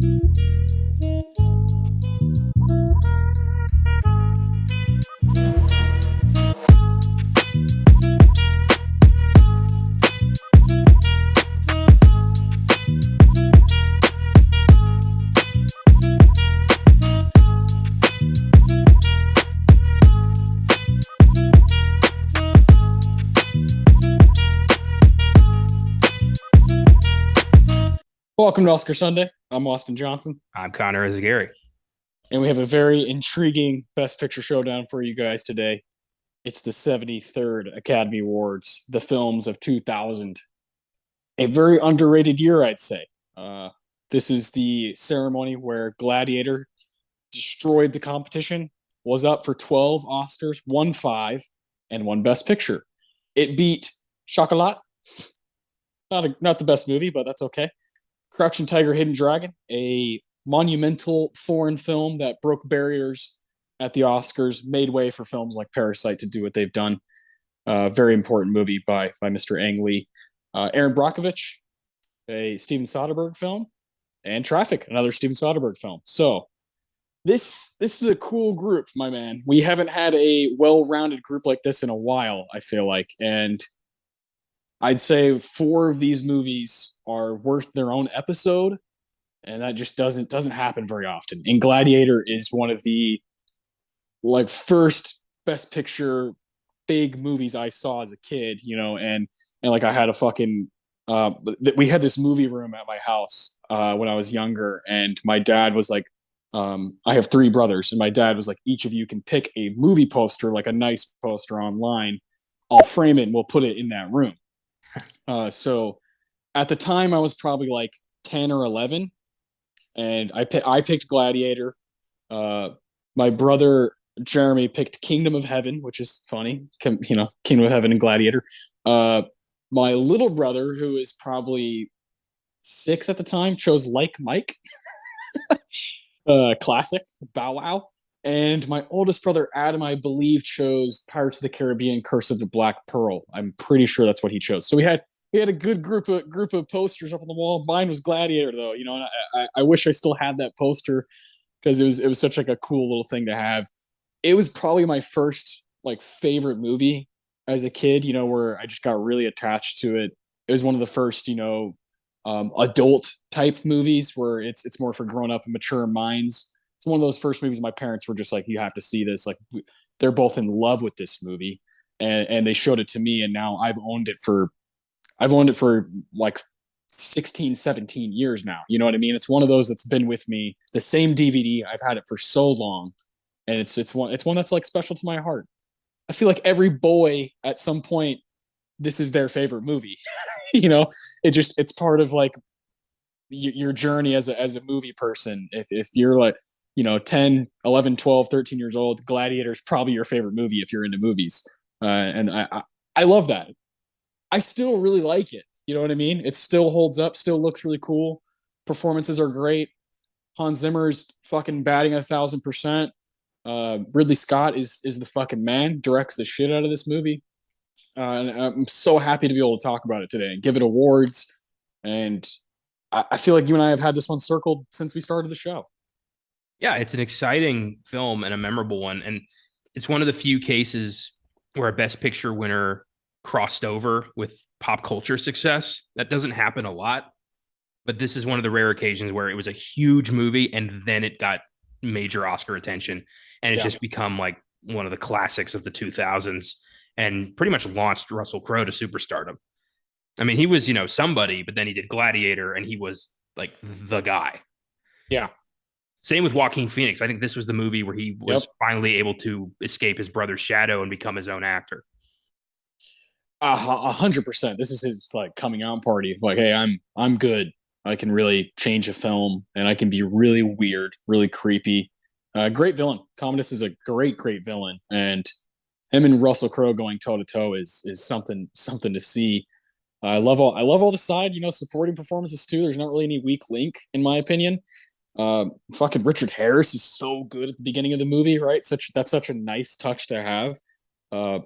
Welcome to Oscar Sunday. I'm Austin Johnson. I'm Connor Eyzaguirre. And we have a very intriguing Best Picture Showdown for you guys today. It's the 73rd Academy Awards, the films of 2000. A very underrated year, I'd say. This is the ceremony where Gladiator destroyed the competition, was up for 12 Oscars, won 5, and won Best Picture. It beat CHOCOLAT. Not the best movie, but that's okay. Crouching Tiger, Hidden Dragon, a monumental foreign film that broke barriers at the Oscars, made way for films like Parasite to do what they've done. Very important movie by Mr. Ang Lee. Erin Brockovich, a Steven Soderbergh film, and Traffic, another Steven Soderbergh film. So this is a cool group, my man. We haven't had a well-rounded group like this in a while, I feel like, and I'd say 4 of these movies are worth their own episode, and that just doesn't happen very often. And Gladiator is one of the first Best Picture big movies I saw as a kid, and like I had a fucking we had this movie room at my house when I was younger, and my dad was like, I have 3 brothers, and my dad was like, each of you can pick a movie poster, like a nice poster online. I'll frame it and we'll put it in that room. So at the time I was probably like 10 or 11, and I picked Gladiator. My brother Jeremy picked Kingdom of Heaven, which is funny, Kingdom of Heaven and Gladiator. My little brother, who is probably 6 at the time, chose Like Mike. Classic, Bow Wow. And my oldest brother, Adam, I believe, chose Pirates of the Caribbean, Curse of the Black Pearl. I'm pretty sure that's what he chose. So we had a good group of posters up on the wall. Mine was Gladiator, though. And I wish I still had that poster because it was such like a cool little thing to have. It was probably my first favorite movie as a kid. Where I just got really attached to it. It was one of the first adult type movies where it's more for grown up and mature minds. It's one of those first movies my parents were just like, you have to see this. Like, they're both in love with this movie, and they showed it to me, and now I've owned it for like 16, 17 years now. You know what I mean? It's one of those that's been with me. The same DVD, I've had it for so long, and it's one that's like special to my heart. I feel like every boy at some point, this is their favorite movie. It's part of like your journey as a movie person. If you're like 10, 11, 12, 13 years old, Gladiator is probably your favorite movie if you're into movies. And I love that. I still really like it. You know what I mean? It still holds up, still looks really cool. Performances are great. Hans Zimmer's fucking batting 1,000%. Ridley Scott is the fucking man, directs the shit out of this movie. And I'm so happy to be able to talk about it today and give it awards. And I feel like you and I have had this one circled since we started the show. Yeah, it's an exciting film and a memorable one. And it's one of the few cases where a Best Picture winner crossed over with pop culture success. That doesn't happen a lot. But this is one of the rare occasions where it was a huge movie and then it got major Oscar attention. And it's just become like one of the classics of the 2000s and pretty much launched Russell Crowe to superstardom. I mean, he was, somebody, but then he did Gladiator and he was like the guy. Yeah. Same with Joaquin Phoenix. I think this was the movie where he was finally able to escape his brother's shadow and become his own actor. 100%. This is his coming out party. Like, hey, I'm good. I can really change a film and I can be really weird, really creepy. Great villain. Commodus is a great villain, and him and Russell Crowe going toe to toe is something to see. I love all the side supporting performances too. There's not really any weak link in my opinion. Fucking Richard Harris is so good at the beginning of the movie, right? That's such a nice touch to have.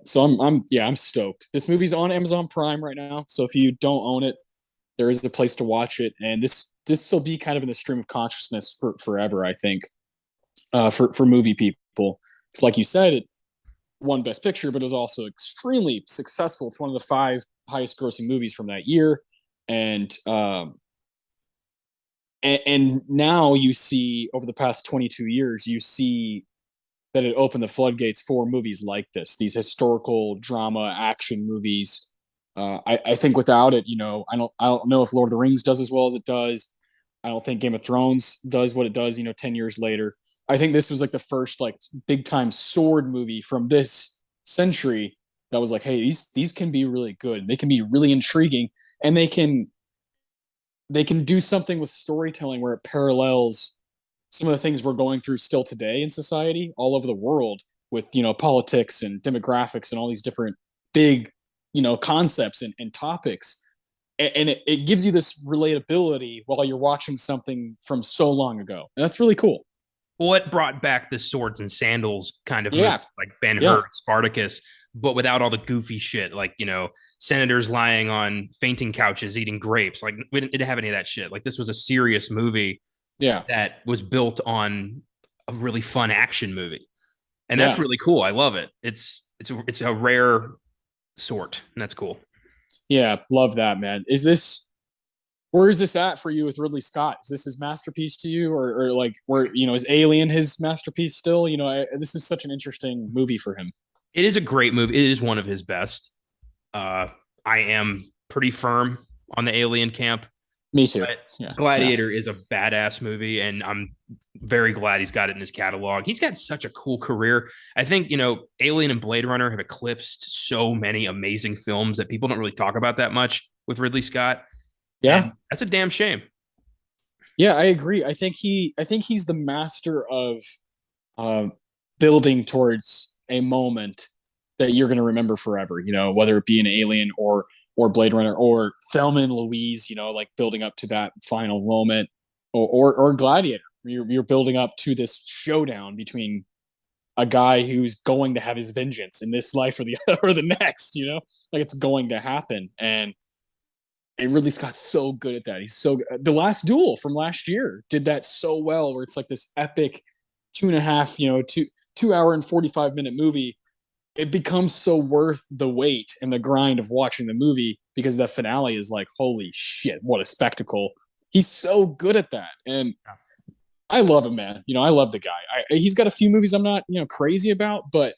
So I'm stoked. This movie's on Amazon Prime right now, so if you don't own it, there is a place to watch it. And this this will be kind of in the stream of consciousness for forever, I think, for movie people. It's like you said, it won Best Picture, but it was also extremely successful. It's one of the 5 highest grossing movies from that year. And now you see, over the past 22 years, you see that it opened the floodgates for movies like this, these historical drama action movies. I think without it, I don't know if Lord of the Rings does as well as it does. I don't think Game of Thrones does what it does, 10 years later. I think this was like the first like big time sword movie from this century that was like, hey, these can be really good. They can be really intriguing, and they can do something with storytelling where it parallels some of the things we're going through still today in society all over the world with politics and demographics and all these different big concepts and topics, and it gives you this relatability while you're watching something from so long ago, and that's really cool. Well, it brought back the swords and sandals kind of Yeah, movie, like Ben yeah, Hur, Spartacus, but without all the goofy shit, like senators lying on fainting couches eating grapes. Like we didn't have any of that shit. Like this was a serious movie yeah, that was built on a really fun action movie, and that's yeah. really cool. I love it. It's a rare sort, and that's cool. Yeah, love that, man. Where is this at for you with Ridley Scott? Is this his masterpiece to you, or like where is Alien his masterpiece still? This is such an interesting movie for him. It is a great movie. It is one of his best. I am pretty firm on the Alien camp. Me too. But Yeah, yeah, Gladiator is a badass movie, and I'm very glad he's got it in his catalog. He's got such a cool career. I think, Alien and Blade Runner have eclipsed so many amazing films that people don't really talk about that much with Ridley Scott. yeah, And that's a damn shame. yeah. I agree. I think he's the master of uh, building towards a moment that you're going to remember forever. Whether it be an Alien or Blade Runner or Thelma and Louise. Like building up to that final moment, or Gladiator. You're building up to this showdown between a guy who's going to have his vengeance in this life or the or the next. Like it's going to happen, and Ridley Scott's so good at that. He's so good. The Last Duel from last year did that so well, where it's like this epic 2.5, 2 hour and 45-minute movie. It becomes so worth the wait and the grind of watching the movie because the finale is like, holy shit, what a spectacle. He's so good at that. And I love him, man. I love the guy. He's got a few movies I'm not, crazy about, but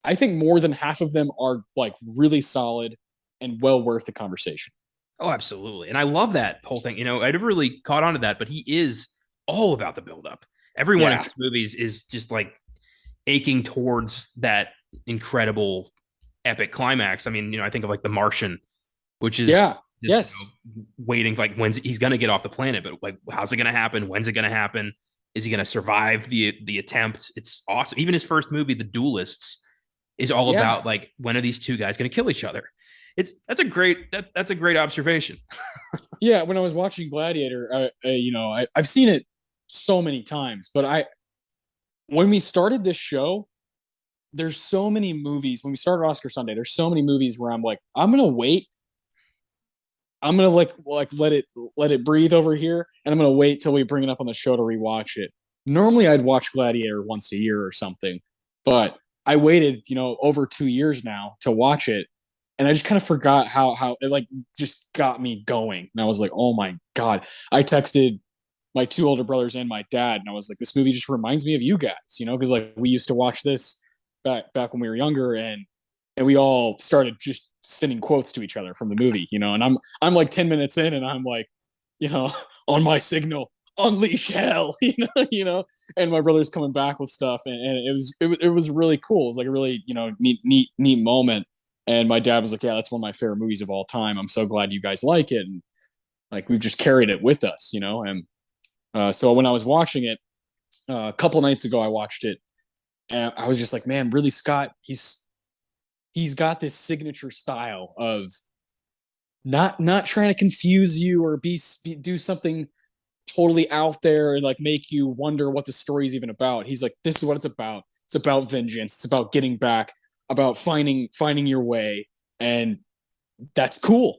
I think more than half of them are like really solid and well worth the conversation. Oh, absolutely. And I love that whole thing. I never really caught on to that, but he is all about the buildup. Every one of Yeah. his movies is just like aching towards that incredible epic climax. I mean, I think of like The Martian, which is Yeah. just Yes. waiting like when's he's going to get off the planet, but like how's it going to happen? When's it going to happen? Is he going to survive the attempt? It's awesome. Even his first movie, The Duelists, is all Yeah. about like when are these two guys going to kill each other? That's a great observation. Yeah. When I was watching Gladiator, I've seen it so many times, but when we started this show, there's so many movies. When we started Oscar Sunday, there's so many movies where I'm like, I'm gonna wait. I'm gonna like let it breathe over here, and I'm gonna wait till we bring it up on the show to rewatch it. Normally, I'd watch Gladiator once a year or something, but I waited, over 2 years now to watch it, and I just kind of forgot how it like just got me going. And I was like, oh my god! I texted my 2 older brothers and my dad, and I was like, this movie just reminds me of you guys, because like we used to watch this back when we were younger, and we all started just sending quotes to each other from the movie, and I'm like 10 minutes in, and I'm like, on my signal, unleash hell, and my brother's coming back with stuff, and it was really cool. It was like a really neat moment, and my dad was like, yeah, that's one of my favorite movies of all time. I'm so glad you guys like it, and like we've just carried it with us, and so when I was watching it a couple nights ago, I watched it, and I was just like, man, really, Scott, he's got this signature style of not trying to confuse you or do something totally out there and like make you wonder what the story is even about. He's like, this is what it's about. It's about vengeance. It's about getting back, about finding your way, and that's cool.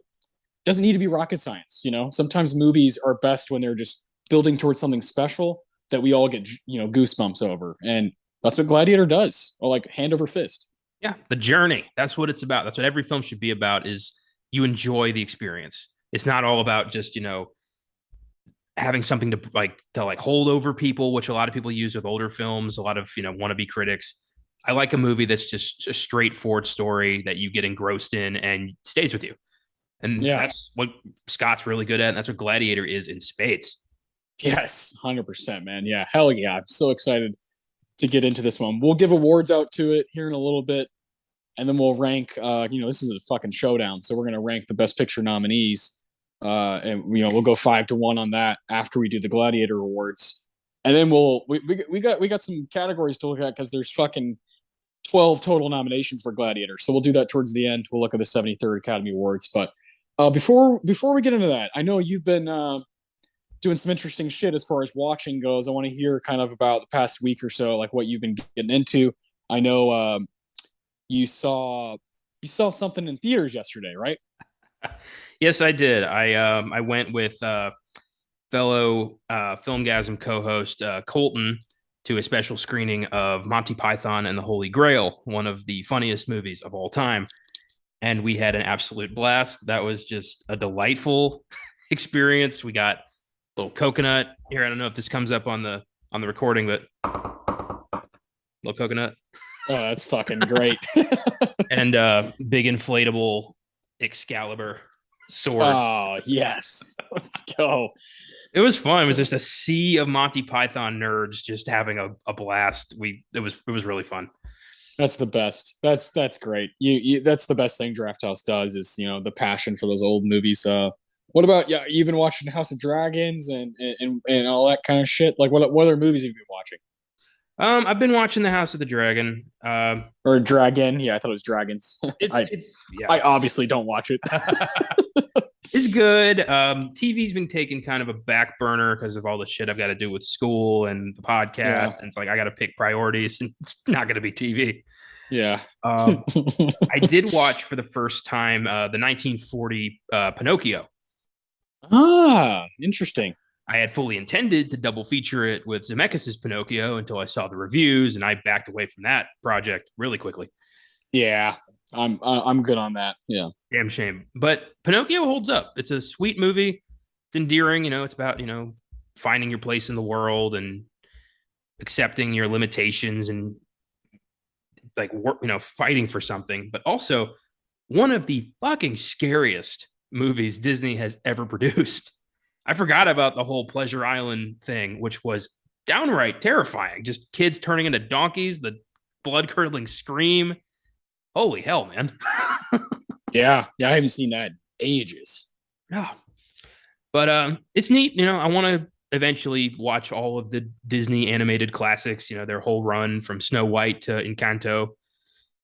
doesn't need to be rocket science. Sometimes movies are best when they're just building towards something special that we all get goosebumps over, and that's what Gladiator does. Or like hand over fist. Yeah, the journey. That's what it's about. That's what every film should be about, is you enjoy the experience. It's not all about just, having something to hold over people, which a lot of people use with older films, a lot of, wannabe critics. I like a movie that's just a straightforward story that you get engrossed in and stays with you. And Yeah. that's what Scott's really good at. And that's what Gladiator is in spades. Yes, 100%, man. Yeah, hell yeah. I'm so excited to get into this one. We'll give awards out to it here in a little bit, and then we'll rank, this is a fucking showdown. So we're going to rank the best picture nominees. And, we'll go 5-1 on that after we do the Gladiator awards. And then we got some categories to look at, because there's fucking 12 total nominations for Gladiator. So we'll do that towards the end. We'll look at the 73rd Academy Awards. But before we get into that, I know you've been doing some interesting shit as far as watching goes. I want to hear kind of about the past week or so, like what you've been getting into. I know you saw something in theaters yesterday, right? Yes, I did. I went with fellow FILMGAZM co-host Colton to a special screening of Monty Python and the Holy Grail, one of the funniest movies of all time. And we had an absolute blast. That was just a delightful experience. We got a little coconut here. I don't know if this comes up on the recording, but little coconut. Oh, that's fucking great. And big inflatable Excalibur sword. Oh, yes. Let's go. It was fun. It was just a sea of Monty Python nerds just having a blast. It was really fun. That's the best. That's great. You that's the best thing Draft House does, is the passion for those old movies. What about you've been watching House of Dragons and all that kind of shit? Like what other movies have you been watching? I've been watching The House of the Dragon. Or Dragon. Yeah, I thought it was Dragons. I obviously don't watch it. It's good. TV's been taking kind of a back burner because of all the shit I've got to do with school and the podcast. Yeah. And it's like I got to pick priorities, and it's not going to be TV. Yeah. I did watch for the first time the 1940 Pinocchio. Ah, interesting. I had fully intended to double feature it with Zemeckis' Pinocchio until I saw the reviews, and I backed away from that project really quickly. Yeah, I'm good on that. Yeah, damn shame. But Pinocchio holds up. It's a sweet movie. It's endearing. It's about finding your place in the world and accepting your limitations and fighting for something. But also one of the fucking scariest movies Disney has ever produced. I forgot about the whole Pleasure Island thing, which was downright terrifying. Just kids turning into donkeys, the blood-curdling scream. Holy hell, man. Yeah, I haven't seen that in ages. Yeah. But it's neat. I want to eventually watch all of the Disney animated classics, their whole run from Snow White to Encanto.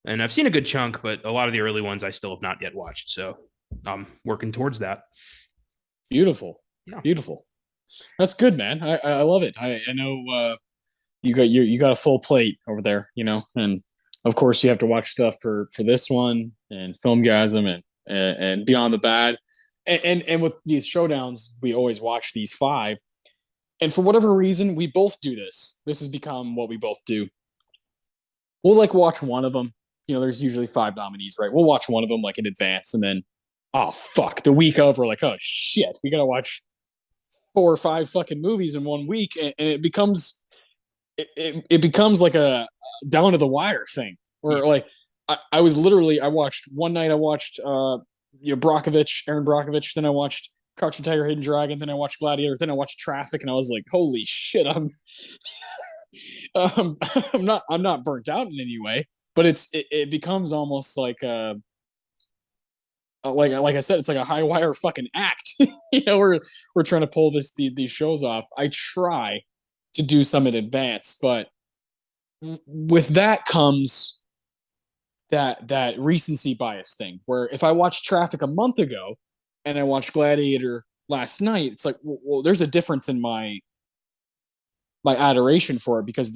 And I've seen a good chunk, but a lot of the early ones I still have not yet watched. So I'm working towards that. Beautiful. Yeah. Beautiful. That's good, man. I love it. I know you got a full plate over there, and of course you have to watch stuff for this one and FILMGAZM and Beyond the Bad. And with these showdowns, we always watch these 5. And for whatever reason, we both do this. This has become what we both do. We'll watch one of them. There's usually 5 nominees, right? We'll watch one of them in advance, and then, oh fuck, the week of, we're like, oh shit, we gotta watch 4 or 5 fucking movies in 1 week, and it becomes like a down to the wire thing. Where I was literally, I watched one night. I watched Erin Brockovich. Then I watched Crouching Tiger, Hidden Dragon. Then I watched Gladiator. Then I watched Traffic, and I was like, holy shit, I'm not burnt out in any way, but it becomes almost like I said, it's like a high wire fucking act. We're trying to pull these shows off. I try to do some in advance, but with that comes that recency bias thing, where if I watched Traffic a month ago and I watched Gladiator last night, it's like, well, there's a difference in my adoration for it, because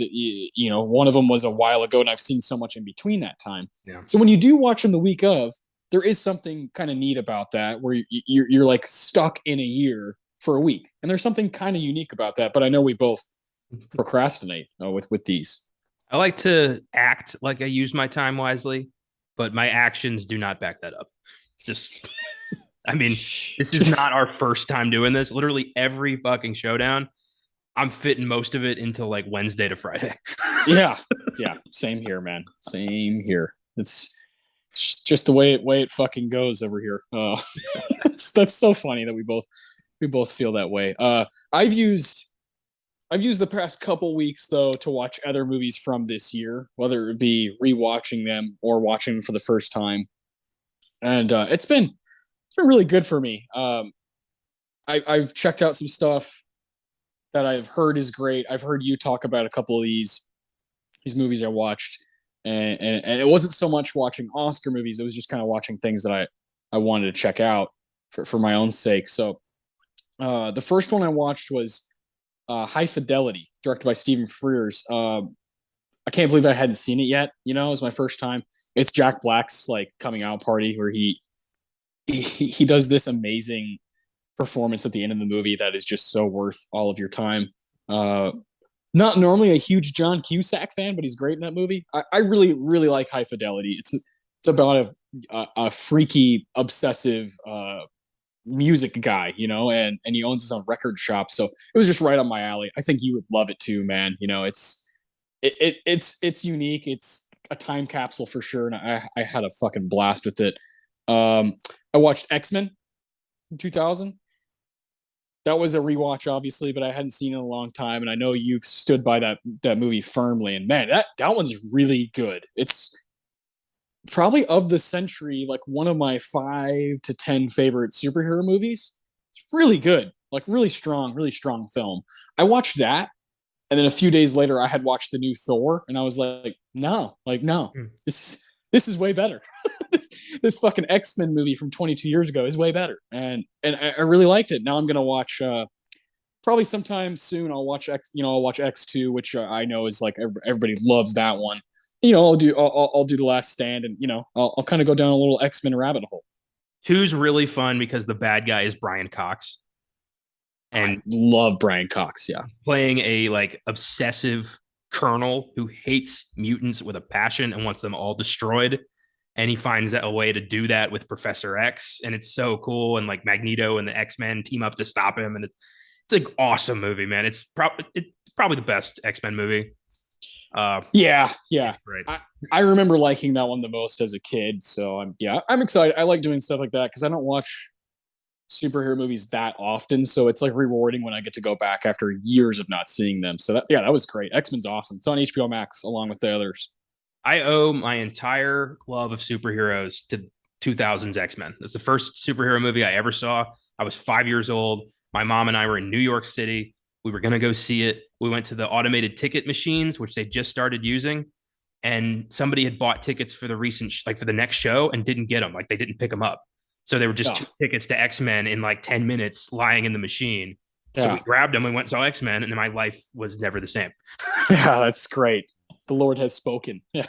one of them was a while ago and I've seen so much in between that time. Yeah. So when you do watch them the week of, there is something kind of neat about that where you're like stuck in a year for a week, and there's something kind of unique about that. But I know we both procrastinate with these. I like to act like I use my time wisely, but my actions do not back that up. Just, I mean, this is not our first time doing this. Literally every fucking showdown, I'm fitting most of it into like Wednesday to Friday. Yeah, yeah, same here, man. Same here. It's just the way it fucking goes over here. That's so funny that we both feel that way. I've used the past couple weeks though to watch other movies from this year, whether it be rewatching them or watching them for the first time, and it's been really good for me. I've checked out some stuff that I've heard is great. I've heard you talk about a couple of these movies I watched, and it wasn't so much watching Oscar movies. It was just kind of watching things that I wanted to check out for my own sake. So the first one I watched was High Fidelity, directed by Stephen Frears. I can't believe I hadn't seen it yet. You know, it was my first time. It's Jack Black's like coming out party where he does this amazing performance at the end of the movie that is just so worth all of your time. Not normally a huge John Cusack fan, but he's great in that movie. I really, really like High Fidelity. It's about a freaky, obsessive music guy, you know, and he owns his own record shop. So it was just right on my alley. I think you would love it too, man. You know, it's unique. It's a time capsule for sure, and I had a fucking blast with it. I watched X-Men in 2000. That was a rewatch, obviously, but I hadn't seen it in a long time, and I know you've stood by that movie firmly. And man, that one's really good. It's probably of the century, like one of my 5 to 10 favorite superhero movies. It's really good, like really strong film. I watched that, and then a few days later, I had watched the new Thor, and I was like, no, this is way better. This fucking X-Men movie from 22 years ago is way better, and I really liked it. Now I'm gonna watch probably sometime soon. I'll watch I'll watch X2, which I know is like everybody loves that one. You know, I'll do The Last Stand, and you know I'll kind of go down a little X-Men rabbit hole. Two's really fun because the bad guy is Brian Cox, and I love Brian Cox. Yeah, playing a like obsessive colonel who hates mutants with a passion and wants them all destroyed. And he finds a way to do that with Professor X, and it's so cool. And like Magneto and the X-Men team up to stop him, and it's an awesome movie, man. It's probably the best X-Men movie. Yeah. Great. I remember liking that one the most as a kid. So I'm excited. I like doing stuff like that because I don't watch superhero movies that often. So it's like rewarding when I get to go back after years of not seeing them. So that was great. X-Men's awesome. It's on HBO Max along with the others. I owe my entire love of superheroes to 2000's X-Men. It's the first superhero movie I ever saw. I was 5 years old. My mom and I were in New York City. We were going to go see it. We went to the automated ticket machines, which they just started using. And somebody had bought tickets for the for the next show and didn't get them. Like they didn't pick them up. So they were just 2 tickets to X-Men in like 10 minutes lying in the machine. Yeah. So we grabbed them and went and saw X-Men, and then my life was never the same. Yeah, that's great. The Lord has spoken. Yeah.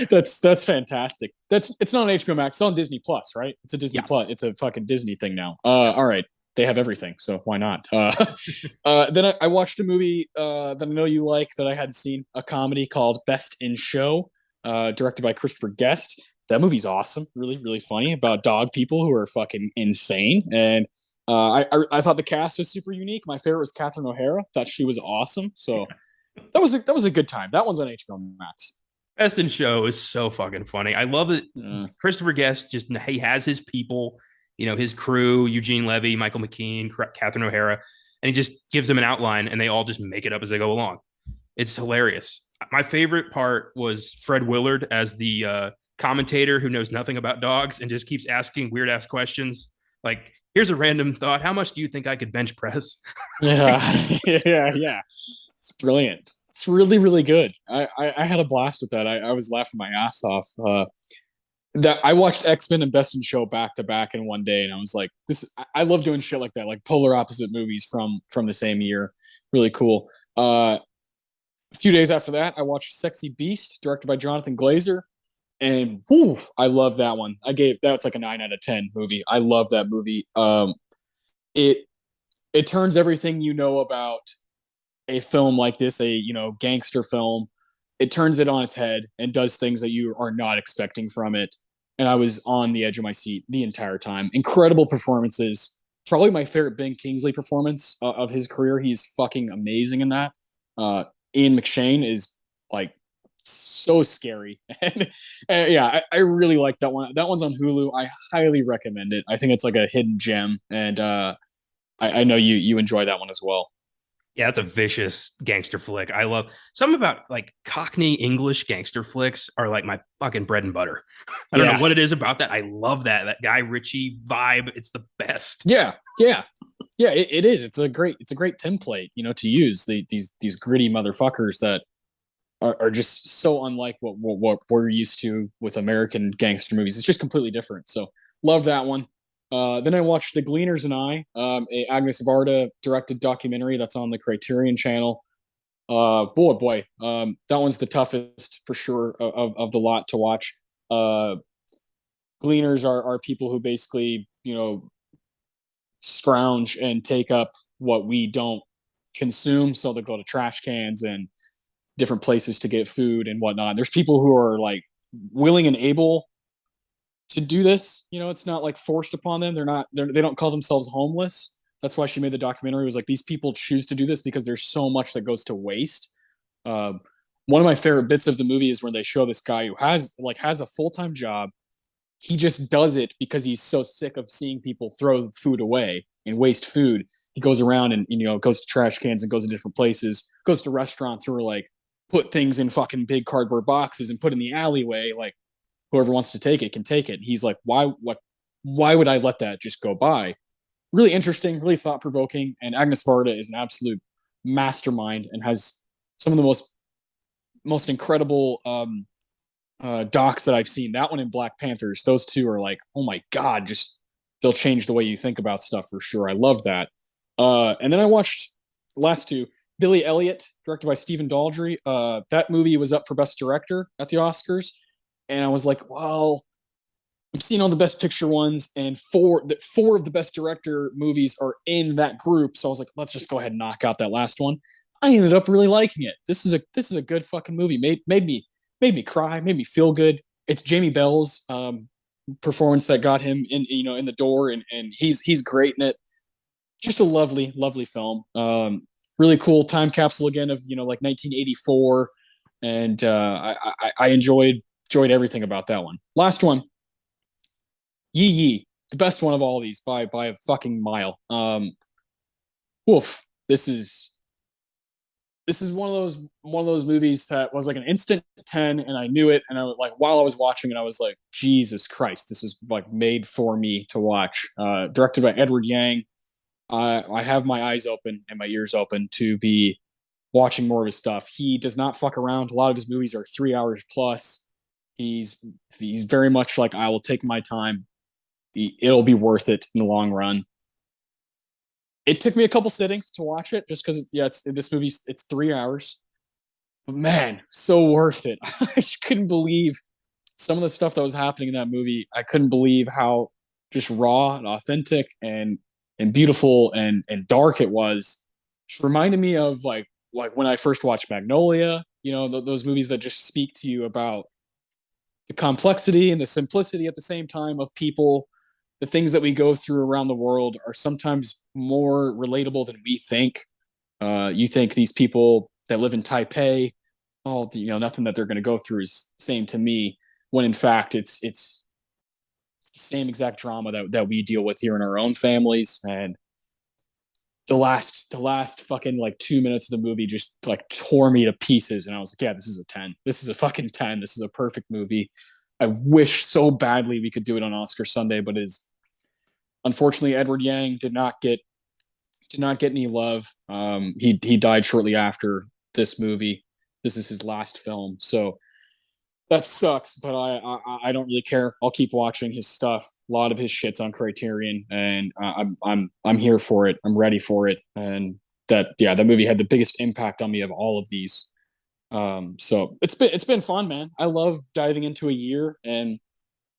that's fantastic. It's not on HBO Max, it's on Disney Plus, right? It's a Disney Plus. It's a fucking Disney thing now. All right. They have everything, so why not? Then I watched a movie that I know you like that I hadn't seen, a comedy called Best in Show, directed by Christopher Guest. That movie's awesome, really, really funny, about dog people who are fucking insane. And I thought the cast was super unique. My favorite was Catherine O'Hara. Thought she was awesome. So that was a good time. That one's on HBO Max. Best in Show is so fucking funny. I love it. Christopher Guest he has his people, you know, his crew: Eugene Levy, Michael McKean, Catherine O'Hara, and he just gives them an outline, and they all just make it up as they go along. It's hilarious. My favorite part was Fred Willard as the commentator who knows nothing about dogs and just keeps asking weird ass questions. Like, here's a random thought: how much do you think I could bench press? Yeah. It's brilliant. It's really, really good. I had a blast with that. I was laughing my ass off. That I watched X-Men and Best in Show back to back in one day, and I was like, I love doing shit like that, like polar opposite movies from the same year. Really cool. A few days after that, I watched Sexy Beast, directed by Jonathan Glazer. And whew, I love that one. I gave that's like a 9 out of 10 movie. I love that movie. It it turns everything you know about a film like this, a gangster film, it turns it on its head and does things that you are not expecting from it. And I was on the edge of my seat the entire time. Incredible performances. Probably my favorite Ben Kingsley performance of his career. He's fucking amazing in that. Uh, Ian McShane is like so scary. And yeah, I really like that one. That one's on Hulu. I highly recommend it. I think it's like a hidden gem, and I know you enjoy that one as well. Yeah, it's a vicious gangster flick. I love something about like Cockney English gangster flicks are like my fucking bread and butter. I don't know Yeah, what it is about that. I love that Guy Ritchie vibe. It's the best. yeah, yeah, yeah. It is. It's a great template, to use these gritty motherfuckers that are just so unlike what we're used to with American gangster movies. It's just completely different. So love that one. Then I watched The Gleaners and I, a Agnes Varda directed documentary that's on the Criterion Channel. Boy, that one's the toughest for sure of the lot to watch. Uh, Gleaners are people who basically scrounge and take up what we don't consume. So they go to trash cans and different places to get food and whatnot. There's people who are like willing and able to do this. It's not like forced upon them. They don't call themselves homeless. That's why she made the documentary. It was like these people choose to do this because there's so much that goes to waste. Uh, One of my favorite bits of the movie is when they show this guy who has a full time job. He just does it because he's so sick of seeing people throw food away and waste food. He goes around and goes to trash cans and goes to different places, goes to restaurants who are like put things in fucking big cardboard boxes and put in the alleyway. Like whoever wants to take it can take it. He's like, why would I let that just go by? Really interesting, really thought provoking. And Agnes Varda is an absolute mastermind and has some of the most incredible docs that I've seen. That one in Black Panthers. Those two are like, oh my god, just they'll change the way you think about stuff for sure. I love that. And then I watched last two. Billy Elliot, directed by Stephen Daldry. That movie was up for Best Director at the Oscars, and I was like, well, I'm seeing all the Best Picture ones, and four of the Best Director movies are in that group. So I was like, let's just go ahead and knock out that last one. I ended up really liking it. This is a good fucking movie. Made me cry, made me feel good. It's Jamie Bell's performance that got him in the door, and he's great in it. Just a lovely film. Really cool time capsule again of like 1984, and I enjoyed everything about that one. Last one, Yee Yee, the best one of all of these by a fucking mile. Woof. This is one of those movies that was like an instant 10, and I knew it, and I was like, while I was watching it, I was like, Jesus Christ, this is like made for me to watch. Directed by Edward Yang. I have my eyes open and my ears open to be watching more of his stuff. He does not fuck around. A lot of his movies are 3 hours plus. He's very much like, I will take my time. It'll be worth it in the long run. It took me a couple sittings to watch it just because this movie, it's 3 hours, but man, so worth it. I just couldn't believe some of the stuff that was happening in that movie. I couldn't believe how just raw and authentic and beautiful and dark it was. Just reminded me of like when I first watched Magnolia. Those movies that just speak to you about the complexity and the simplicity at the same time of people. The things that we go through around the world are sometimes more relatable than we think. You think these people that live in Taipei, oh, nothing that they're going to go through is the same to me. When in fact, it's the same exact drama that we deal with here in our own families. And the last fucking like 2 minutes of the movie just like tore me to pieces. And I was like, yeah, this is a 10. This is a fucking 10. This is a perfect movie. I wish so badly we could do it on Oscar Sunday, but is unfortunately Edward Yang did not get any love. He died shortly after this movie. This is his last film, so that sucks. But I don't really care. I'll keep watching his stuff. A lot of his shit's on Criterion, and I'm here for it. I'm ready for it. And that movie had the biggest impact on me of all of these. So it's been fun, man. I love diving into a year and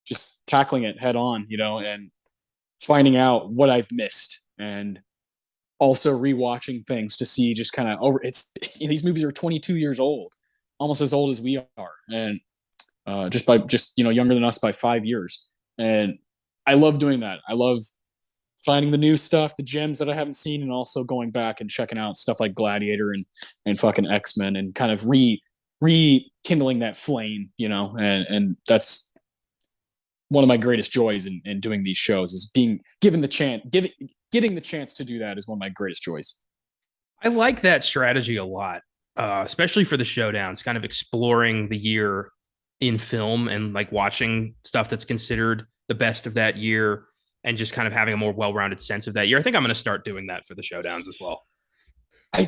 just tackling it head on, and finding out what I've missed, and also rewatching things to see just kind of over. It's these movies are 22 years old, almost as old as we are, and just younger than us by 5 years. And I love doing that. I love finding the new stuff, the gems that I haven't seen, and also going back and checking out stuff like Gladiator and fucking X-Men, and kind of rekindling that flame, and that's one of my greatest joys in doing these shows, is being given the chance, getting the chance to do that is one of my greatest joys. I like that strategy a lot, especially for the showdowns, kind of exploring the year in film and like watching stuff that's considered the best of that year and just kind of having a more well-rounded sense of that year. I think I'm going to start doing that for the showdowns as well.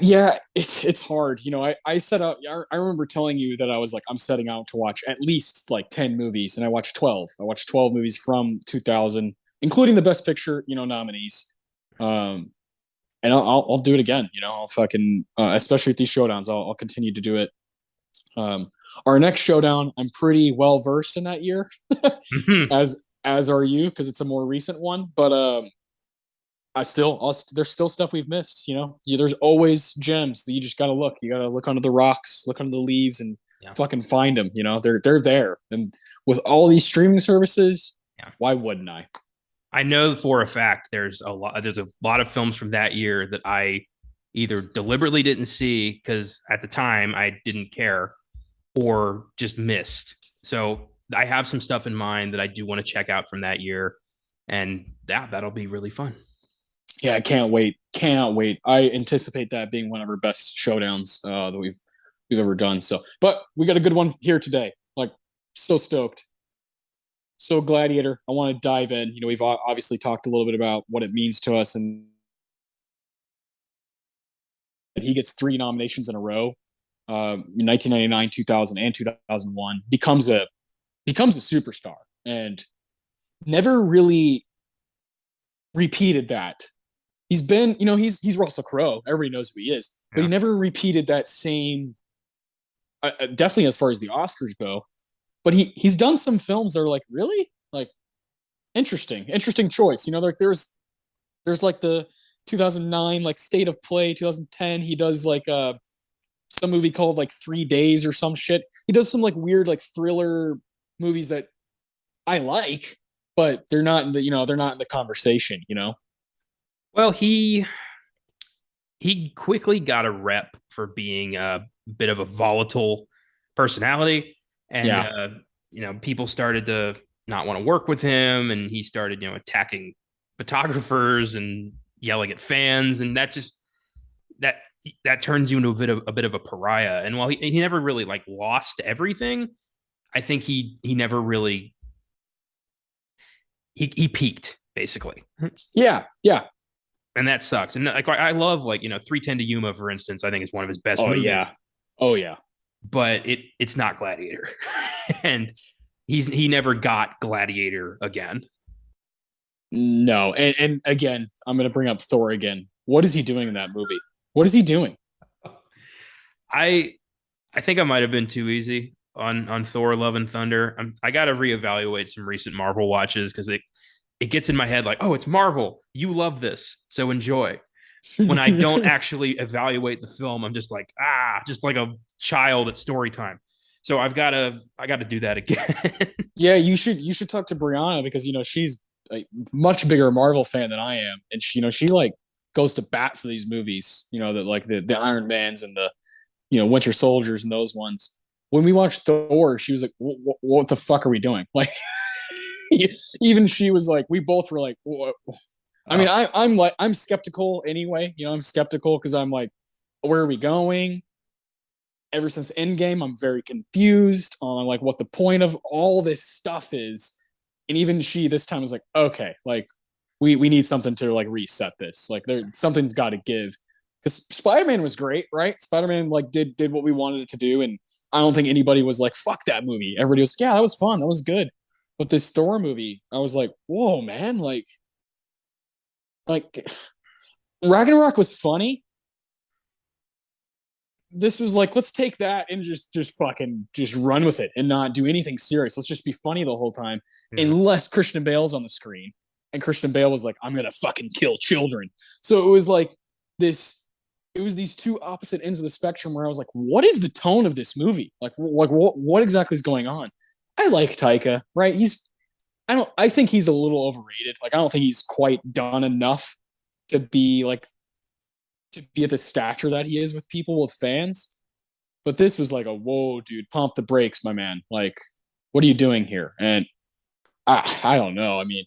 Yeah, it's hard. I set out. I remember telling you that I was like, I'm setting out to watch at least like 10 movies, and I watched 12. I watched 12 movies from 2000, including the Best Picture, nominees. And I'll do it again. I'll fucking especially with these showdowns, I'll continue to do it. Our next showdown, I'm pretty well versed in that year, as are you, because it's a more recent one. But there's still stuff we've missed. There's always gems that you just gotta look. You gotta look under the rocks, look under the leaves, and fucking find them. They're there. And with all these streaming services, why wouldn't I? I know for a fact there's a lot of films from that year that I either deliberately didn't see because at the time I didn't care, or just missed. So I have some stuff in mind that I do want to check out from that year, and that'll be really fun. Yeah, I can't wait. Can't wait. I anticipate that being one of our best showdowns that we've ever done. So, but we got a good one here today. Like, so stoked. So Gladiator, I want to dive in. We've obviously talked a little bit about what it means to us, and he gets 3 nominations in a row, 1999, 2000, and 2001. Becomes a superstar, and never really repeated that. He's been, he's Russell Crowe. Everybody knows who he is, but he never repeated that same. Definitely as far as the Oscars go, but he's done some films that are like really like interesting choice. Like there's like the 2009 like State of Play, 2010 he does like some movie called like 3 Days or some shit. He does some like weird like thriller movies that I like, but they're not in the conversation. Well, he quickly got a rep for being a bit of a volatile personality, and people started to not want to work with him, and he started attacking photographers and yelling at fans, and that turns you into a bit of a pariah. And while he never really like lost everything, I think he never really he peaked basically. Yeah. And that sucks. And like I love 310 to Yuma, for instance. I think is one of his best movies. Oh yeah. But it's not Gladiator, and he never got Gladiator again. No, and again, I'm going to bring up Thor again. What is he doing in that movie? What is he doing? I think I might have been too easy on Thor: Love and Thunder. I got to reevaluate some recent Marvel watches because it gets in my head like, oh, it's Marvel. You love this, so enjoy. When I don't actually evaluate the film, I'm just like a child at story time. So I got to do that again. Yeah, you should talk to Brianna, because she's a much bigger Marvel fan than I am, and she like goes to bat for these movies. That like the Iron Mans and the Winter Soldiers and those ones. When we watched Thor, she was like, "What the fuck are we doing?" Like, even she was like, we both were like, what? I mean, I'm skeptical anyway. I'm skeptical because I'm like, where are we going? Ever since Endgame, I'm very confused on like what the point of all this stuff is. And even she this time was like, okay, like we need something to like reset this. Like something's got to give. Because Spider-Man was great, right? Spider-Man like did what we wanted it to do, and I don't think anybody was like, fuck that movie. Everybody was, yeah, that was fun, that was good. But this Thor movie, I was like, whoa, man, like Ragnarok was funny, this was like, let's take that and just fucking just run with it and not do anything serious. Let's just be funny the whole time, Yeah. unless Christian Bale's on the screen. And Christian Bale was like, I'm gonna fucking kill children. So it was like this. It was these two opposite ends of the spectrum where I was like, what is the tone of this movie? Like what exactly is going on? I like Taika, right? I think he's a little overrated. Like I don't think he's quite done enough to be like to be at the stature that he is with people, with fans. But this was like a whoa, dude, pump the brakes, my man. Like, what are you doing here? And I don't know. I mean,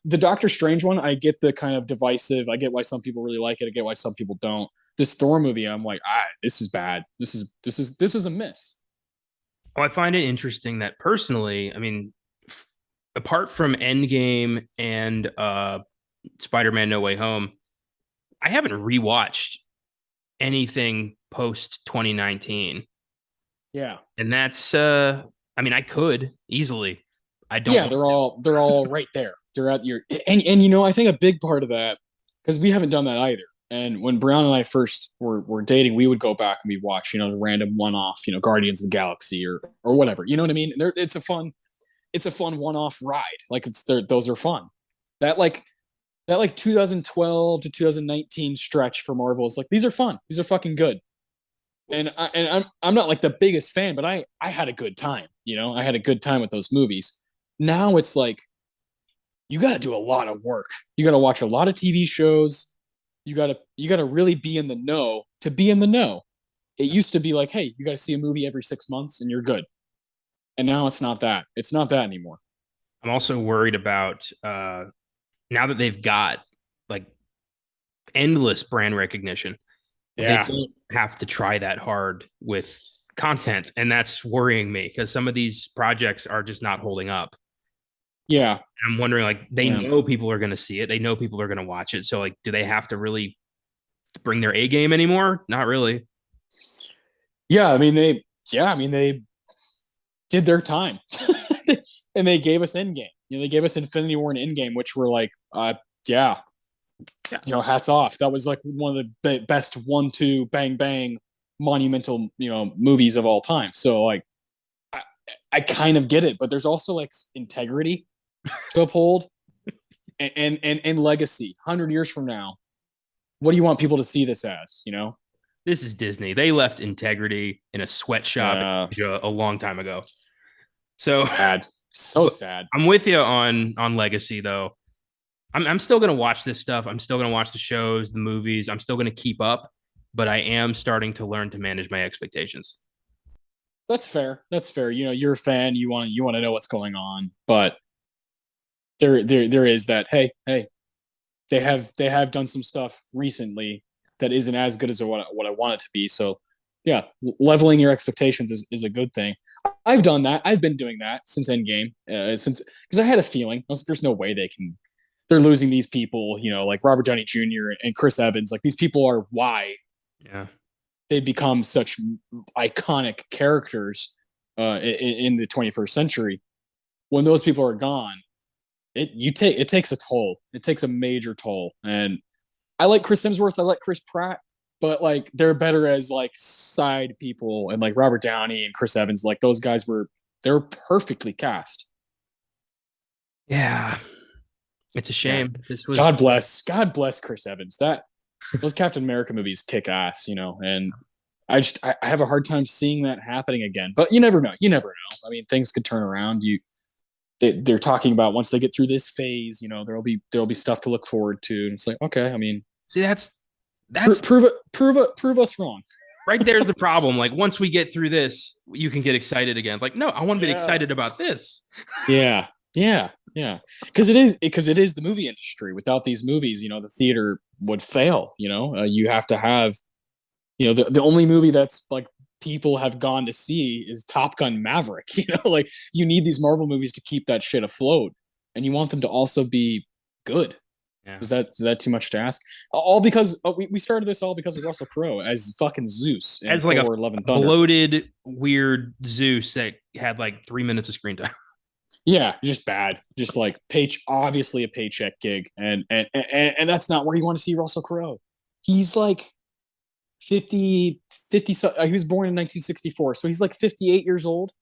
the Doctor Strange one, I get the kind of divisive. I get why some people really like it. I get why some people don't. This Thor movie, I'm like, this is bad. This is a miss. Well, I find it interesting that personally, I mean, apart from Endgame and Spider-Man No Way Home, I haven't rewatched anything post 2019. Yeah. And that's I mean, I could easily. I don't. Yeah, they're all right there. They're at your and I think a big part of that, because we haven't done that either. And when Brown and I first were dating, we would go back and we watch, the random one-off, Guardians of the Galaxy or whatever. You know what I mean? It's a fun one-off ride. Like those are fun. That like 2012 to 2019 stretch for Marvel is like, these are fun. These are fucking good. And I'm not like the biggest fan, but I had a good time. I had a good time with those movies. Now it's like you got to do a lot of work. You got to watch a lot of TV shows. You got to really be in the know to be in the know. It used to be like, hey, you got to see a movie every 6 months and you're good. And now it's not that. It's not that anymore. I'm also worried about now that they've got like endless brand recognition. Yeah. They don't have to try that hard with content. And that's worrying me because some of these projects are just not holding up. Yeah. I'm wondering, like, they know people are going to see it. They know people are going to watch it. So, like, do they have to really bring their A game anymore? Not really. Yeah. I mean, they did their time and they gave us Endgame. They gave us Infinity War and Endgame, which were like, yeah. Hats off. That was like one of the best 1-2 bang bang monumental, movies of all time. So like, I kind of get it, but there's also like integrity to uphold and legacy. 100 years from now, what do you want people to see this as? This is Disney. They left integrity in a sweatshop a long time ago. So sad. So sad. I'm with you on legacy though. I'm still going to watch this stuff. I'm still going to watch the shows, the movies. I'm still going to keep up, but I am starting to learn to manage my expectations. That's fair. You're a fan. You want to know what's going on, but there is that. Hey, they have done some stuff recently that isn't as good as what I want it to be. So yeah, leveling your expectations is a good thing. I've done that. I've been doing that since Endgame, because I had a feeling there's no way they're losing these people, like Robert Downey Jr. and Chris Evans. Like these people are why they become such iconic characters in the 21st century. When those people are gone, it takes a toll. It takes a major toll. And I like Chris Hemsworth. I like Chris Pratt, but like they're better as like side people. And like Robert Downey and Chris Evans, like those guys they're perfectly cast. Yeah. It's a shame. Yeah. This was God bless Chris Evans. Those Captain America movies kick ass, and I have a hard time seeing that happening again. But you never know. I mean, things could turn around. They're talking about once they get through this phase, there'll be stuff to look forward to. And it's like, okay, I mean, see, that's prove us wrong. Right there's the problem. Like once we get through this, you can get excited again. Like, no, I want to be excited about this. Yeah. Because it is the movie industry. Without these movies, the theater would fail. You have to have, the only movie that's like people have gone to see is Top Gun Maverick. Like you need these Marvel movies to keep that shit afloat, and you want them to also be good. Yeah. Is that too much to ask? All because we started this all because of Russell Crowe as fucking Zeus as like Thor, a bloated, weird Zeus that had like 3 minutes of screen time. Yeah, just bad. Just like obviously a paycheck gig, and that's not where you want to see Russell Crowe. He's like 50, 50. He was born in 1964, so he's like 58 years old.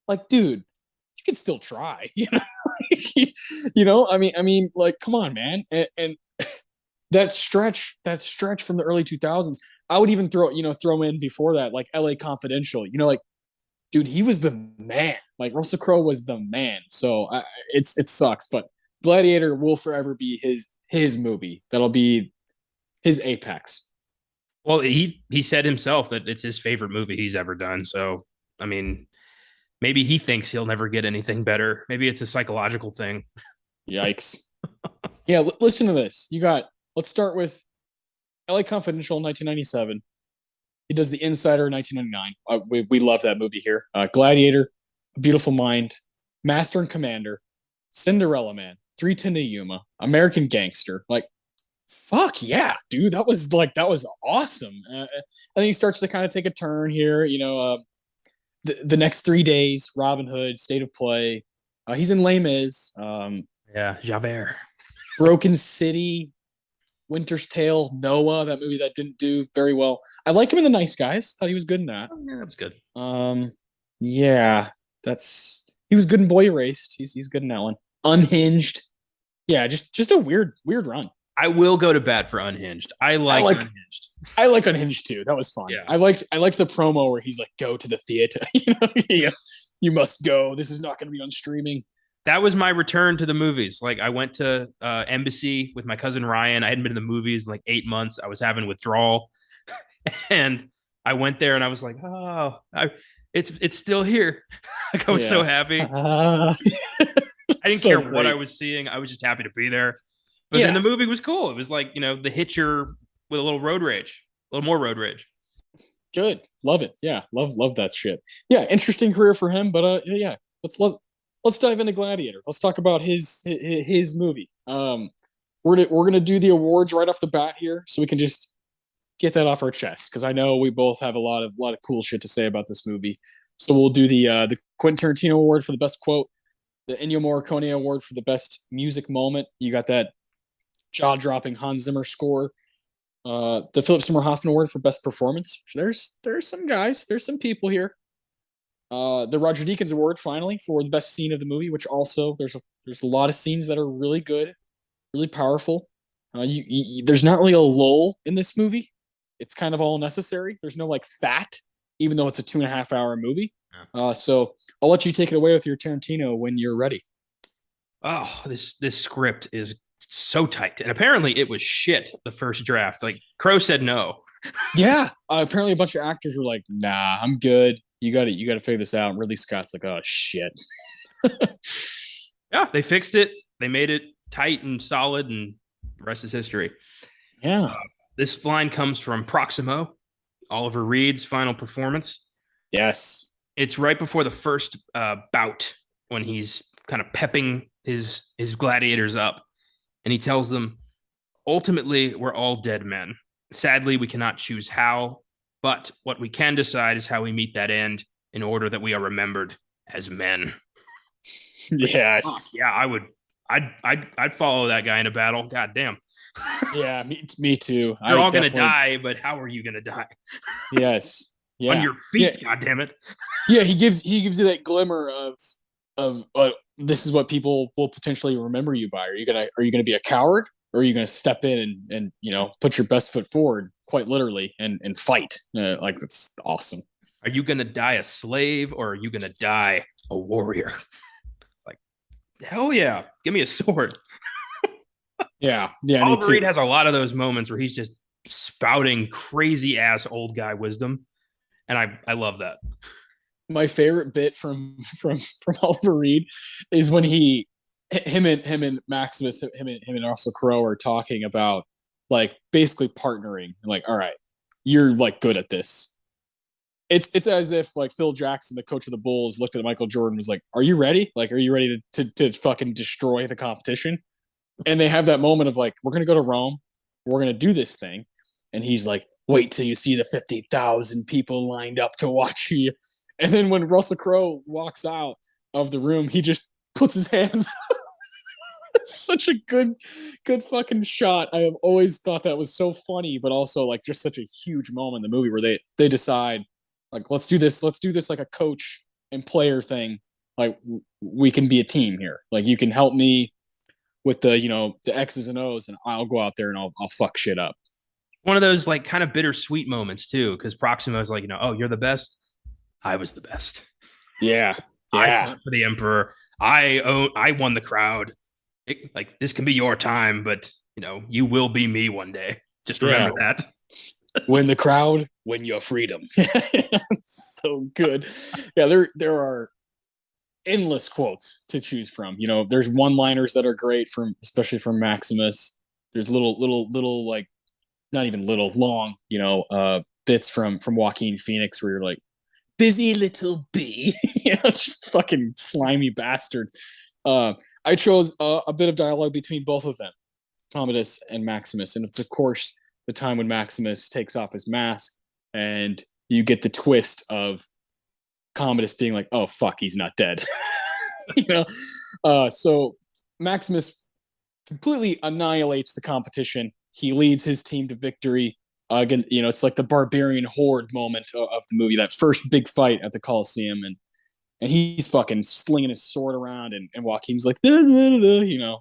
Like, dude, you can still try. I mean, like, come on, man. And that stretch from the early 2000s, I would even throw in before that, like LA Confidential. Like, dude, he was the man. Like, Russell Crowe was the man. So it sucks, but Gladiator will forever be his movie. That'll be his apex. Well, he said himself that it's his favorite movie he's ever done. So, I mean, maybe he thinks he'll never get anything better. Maybe it's a psychological thing. Yikes. Yeah, listen to this. Let's start with LA Confidential 1997. He does The Insider in 1999. We love that movie here. Gladiator, A Beautiful Mind, Master and Commander, Cinderella Man, 310 to Yuma, American Gangster. Like, fuck yeah, dude. That was awesome. I think he starts to kind of take a turn here. The next 3 days, Robin Hood, State of Play. He's in Les Mis. Yeah, Javert. Broken City, Winter's Tale, Noah, that movie that didn't do very well. I like him in The Nice Guys. Thought he was good in that. Oh, yeah, that's good. Yeah, he was good in Boy Erased. He's good in that one. Unhinged. Yeah, just a weird run. I will go to bat for Unhinged. I like Unhinged. I like Unhinged too. That was fun. Yeah. I liked the promo where he's like, "Go to the theater." You must go. This is not going to be on streaming. That was my return to the movies. Like, I went to Embassy with my cousin Ryan. I hadn't been to the movies in like 8 months. I was having withdrawal, and I went there and I was like, "Oh, it's still here." Like, I was so happy. I didn't care what I was seeing. I was just happy to be there. But then the movie was cool. It was like, the Hitcher with a little road rage, a little more road rage. Good. Love it. Yeah. Love that shit. Yeah. Interesting career for him. But yeah, let's dive into Gladiator. Let's talk about his movie. We're gonna do the awards right off the bat here, so we can just get that off our chest, because I know we both have a lot of cool shit to say about this movie. So we'll do the Quentin Tarantino Award for the best quote, the Ennio Morricone Award for the best music moment. You got that jaw-dropping Hans Zimmer score. The Philip Seymour Hoffman Award for best performance. There's some guys, there's some people here. The Roger Deakins Award finally for the best scene of the movie, which also there's a lot of scenes that are really good, really powerful. There's not really a lull in this movie. It's kind of all necessary. There's no like fat, even though it's a 2.5 hour movie. So I'll let you take it away with your Tarantino when you're ready. Oh, this script is so tight, and apparently it was shit the first draft. Like, Crowe said no. Yeah, apparently a bunch of actors were like, "Nah, I'm good. You got to figure this out." And Ridley Scott's like, "Oh shit." Yeah, they fixed it. They made it tight and solid, and the rest is history. Yeah. This line comes from Proximo, Oliver Reed's final performance. Yes. It's right before the first bout, when he's kind of pepping his gladiators up. And he tells them, "Ultimately, we're all dead men. Sadly, we cannot choose how, but what we can decide is how we meet that end in order that we are remembered as men." Yes. Yeah, I would. I'd follow that guy in a battle. God damn. Yeah, me too. You're all gonna die, but how are you gonna die? Yes. Yeah. On your feet. Yeah. God damn it. Yeah, he gives you that glimmer of this is what people will potentially remember you by. Are you gonna be a coward, or are you gonna step in and put your best foot forward, quite literally, and fight? Like, that's awesome. Are you gonna die a slave, or are you gonna die a warrior? Like, hell yeah, give me a sword. Yeah. Oliver Reed has a lot of those moments where he's just spouting crazy ass old guy wisdom, and I love that. My favorite bit from Oliver Reed is when him and Maximus, him and Russell Crowe are talking about, like, basically partnering. Like, all right, you're like good at this. It's as if like Phil Jackson, the coach of the Bulls, looked at Michael Jordan and was like, "Are you ready? Like, are you ready to fucking destroy the competition?" And they have that moment of like, "We're gonna go to Rome, we're gonna do this thing," and he's like, "Wait till you see the 50,000 people lined up to watch you." And then when Russell Crowe walks out of the room, he just puts his hands Such a good fucking shot. I have always thought that was so funny, but also like just such a huge moment in the movie where they decide like let's do this like a coach and player thing. Like we can be a team here. Like you can help me with the the X's and O's, and I'll go out there and I'll fuck shit up. One of those like kind of bittersweet moments too, because Proxima was like, oh, you're the best. I was the best. Yeah, I fought for the Emperor. I won the crowd. Like this can be your time, but you will be me one day. Just remember that. Win the crowd, win your freedom. So good. Yeah, there are endless quotes to choose from. There's one-liners that are great especially from Maximus. There's little like not even little long, bits from Joaquin Phoenix where you're like, busy little bee, just fucking slimy bastard. I chose a bit of dialogue between both of them, Commodus and Maximus, and it's of course the time when Maximus takes off his mask, and you get the twist of Commodus being like, "Oh fuck, he's not dead," So Maximus completely annihilates the competition. He leads his team to victory. Again, it's like the Barbarian Horde moment of the movie, that first big fight at the Coliseum, and he's fucking slinging his sword around, and Joaquin's like, "Duh, duh, duh,"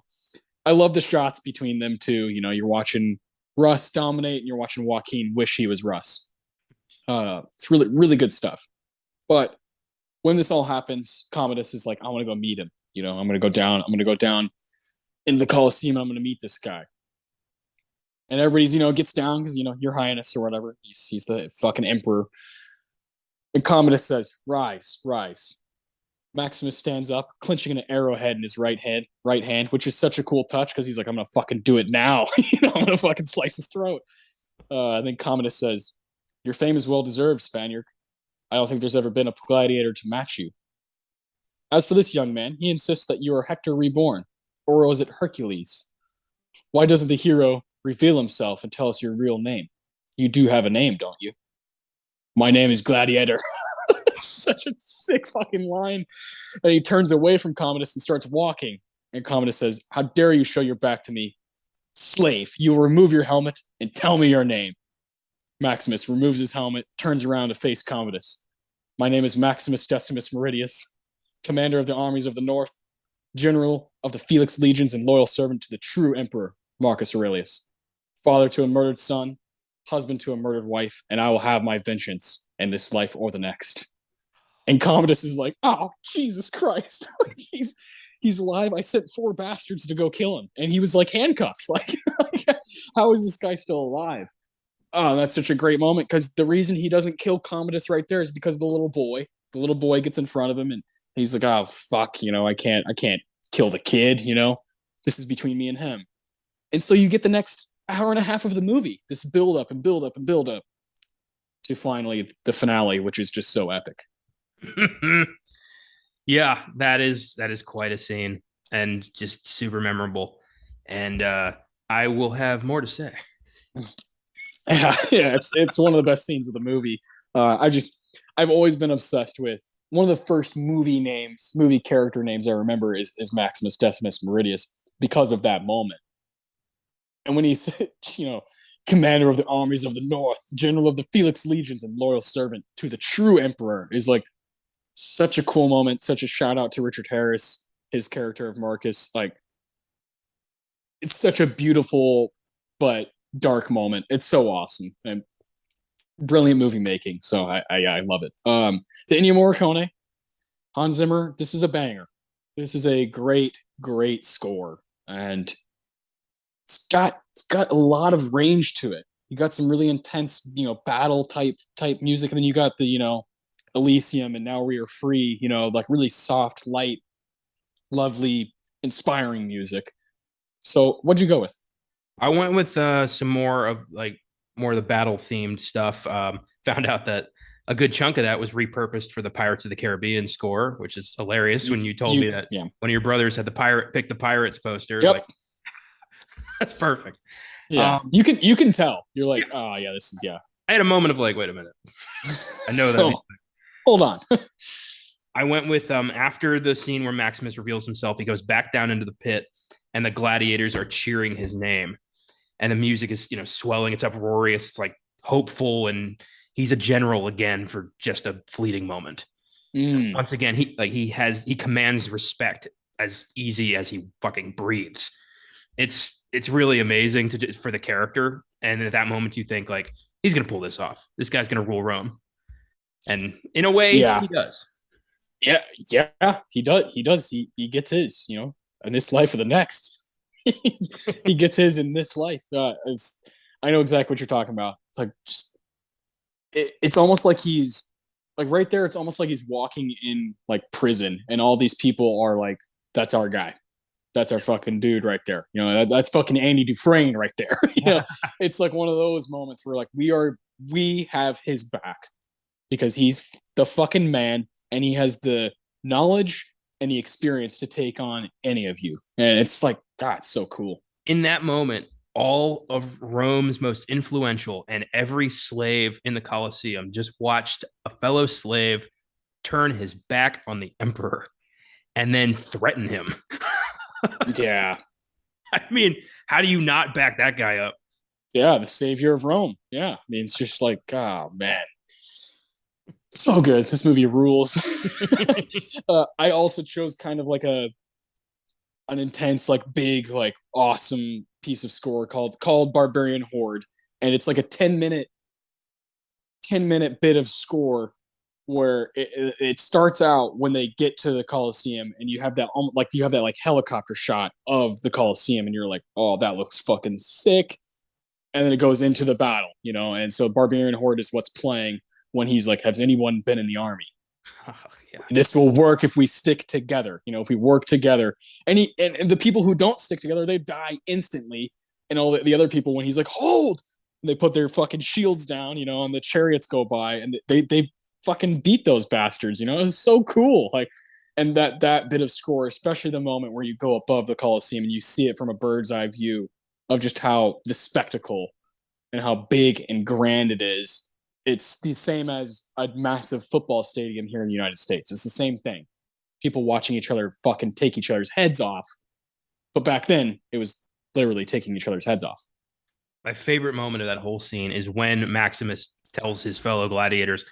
I love the shots between them too. You're watching Russ dominate, and you're watching Joaquin wish he was Russ. It's really, really good stuff. But when this all happens, Commodus is like, I want to go meet him. I'm going to go down in the Coliseum. I'm going to meet this guy. And everybody's, gets down because, your highness or whatever. He's the fucking emperor. And Commodus says, rise, rise. Maximus stands up, clenching an arrowhead in his right hand, which is such a cool touch because he's like, I'm going to fucking do it now. I'm going to fucking slice his throat. And then Commodus says, your fame is well deserved, Spaniard. I don't think there's ever been a gladiator to match you. As for this young man, he insists that you are Hector reborn. Or was it Hercules? Why doesn't the hero reveal himself and tell us your real name? You do have a name, don't you? My name is Gladiator. It's such a sick fucking line. And he turns away from Commodus and starts walking. And Commodus says, how dare you show your back to me? Slave, you will remove your helmet and tell me your name. Maximus removes his helmet, turns around to face Commodus. My name is Maximus Decimus Meridius, commander of the armies of the North, general of the Felix legions, and loyal servant to the true emperor, Marcus Aurelius. Father to a murdered son, husband to a murdered wife, and I will have my vengeance in this life or the next. And Commodus is like, oh, Jesus Christ. He's alive. I sent 4 bastards to go kill him. And he was like handcuffed. Like how is this guy still alive? Oh, that's such a great moment because the reason he doesn't kill Commodus right there is because the little boy gets in front of him and he's like, oh, fuck, I can't kill the kid, this is between me and him. And so you get the next hour and a half of the movie, this build up and build up and build up to finally the finale, which is just so epic. Yeah, that is quite a scene and just super memorable. And I will have more to say. Yeah, it's one of the best scenes of the movie. I've always been obsessed with one of the first movie character names I remember is Maximus Decimus Meridius because of that moment. And when he said, commander of the armies of the North, general of the Felix legions, and loyal servant to the true emperor, is like such a cool moment, such a shout out to Richard Harris, his character of Marcus. Like, it's such a beautiful but dark moment. It's so awesome and brilliant movie making. So I love it. The Ennio Morricone, Hans Zimmer. This is a banger. This is a great score, and it's got a lot of range to it. You got some really intense, battle type music, and then you got the Elysium and Now We Are Free. Like really soft, light, lovely, inspiring music. So what'd you go with? I went with some more of the battle themed stuff. Found out that a good chunk of that was repurposed for the Pirates of the Caribbean score, which is hilarious. When you told me that one of your brothers had pick the Pirates poster. Yep. Like, that's perfect. Yeah, you can tell. You're like, oh yeah, this is yeah. I had a moment of like, wait a minute. I know that. Hold on. I went with after the scene where Maximus reveals himself, he goes back down into the pit and the gladiators are cheering his name, and the music is, swelling. It's uproarious. It's like hopeful, and he's a general again for just a fleeting moment. Mm. Once again, he commands respect as easy as he fucking breathes. It's really amazing for the character, and at that moment you think like he's gonna pull this off. This guy's gonna rule Rome, and in a way, Yeah. he does. Yeah, yeah, he does. He does. He gets his, in this life or the next. He gets his in this life. I know exactly what you're talking about. It's like just it's almost like he's like right there. It's almost like he's walking in like prison, and all these people are like, "That's our guy. That's our fucking dude right there." That's fucking Andy Dufresne right there. It's like one of those moments where like we have his back because he's the fucking man, and he has the knowledge and the experience to take on any of you. And it's like, God, it's so cool. In that moment, all of Rome's most influential and every slave in the Colosseum just watched a fellow slave turn his back on the emperor and then threaten him. Yeah. I mean, how do you not back that guy up? Yeah, the savior of Rome. Yeah. I mean, it's just like, oh, man. So good. This movie rules. I also chose kind of like an intense, like big, like awesome piece of score called Barbarian Horde. And it's like a 10-minute bit of score where it starts out when they get to the Coliseum, and you have that like helicopter shot of the Coliseum, and you're like, oh, that looks fucking sick. And then it goes into the battle, and so Barbarian Horde is what's playing when he's like, has anyone been in the army? Oh, yeah. This will work if we stick together, if we work together. And the people who don't stick together, they die instantly. And all the other people, when he's like, hold, they put their fucking shields down, and the chariots go by, and they fucking beat those bastards. It was so cool. Like, and that bit of score, especially the moment where you go above the Coliseum and you see it from a bird's eye view of just how the spectacle and how big and grand it is. It's the same as a massive football stadium here in the United States. It's the same thing. People watching each other fucking take each other's heads off. But back then, it was literally taking each other's heads off. My favorite moment of that whole scene is when Maximus tells his fellow gladiators,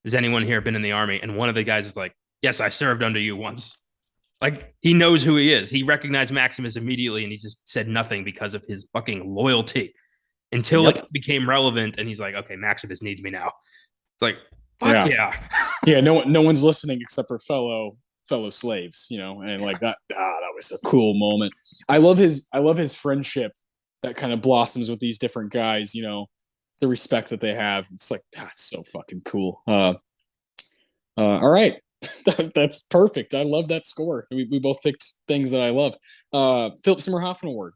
has anyone here been in the army? And one of the guys is like, yes, I served under you once. Like, he knows who he is. He recognized Maximus immediately, and he just said nothing because of his fucking loyalty until it became relevant. And he's like, okay, Maximus needs me now. It's like, fuck yeah. Yeah, no one's listening except for fellow slaves, and like that was a cool moment. I love his friendship that kind of blossoms with these different guys, the respect that they have. It's like, that's so fucking cool. All right. That's perfect. I love that score. We both picked things that I love. Philip Seymour Hoffman Award.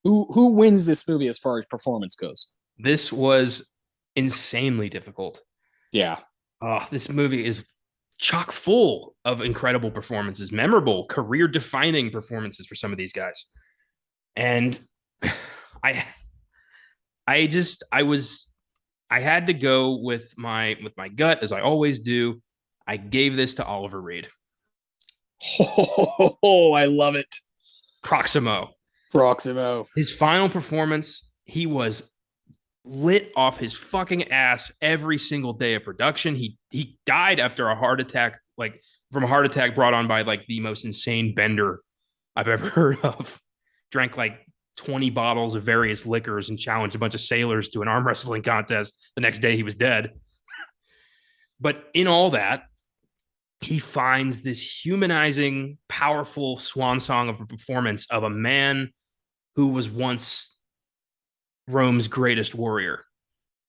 Who wins this movie as far as performance goes? This was insanely difficult. Yeah. Oh, this movie is chock full of incredible performances, memorable, career-defining performances for some of these guys. And I had to go with my gut, as I always do. I gave this to Oliver Reed. Oh, I love it. Proximo. His final performance, he was lit off his fucking ass every single day of production. He died after a heart attack, like from a heart attack brought on by like the most insane bender I've ever heard of. Drank like 20 bottles of various liquors and challenged a bunch of sailors to an arm wrestling contest. The next day he was dead. But in all that, he finds this humanizing, powerful swan song of a performance of a man who was once Rome's greatest warrior.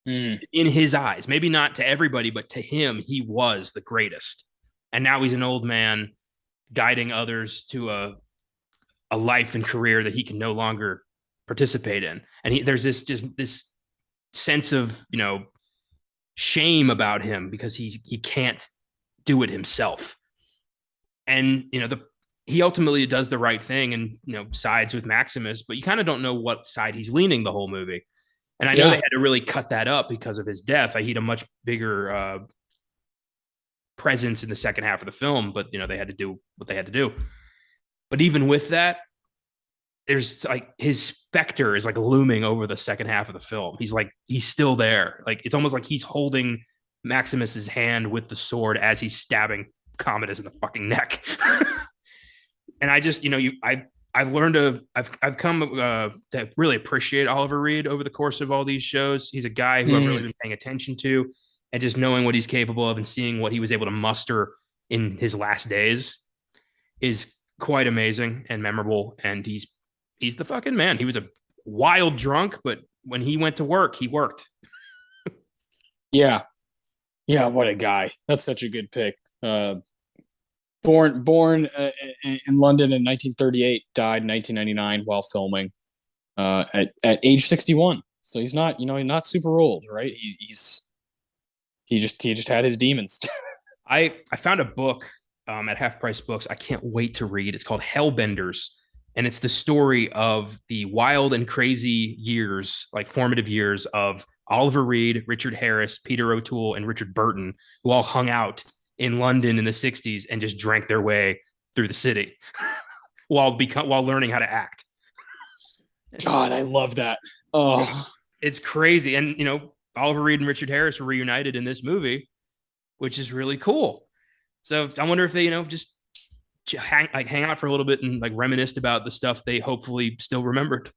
In his eyes, maybe not to everybody, but to him, he was the greatest. And now he's an old man guiding others to a life and career that he can no longer participate in. And there's this sense of, shame about him because he can't do it himself. And, he ultimately does the right thing and, sides with Maximus, but you kind of don't know what side he's leaning the whole movie. And I know they had to really cut that up because of his death. He had a much bigger presence in the second half of the film, but, they had to do what they had to do. But even with that, there's like his specter is like looming over the second half of the film. He's still there. Like it's almost like he's holding Maximus's hand with the sword as he's stabbing Commodus in the fucking neck. And I just, I've learned I've come to really appreciate Oliver Reed over the course of all these shows. He's a guy who I've really been paying attention to, and just knowing what he's capable of and seeing what he was able to muster in his last days is quite amazing and memorable. And he's the fucking man. He was a wild drunk, but when he went to work, he worked. Yeah. Yeah, what a guy. That's such a good pick. Born in London in 1938, died in 1999 while filming at age 61. So he's not, he's not super old, right? He just had his demons. I found a book at Half Price Books I can't wait to read. It's called Hellbenders, and it's the story of the wild and crazy years, like formative years of Oliver Reed, Richard Harris, Peter O'Toole, and Richard Burton, who all hung out in London in the 60s and just drank their way through the city while learning how to act. God, I love that. Oh, it's crazy. And Oliver Reed and Richard Harris were reunited in this movie, which is really cool. So I wonder if they, just hang out for a little bit and like reminisced about the stuff they hopefully still remembered.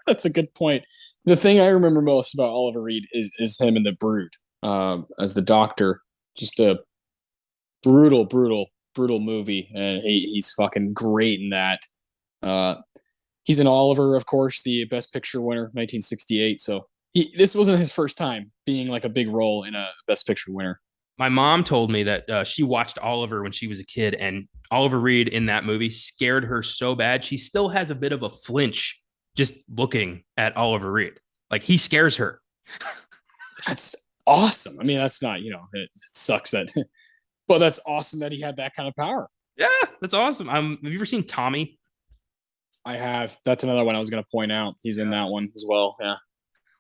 That's a good point. The thing I remember most about Oliver Reed is him in The Brood as the doctor. Just a brutal movie, and he's fucking great in that. He's in Oliver, of course, the Best Picture winner, 1968. So this wasn't his first time being like a big role in a Best Picture winner. My mom told me that she watched Oliver when she was a kid, and Oliver Reed in that movie scared her so bad she still has a bit of a flinch just looking at Oliver Reed. Like he scares her. That's awesome. I mean, that's not, it sucks that, but that's awesome that he had that kind of power. Yeah, that's awesome. Have you ever seen Tommy? I have. That's another one I was going to point out. He's in that one as well. Yeah.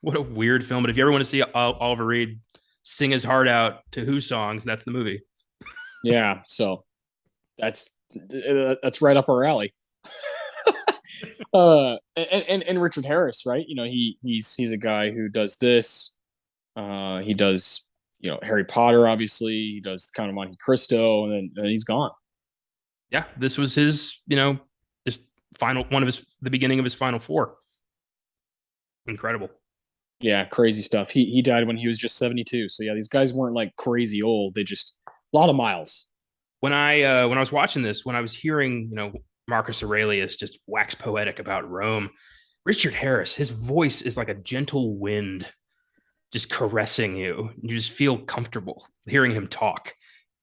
What a weird film. But if you ever want to see Oliver Reed sing his heart out to Who songs, that's the movie. Yeah. So that's right up our alley. And Richard Harris, right? He's a guy who does this. He does, Harry Potter, obviously. He does Count of Monte Cristo, and then he's gone. Yeah, this was his, this the beginning of his final four. Incredible. Yeah, crazy stuff. He died when he was just 72. So yeah, these guys weren't like crazy old. They just a lot of miles. When I was watching this, when I was hearing, Marcus Aurelius just wax poetic about Rome, Richard Harris, his voice is like a gentle wind just caressing you. You just feel comfortable hearing him talk.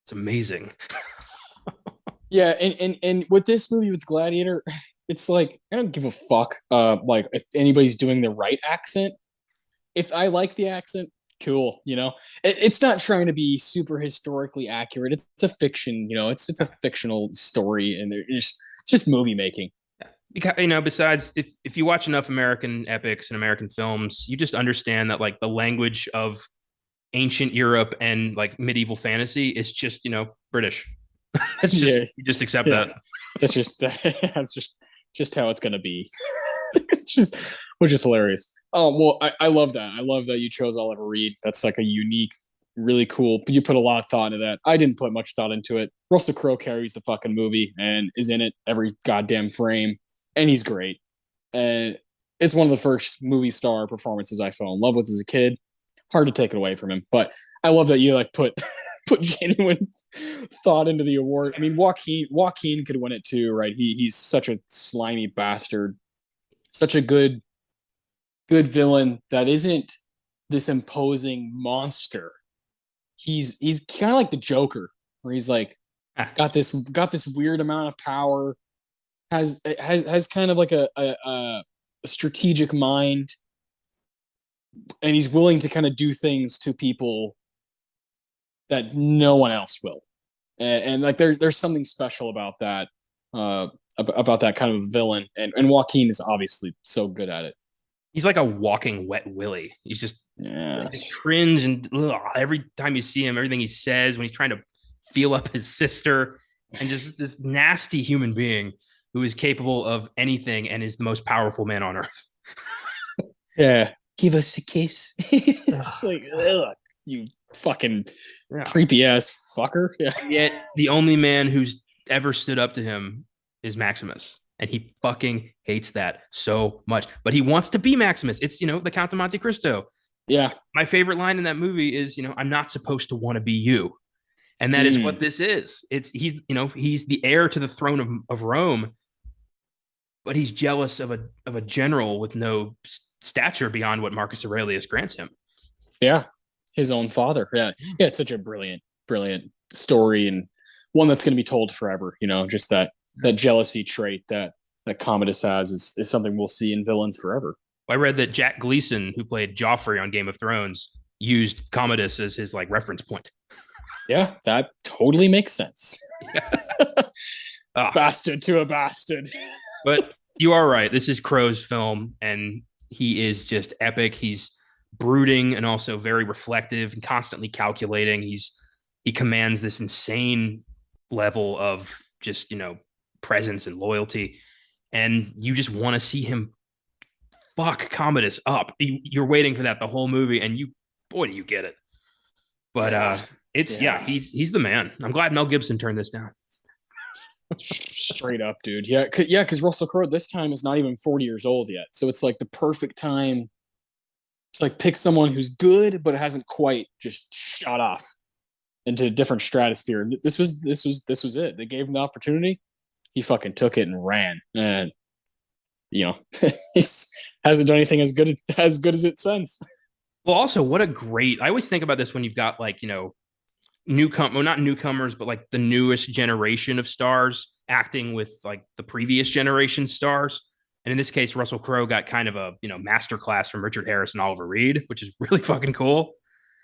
It's amazing. Yeah, and with this movie with Gladiator, it's like I don't give a fuck like if anybody's doing the right accent. If I like the accent, cool, it's not trying to be super historically accurate. It's a fiction, it's a fictional story, and it's just movie making. Because besides if you watch enough American epics and American films, you just understand that like the language of ancient Europe and like medieval fantasy is just British. You just accept that. That's just how it's gonna be. Which is hilarious. Oh well, I love that. I love that you chose Oliver Reed. That's like a unique, really cool. You put a lot of thought into that. I didn't put much thought into it. Russell Crowe carries the fucking movie and is in it every goddamn frame, and he's great. And it's one of the first movie star performances I fell in love with as a kid. Hard to take it away from him, but I love that you like put genuine thought into the award. I mean, Joaquin could win it too, right? He's such a slimy bastard, such a good villain that isn't this imposing monster. He's kind of like the Joker, where he's like got this weird amount of power, has kind of like a strategic mind, and he's willing to kind of do things to people that no one else will. And like there's something special about that kind of villain, and Joaquin is obviously so good at it. He's like a walking wet willy. He's just cringe, and every time you see him, everything he says when he's trying to feel up his sister, and just this nasty human being who is capable of anything and is the most powerful man on earth. Yeah. Give us a kiss. It's like, ugh, you fucking creepy ass fucker. Yeah. And yet the only man who's ever stood up to him is Maximus. And he fucking hates that so much. But he wants to be Maximus. It's, the Count of Monte Cristo. Yeah. My favorite line in that movie is, I'm not supposed to want to be you. And that is what this is. He's the heir to the throne of Rome, but he's jealous of a general with no stature beyond what Marcus Aurelius grants him. Yeah. His own father. Yeah. Yeah. It's such a brilliant story, and one that's going to be told forever. Just that jealousy trait that Commodus has is something we'll see in villains forever. I read that Jack Gleason, who played Joffrey on Game of Thrones, used Commodus as his reference point. Yeah, that totally makes sense. Yeah. Bastard to a bastard. But you are right. This is Crowe's film, and he is just epic. He's brooding and also very reflective and constantly calculating. He commands this insane level of just, presence and loyalty. And you just want to see him fuck Commodus up. You're waiting for that the whole movie, and boy, do you get it. But he's the man. I'm glad Mel Gibson turned this down. Straight up, dude. Yeah, because Russell Crowe this time is not even 40 years old yet. So it's like the perfect time to like pick someone who's good, but hasn't quite just shot off into a different stratosphere. This was it. They gave him the opportunity. He fucking took it and ran. And he hasn't done anything as good as it since. Well, also, I always think about this when you've got not newcomers, but like the newest generation of stars acting with like the previous generation stars. And in this case, Russell Crowe got kind of a, masterclass from Richard Harris and Oliver Reed, which is really fucking cool.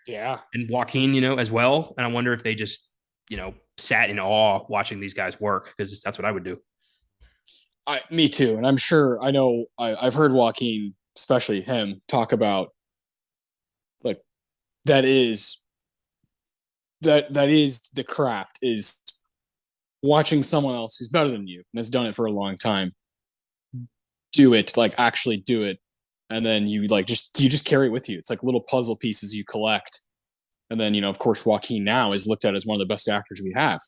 Yeah. And Joaquin, as well. And I wonder if they just, sat in awe watching these guys work, because that's what I would do. Me too. And I'm sure, I've heard Joaquin, especially him, talk about like that is the craft, is watching someone else who's better than you and has done it for a long time do it, like actually do it, and then you just carry it with you. It's like little puzzle pieces you collect. And then, of course, Joaquin now is looked at as one of the best actors we have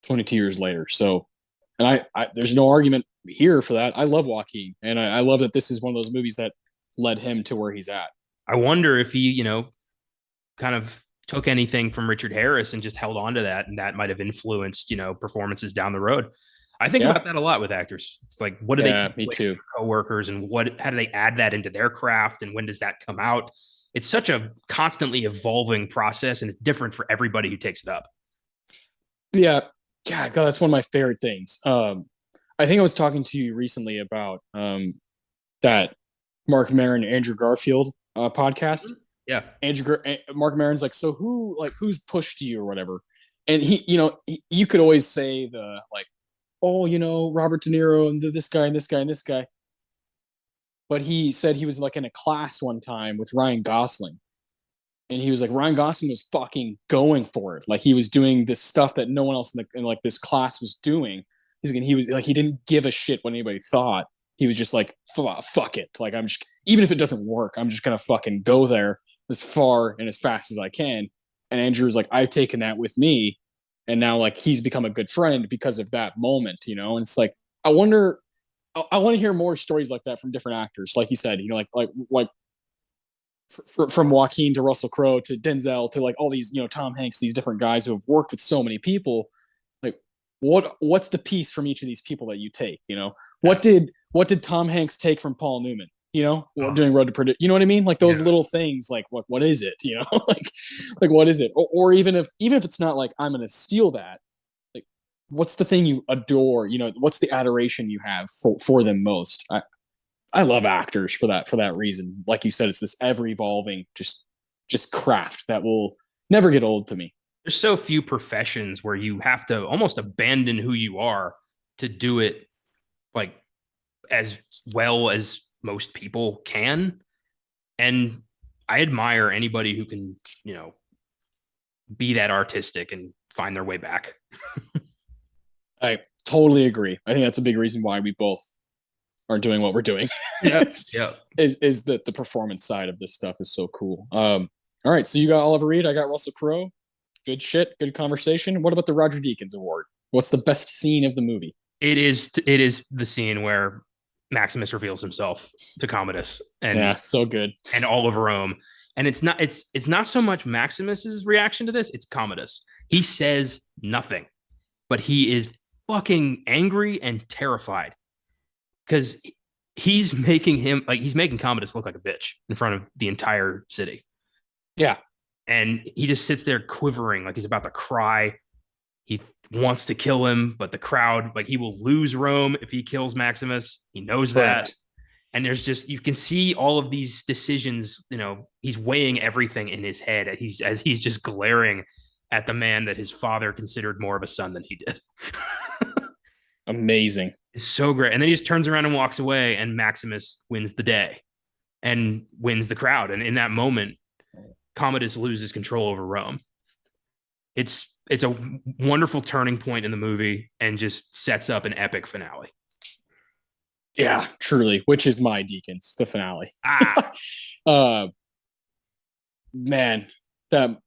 22 years later. So, and I there's no argument here for that. I love Joaquin, and I love that this is one of those movies that led him to where he's at. I wonder if he, kind of took anything from Richard Harris and just held on to that, and that might have influenced, performances down the road. I think about that a lot with actors. It's like, what do they take me too. Coworkers, and how do they add that into their craft, and when does that come out? It's such a constantly evolving process, and it's different for everybody who takes it up. Yeah. God, that's one of my favorite things. I think I was talking to you recently about that Mark Maron, Andrew Garfield podcast. Yeah. Mark Maron's like, so who's pushed you or whatever? And you could always say the like, oh, Robert De Niro and this guy and this guy and this guy. But he said he was like in a class one time with Ryan Gosling. And he was like, Ryan Gosling was fucking going for it. Like he was doing this stuff that no one else in like this class was doing. He was like, he didn't give a shit what anybody thought. He was just like, fuck it. Like even if it doesn't work, I'm just going to fucking go there as far and as fast as I can. And Andrew was like, I've taken that with me. And now like he's become a good friend because of that moment, and it's like, I want to hear more stories like that from different actors. Like you said, like from Joaquin to Russell Crowe to Denzel to like all these, Tom Hanks, these different guys who have worked with so many people. Like what's the piece from each of these people that you take, what did Tom Hanks take from Paul Newman, doing Road to Perdition, you know what I mean? Like those little things, like what is it, like what is it? Or even if it's not like, I'm going to steal that, like what's the thing you adore, what's the adoration you have for them most? I love actors for that reason. Like you said, it's this ever evolving, just craft that will never get old to me. There's so few professions where you have to almost abandon who you are to do it like as well as most people can. And I admire anybody who can, be that artistic and find their way back. Totally agree. I think that's a big reason why we both are doing what we're doing. Yeah. Yeah. Is that the performance side of this stuff is so cool. All right, so you got Oliver Reed, I got Russell Crowe. Good shit, good conversation. What about the Roger Deakins Award? What's the best scene of the movie? It is the scene where Maximus reveals himself to Commodus Yeah, so good. and all of Rome. And it's not so much Maximus's reaction to this, it's Commodus. He says nothing, but he is fucking angry and terrified because he's making Commodus look like a bitch in front of the entire city. Yeah. And he just sits there quivering like he's about to cry. He wants to kill him, but the crowd, like, he will lose Rome if he kills Maximus. He knows Correct. that. And there's just, you can see all of these decisions, he's weighing everything in his head as he's just glaring at the man that his father considered more of a son than he did. Amazing. It's so great. And then he just turns around and walks away, and Maximus wins the day and wins the crowd. And in that moment, Commodus loses control over Rome. It's a wonderful turning point in the movie and just sets up an epic finale. Yeah, truly. Which is my Deakins, the finale. Man, that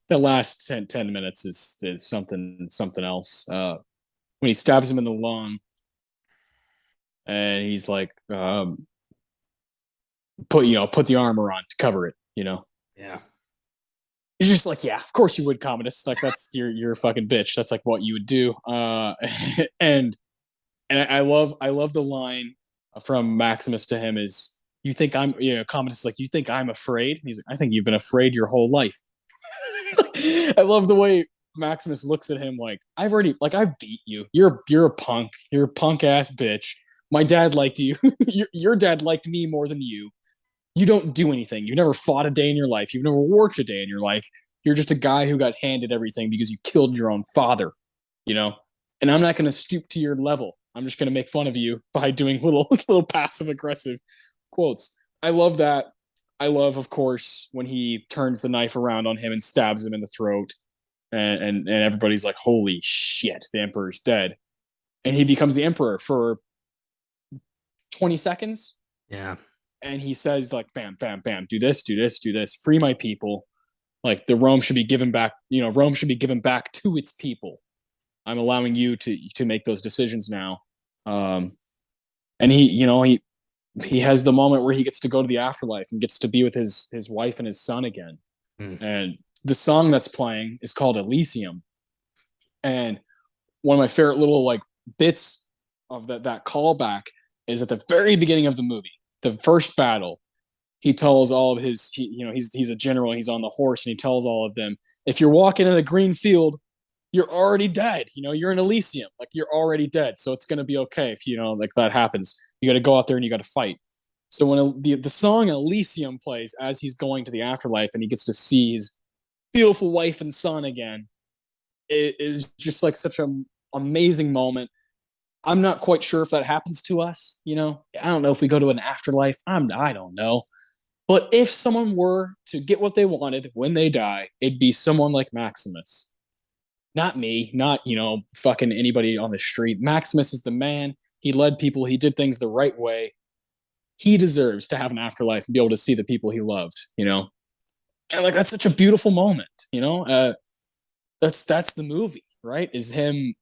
the last 10 minutes is something else. When he stabs him in the lung, and he's like, put the armor on to cover it. Yeah. He's just like, yeah, of course you would, Commodus. Like, that's you're a fucking bitch. That's like what you would do. And I love the line from Maximus to him is, you think I'm, Commodus is like, you think I'm afraid? And he's like, I think you've been afraid your whole life. I love the way Maximus looks at him like, I've beat you. You're a punk. You're a punk ass bitch. My dad liked you. Your dad liked me more than you. You don't do anything. You've never fought a day in your life. You've never worked a day in your life. You're just a guy who got handed everything because you killed your own father, And I'm not going to stoop to your level. I'm just going to make fun of you by doing little passive aggressive quotes. I love that. I love, of course, when he turns the knife around on him and stabs him in the throat, and everybody's like, holy shit, the emperor's dead. And he becomes the emperor for 20 seconds. Yeah. And he says, like, bam, bam, bam, do this, do this, do this, free my people. Like, the Rome should be given back, Rome should be given back to its people. I'm allowing you to make those decisions now. And he has the moment where he gets to go to the afterlife and gets to be with his wife and his son again. And the song that's playing is called Elysium. And one of my favorite little like bits of that callback is at the very beginning of the movie, the first battle. He tells all of his, he's a general, and he's on the horse, and he tells all of them, if you're walking in a green field, you're already dead. You're in Elysium. Like, you're already dead. So it's going to be okay if, like, that happens. You got to go out there and you got to fight. So when the song Elysium plays as he's going to the afterlife and he gets to see his beautiful wife and son again, it is just like such an amazing moment. I'm not quite sure if that happens to us. I don't know if we go to an afterlife. I don't know. But if someone were to get what they wanted when they die, it'd be someone like Maximus. Not me, not, fucking anybody on the street. Maximus is the man. He led people. He did things the right way. He deserves to have an afterlife and be able to see the people he loved, And like, that's such a beautiful moment, That's the movie, right? Is him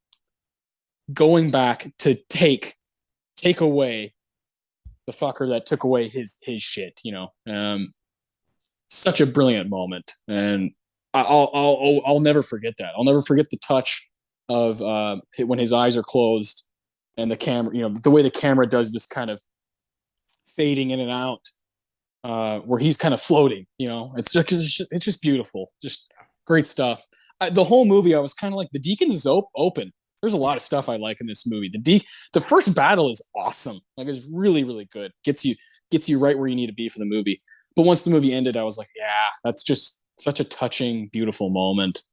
going back to take away the fucker that took away his shit, Such a brilliant moment. And I'll never forget that. I'll never forget the touch of when his eyes are closed and the camera, the way the camera does this kind of fading in and out, where he's kind of floating. It's just beautiful, just great stuff. The whole movie, I was kind of like, the Deakins is open. There's a lot of stuff I like in this movie. The first battle is awesome. Like, it's really, really good. Gets you right where you need to be for the movie. But once the movie ended, I was like, yeah, that's just such a touching, beautiful moment.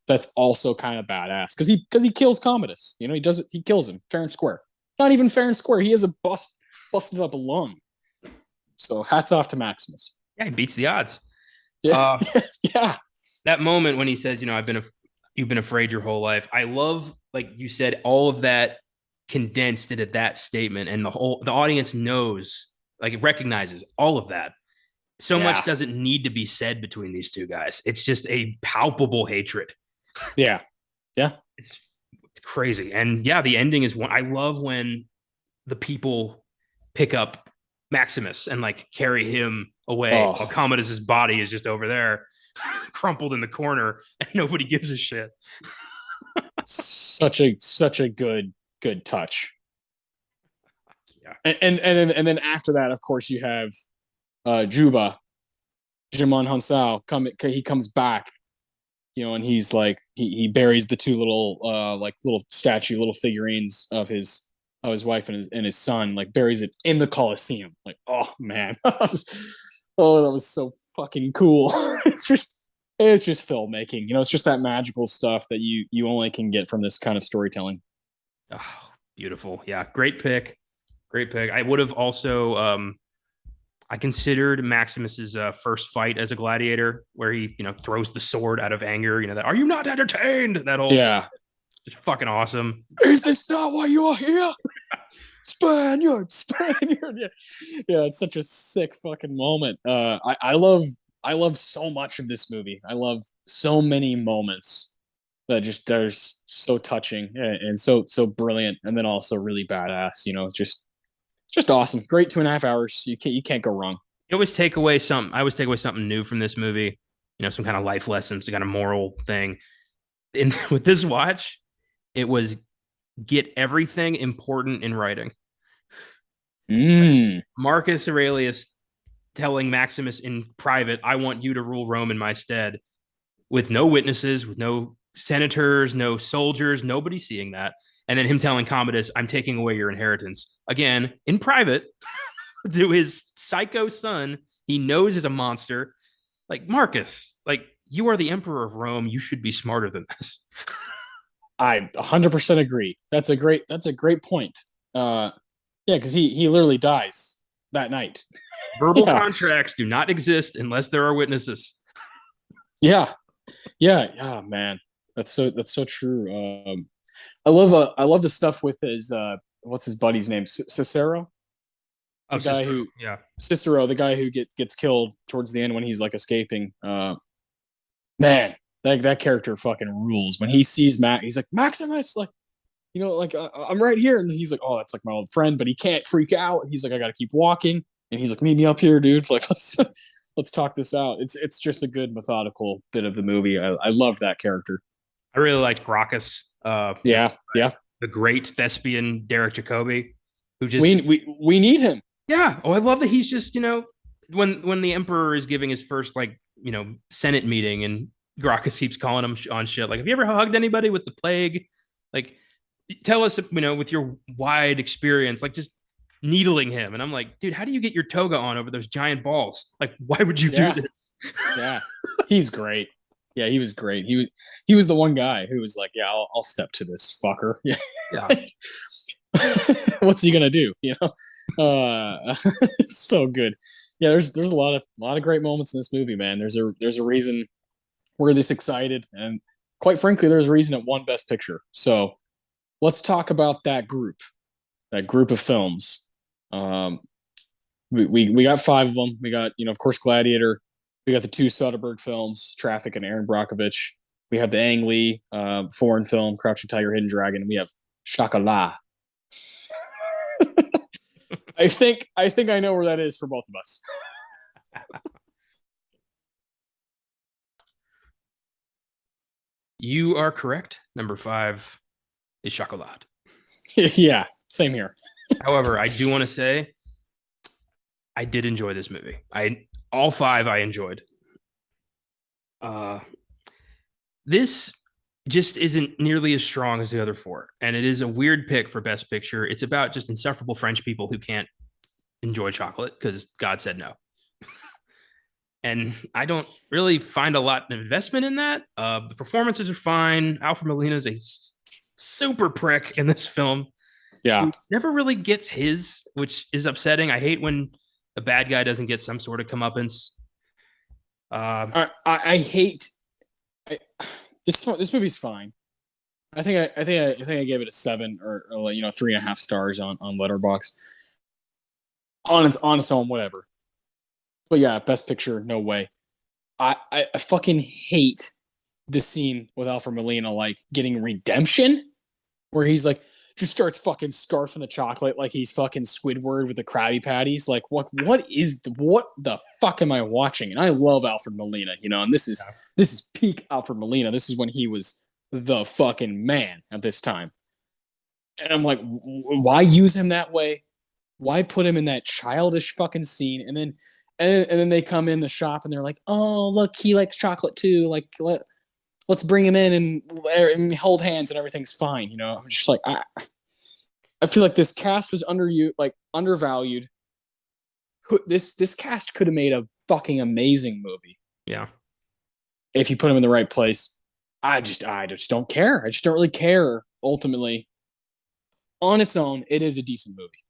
That's also kind of badass because he kills Commodus. He does it. He kills him fair and square. Not even fair and square. He has a busted up lung. So hats off to Maximus. Yeah, he beats the odds. Yeah, yeah. That moment when he says, You've been afraid your whole life. I love, like you said, all of that condensed into that statement, and the audience knows, like it recognizes all of that. So much Yeah. doesn't need to be said between these two guys. It's just a palpable hatred. Yeah. Yeah. It's crazy. And yeah, the ending is one I love when the people pick up Maximus and like carry him away while Oh, Commodus's body is just over there crumpled in the corner and nobody gives a shit. such a good touch. Yeah. And then after that, of course, you have Juba, Jimon Hansao he comes back, and he's like he buries the two little statue, little figurines of his wife and his son, like buries it in the Coliseum. Like, oh man, that was so fucking cool. it's just filmmaking, it's just that magical stuff that you only can get from this kind of storytelling. Oh, beautiful. Yeah, great pick. Great pick. I would have also I considered Maximus's first fight as a gladiator, where he, throws the sword out of anger. That "Are you not entertained?" That whole Yeah. just fucking awesome. Is this not why you are here? Spaniard. Yeah, it's such a sick fucking moment. I love so much of this movie. I love so many moments that just they're so touching and so brilliant, and then also really badass. It's just awesome. Great 2.5 hours. You can't go wrong. You always take away something. I always take away something new from this movie. Some kind of life lesson, some kind of moral thing. And with this watch, it was get everything important in writing. Mm. Marcus Aurelius telling Maximus in private, "I want you to rule Rome in my stead," with no witnesses, with no senators, no soldiers, nobody seeing that. And then him telling Commodus, "I'm taking away your inheritance," again in private to his psycho son he knows is a monster. Like, Marcus, like, you are the emperor of Rome. You should be smarter than this. I 100% agree. That's a great point. Yeah, because he literally dies that night. Verbal Yeah. contracts do not exist unless there are witnesses. Yeah. Yeah, man. That's so true. I love the stuff with his what's his buddy's name? Cicero? Oh, The guy Cicero. who Yeah. Cicero, the guy who gets killed towards the end when he's like escaping. Man, that character fucking rules. When he sees Matt, he's like, "Maximus, like, I'm right here," and he's like, "Oh, that's like my old friend," but he can't freak out. He's like, "I gotta keep walking," and he's like, "Meet me up here, dude. Like, let's talk this out." It's just a good methodical bit of the movie. I love that character. I really liked Gracchus. Yeah, yeah. The great thespian Derek Jacobi, who just We need him. yeah. Oh, I love that he's just when the emperor is giving his first Senate meeting and Gracchus keeps calling him on shit. Like, have you ever hugged anybody with the plague? Like, tell us, with your wide experience, like just needling him. And I'm like, dude, how do you get your toga on over those giant balls? Like, why would you do this? Yeah, he's great. Yeah, he was great. He was the one guy who was like, "Yeah, I'll step to this fucker." Yeah. Yeah. What's he gonna do? It's so good. Yeah, there's a lot of great moments in this movie, man. There's a reason we're this excited, and quite frankly, there's a reason it won Best Picture. So let's talk about that group of films. We got 5 of them. We got, of course, Gladiator. We got the 2 Soderbergh films, Traffic and Erin Brockovich. We have the Ang Lee foreign film, Crouching Tiger, Hidden Dragon. We have Chocolat. I think I know where that is for both of us. You are correct. Number 5 is Chocolat. Yeah, same here. However, I do want to say I did enjoy this movie. All 5 I enjoyed. This just isn't nearly as strong as the other 4, and it is a weird pick for Best Picture. It's about just insufferable French people who can't enjoy chocolate because God said no. And I don't really find a lot of investment in that. The performances are fine. Alfred Molina is a super prick in this film. Yeah. He never really gets his, which is upsetting. I hate when a bad guy doesn't get some sort of comeuppance. I hate This movie's fine. I think I gave it a 7 or 3.5 stars on Letterboxd. On its own, whatever. But yeah, best picture, no way. I fucking hate the scene with Alfred Molina like getting redemption, where he's like just starts fucking scarfing the chocolate like he's fucking Squidward with the Krabby Patties. Like what the fuck am I watching? And I love Alfred Molina, and this is peak Alfred Molina. This is when he was the fucking man at this time. And I'm like, why use him that way? Why put him in that childish fucking scene? And then they come in the shop and they're like, oh, look, he likes chocolate too. Like, let's bring him in and hold hands and everything's fine. I'm just like, I feel like this cast was undervalued. This cast could have made a fucking amazing movie. Yeah. If you put him in the right place. I just don't care. I just don't really care. Ultimately, on its own, it is a decent movie.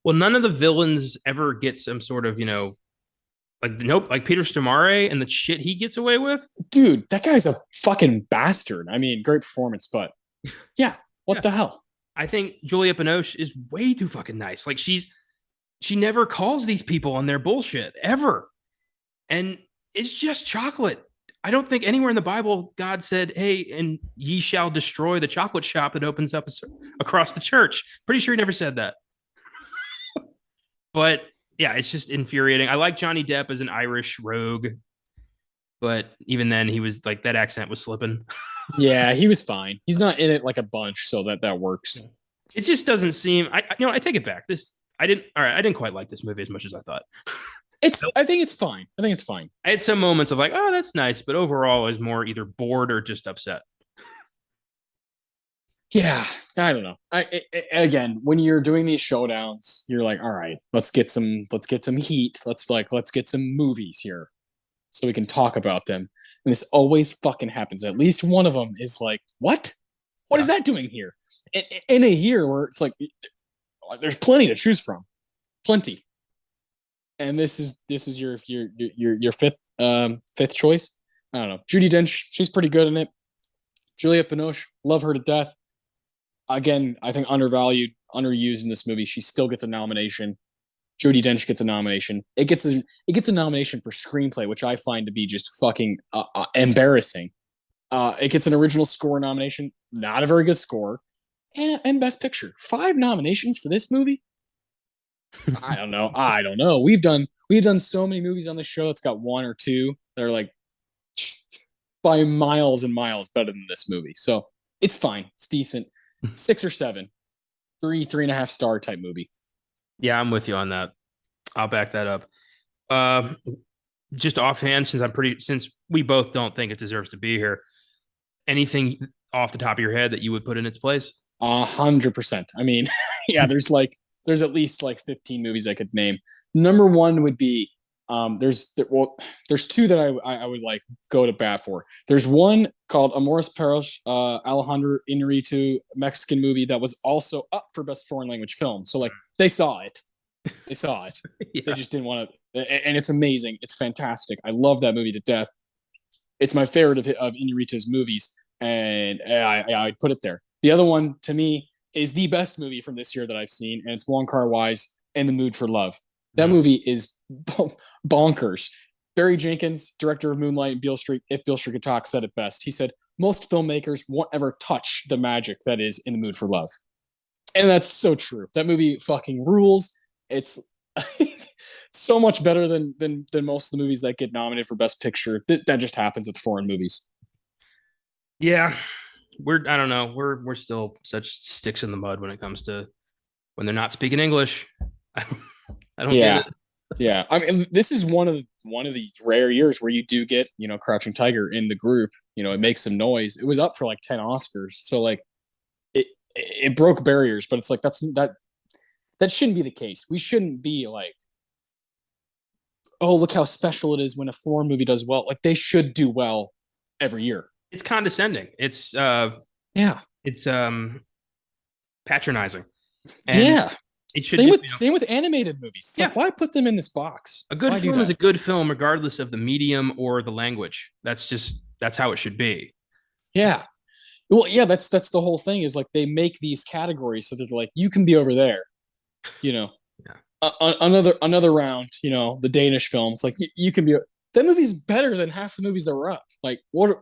Well, none of the villains ever get some sort of, like Peter Stormare and the shit he gets away with. Dude, that guy's a fucking bastard. I mean, great performance, but yeah, what the hell? I think Julia Binoche is way too fucking nice. Like she never calls these people on their bullshit ever. And it's just chocolate. I don't think anywhere in the Bible God said, hey, and ye shall destroy the chocolate shop that opens up across the church. Pretty sure he never said that. But yeah, it's just infuriating. I like Johnny Depp as an Irish rogue, but even then he was like, that accent was slipping. Yeah, he was fine. He's not in it like a bunch, so that works. It just doesn't seem, I take it back. I didn't quite like this movie as much as I thought. I think it's fine. I had some moments of like, oh, that's nice, but overall I was more either bored or just upset. Yeah, I don't know. Again, when you're doing these showdowns, you're like, all right, let's get some heat. Let's get some movies here, so we can talk about them. And this always fucking happens. At least one of them is like, what? What is that doing here? In a year where it's like, there's plenty to choose from, plenty. And this is your fifth choice. I don't know. Judi Dench, she's pretty good in it. Juliette Binoche, love her to death. Again, I think undervalued, underused in this movie. She still gets a nomination. Judi Dench gets a nomination. It gets a nomination for screenplay, which I find to be just fucking embarrassing. It gets an original score nomination, not a very good score, and best picture. 5 nominations for this movie. I don't know. We've done so many movies on this show. It's got 1 or 2 that are like by miles and miles better than this movie. So it's fine. It's decent. 6 or 7, 3.5 star type movie. Yeah, I'm with you on that. I'll back that up. Just offhand, since we both don't think it deserves to be here, anything off the top of your head that you would put in its place? 100%. I mean, yeah, there's at least like 15 movies I could name. Number 1 would be there's 2 that I would like go to bat for. There's one called Amores Perros, Alejandro Inarritu Mexican movie that was also up for best foreign language film. So like they saw it. Yeah. They just didn't want to, and it's amazing. It's fantastic. I love that movie to death. It's my favorite of Inarritu's movies, and I'd put it there. The other one to me is the best movie from this year that I've seen, and it's Wong Kar-wai's In the Mood for Love. That movie is bonkers. Barry Jenkins, director of Moonlight and Beale Street, if Beale Street could talk, said it best. He said, most filmmakers won't ever touch the magic that is In the Mood for Love. And that's so true. That movie fucking rules. It's so much better than most of the movies that get nominated for Best Picture. That just happens with foreign movies. Yeah. I don't know. We're still such sticks in the mud when it comes to when they're not speaking English. I don't get it. Yeah. I mean, this is one of the rare years where you do get, Crouching Tiger in the group. It makes some noise. It was up for like 10 Oscars. So like it broke barriers, but it's like that shouldn't be the case. We shouldn't be like, oh, look how special it is when a foreign movie does well. Like they should do well every year. It's condescending. It's It's patronizing. And yeah. Same with animated movies. It's like, why put them in this box? A good film is a good film regardless of the medium or the language. That's how it should be. Yeah. Well, yeah, that's the whole thing is like they make these categories so that they're like you can be over there, you know. Yeah. Another round, you know, the Danish films like you can be that movie's better than half the movies that were up. Like what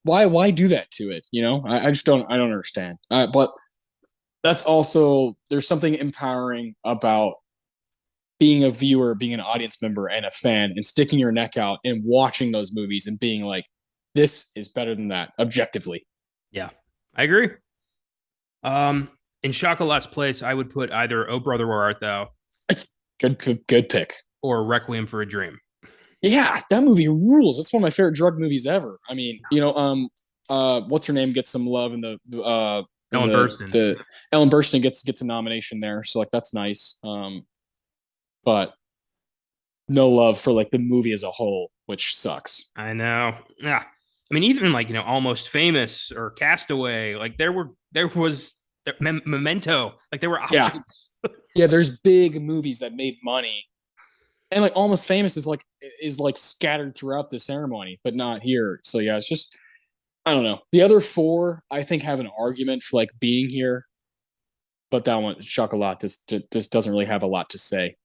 why do that to it, you know? I just don't understand. But that's also there's something empowering about being a viewer, being an audience member and a fan and sticking your neck out and watching those movies and being like this is better than that objectively. Yeah, I agree. In Chocolat's place, I would put either "Oh Brother Where Art Thou" It's good pick. or "Requiem for a Dream." Yeah, that movie rules. It's one of my favorite drug movies ever. I mean, you know, what's her name gets some love in Ellen Burstyn. the Ellen Burstyn gets a nomination there, so like that's nice. But no love for like the movie as a whole, which sucks. I know. Yeah. I mean, even like, Almost Famous or Castaway, like Memento, like there were Yeah, options. yeah. There's big movies that made money, and like Almost Famous is like scattered throughout the ceremony, but not here. So yeah, it's just I don't know. The other four I think have an argument for like being here, but that one Chocolat just doesn't really have a lot to say.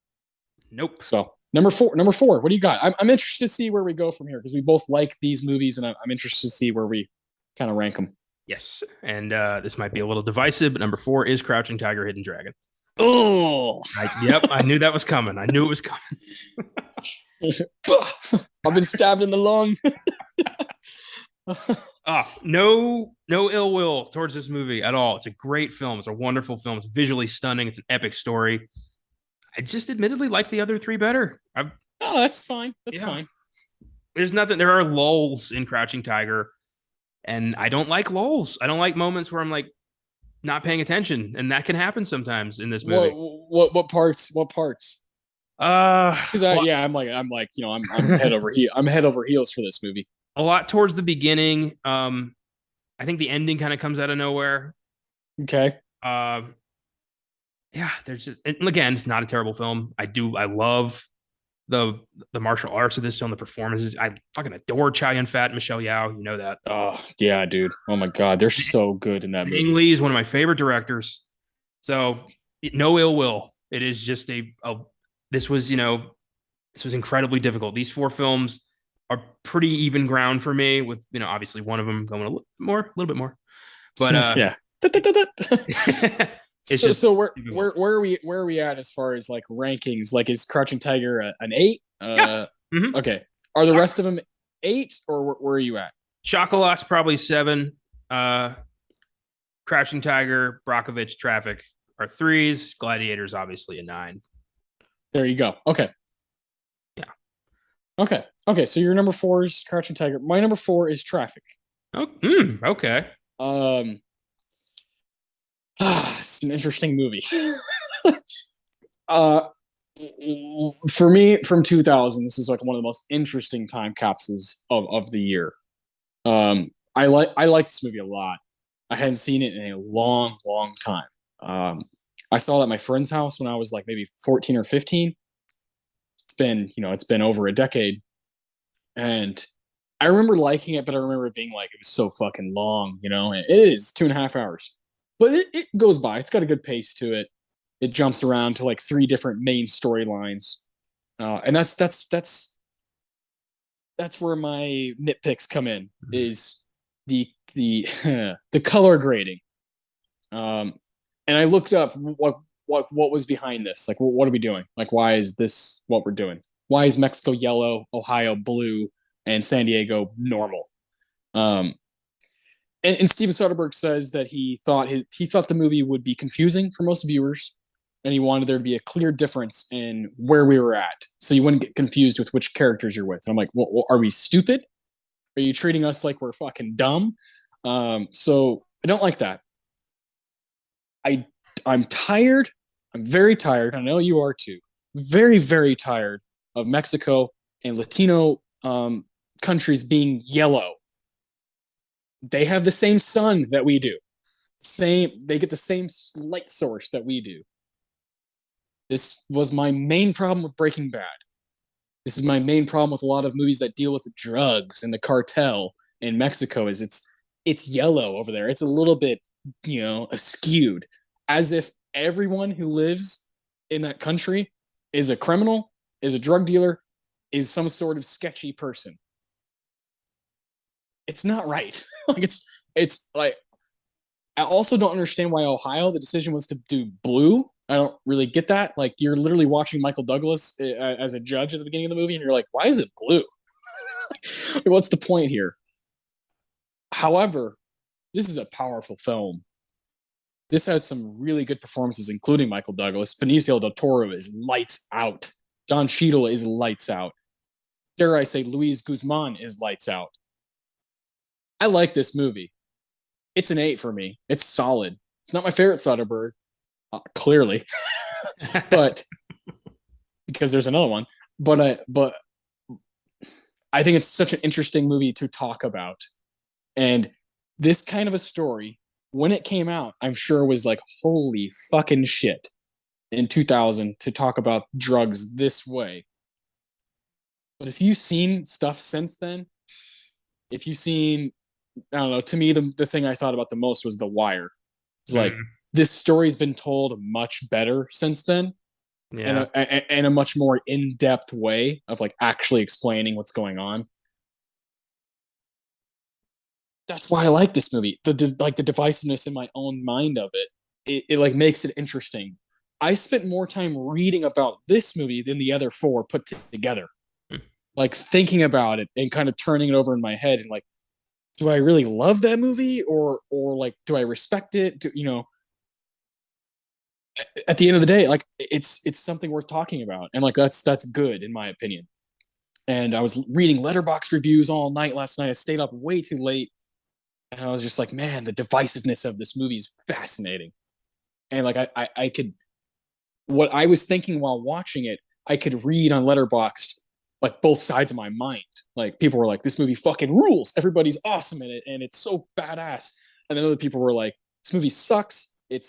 Nope. So number four, what do you got? I'm interested to see where we go from here because we both like these movies, and I'm interested to see where we kind of rank them. Yes. And this might be a little divisive, but number 4 is Crouching Tiger, Hidden Dragon. Oh, Yep. I knew that was coming. I knew it was coming. I've been stabbed in the lung. No ill will towards this movie at all. It's a great film. It's a wonderful film. It's visually stunning. It's an epic story. I just admittedly like the other 3 better. Oh, that's fine. That's fine. There's nothing. There are lulls in Crouching Tiger, and I don't like lulls. I don't like moments where I'm like not paying attention, and that can happen sometimes in this movie. What parts? What parts? Because I'm like I'm head over heel. I'm head over heels for this movie. A lot towards the beginning. I think the ending kind of comes out of nowhere. Okay. Yeah, there's just, and again, it's not a terrible film. I love the martial arts of this film, the performances. I fucking adore Chow Yun Fat and Michelle Yeoh. You know that. Oh yeah, dude. Oh my god, they're so good in that movie. Ang Lee is one of my favorite directors. So no ill will. It is just this was incredibly difficult. These 4 films are pretty even ground for me with, obviously one of them going a little bit more. But yeah. So where are we at as far as like rankings? Like is Crouching Tiger an 8? Yeah. Mm-hmm. Okay. Are the rest of them 8 or where are you at? Chocolat's probably 7. Crouching Tiger, Brockovich, Traffic are 3s. Gladiator's obviously a 9. There you go. Okay. Yeah. Okay. So your number 4 is Crouching Tiger. My number 4 is Traffic. Oh, okay. It's an interesting movie. For me, from 2000, this is like one of the most interesting time capsules of the year. I like this movie a lot. I hadn't seen it in a long time. I saw it at my friend's house when I was like maybe 14 or 15. It's been over a decade, and I remember liking it, but I remember it being like it was so fucking long. It is 2.5 hours. But it goes by. It's got a good pace to it. It jumps around to like 3 different main storylines, and that's where my nitpicks come in. Is the the color grading, and I looked up what was behind this. Like, what are we doing? Like, why is this what we're doing? Why is Mexico yellow, Ohio blue, and San Diego normal? And Steven Soderbergh says that he thought the movie would be confusing for most viewers, and he wanted there to be a clear difference in where we were at, so you wouldn't get confused with which characters you're with. And I'm like, well, are we stupid? Are you treating us like we're fucking dumb? So I don't like that. I'm tired. I'm very tired. I know you are too. Very, very tired of Mexico and Latino countries being yellow. They have the same sun that we do. They get the same light source that we do. This was my main problem with Breaking Bad. This is my main problem with a lot of movies that deal with drugs and the cartel in Mexico. Is it's yellow over there. It's a little bit, askewed, as if everyone who lives in that country is a criminal, is a drug dealer, is some sort of sketchy person. It's not right. Like it's like, I also don't understand why Ohio, the decision was to do blue. I don't really get that. Like, you're literally watching Michael Douglas as a judge at the beginning of the movie, and you're like, why is it blue? What's the point here? However, this is a powerful film. This has some really good performances, including Michael Douglas. Benicio del Toro is lights out. Don Cheadle is lights out. Dare I say, Luis Guzman is lights out. I like this movie. It's an 8 for me. It's solid. It's not my favorite Soderbergh, clearly, but because there's another one. But I think it's such an interesting movie to talk about. And this kind of a story, when it came out, I'm sure was like, holy fucking shit, in 2000 to talk about drugs this way. But if you've seen stuff since then, if you've seen, I don't know, to me, the thing I thought about the most was The Wire. It's like, this story's been told much better since then. Yeah. In a much more in-depth way of like actually explaining what's going on. That's why I like this movie. The divisiveness in my own mind of it like makes it interesting. I spent more time reading about this movie than the other 4 put together. Like, thinking about it and kind of turning it over in my head and like, do I really love that movie or like, do I respect it? At the end of the day, like, it's something worth talking about, and like that's good in my opinion. And I was reading Letterboxd reviews all night last night. I stayed up way too late, and I was just like, man, the divisiveness of this movie is fascinating. And like, I could, what I was thinking while watching it, I could read on Letterboxd like both sides of my mind. Like, people were like, this movie fucking rules. Everybody's awesome in it, and it's so badass. And then other people were like, this movie sucks. It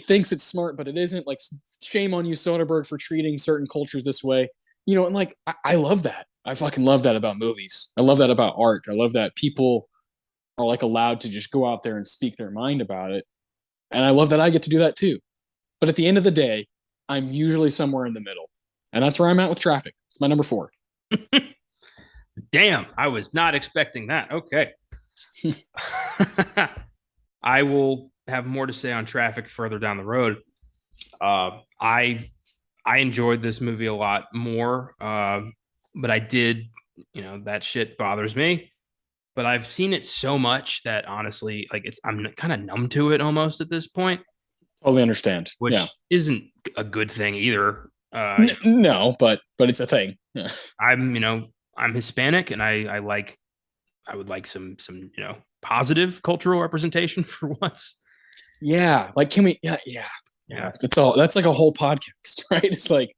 thinks it's smart, but it isn't. Like, shame on you, Soderbergh, for treating certain cultures this way. And like, I love that. I fucking love that about movies. I love that about art. I love that people are like allowed to just go out there and speak their mind about it. And I love that I get to do that too. But at the end of the day, I'm usually somewhere in the middle. And that's where I'm at with Traffic. It's my number 4. Damn, I was not expecting that. Okay. I will have more to say on Traffic further down the road. I enjoyed this movie a lot more, but I did, that shit bothers me. But I've seen it so much that honestly, like, I'm kind of numb to it almost at this point. Totally understand. Which isn't a good thing either. No, but it's a thing. Yeah. I'm Hispanic, and I would like some positive cultural representation for once. Yeah, like, can we? Yeah. That's like a whole podcast, right? It's like,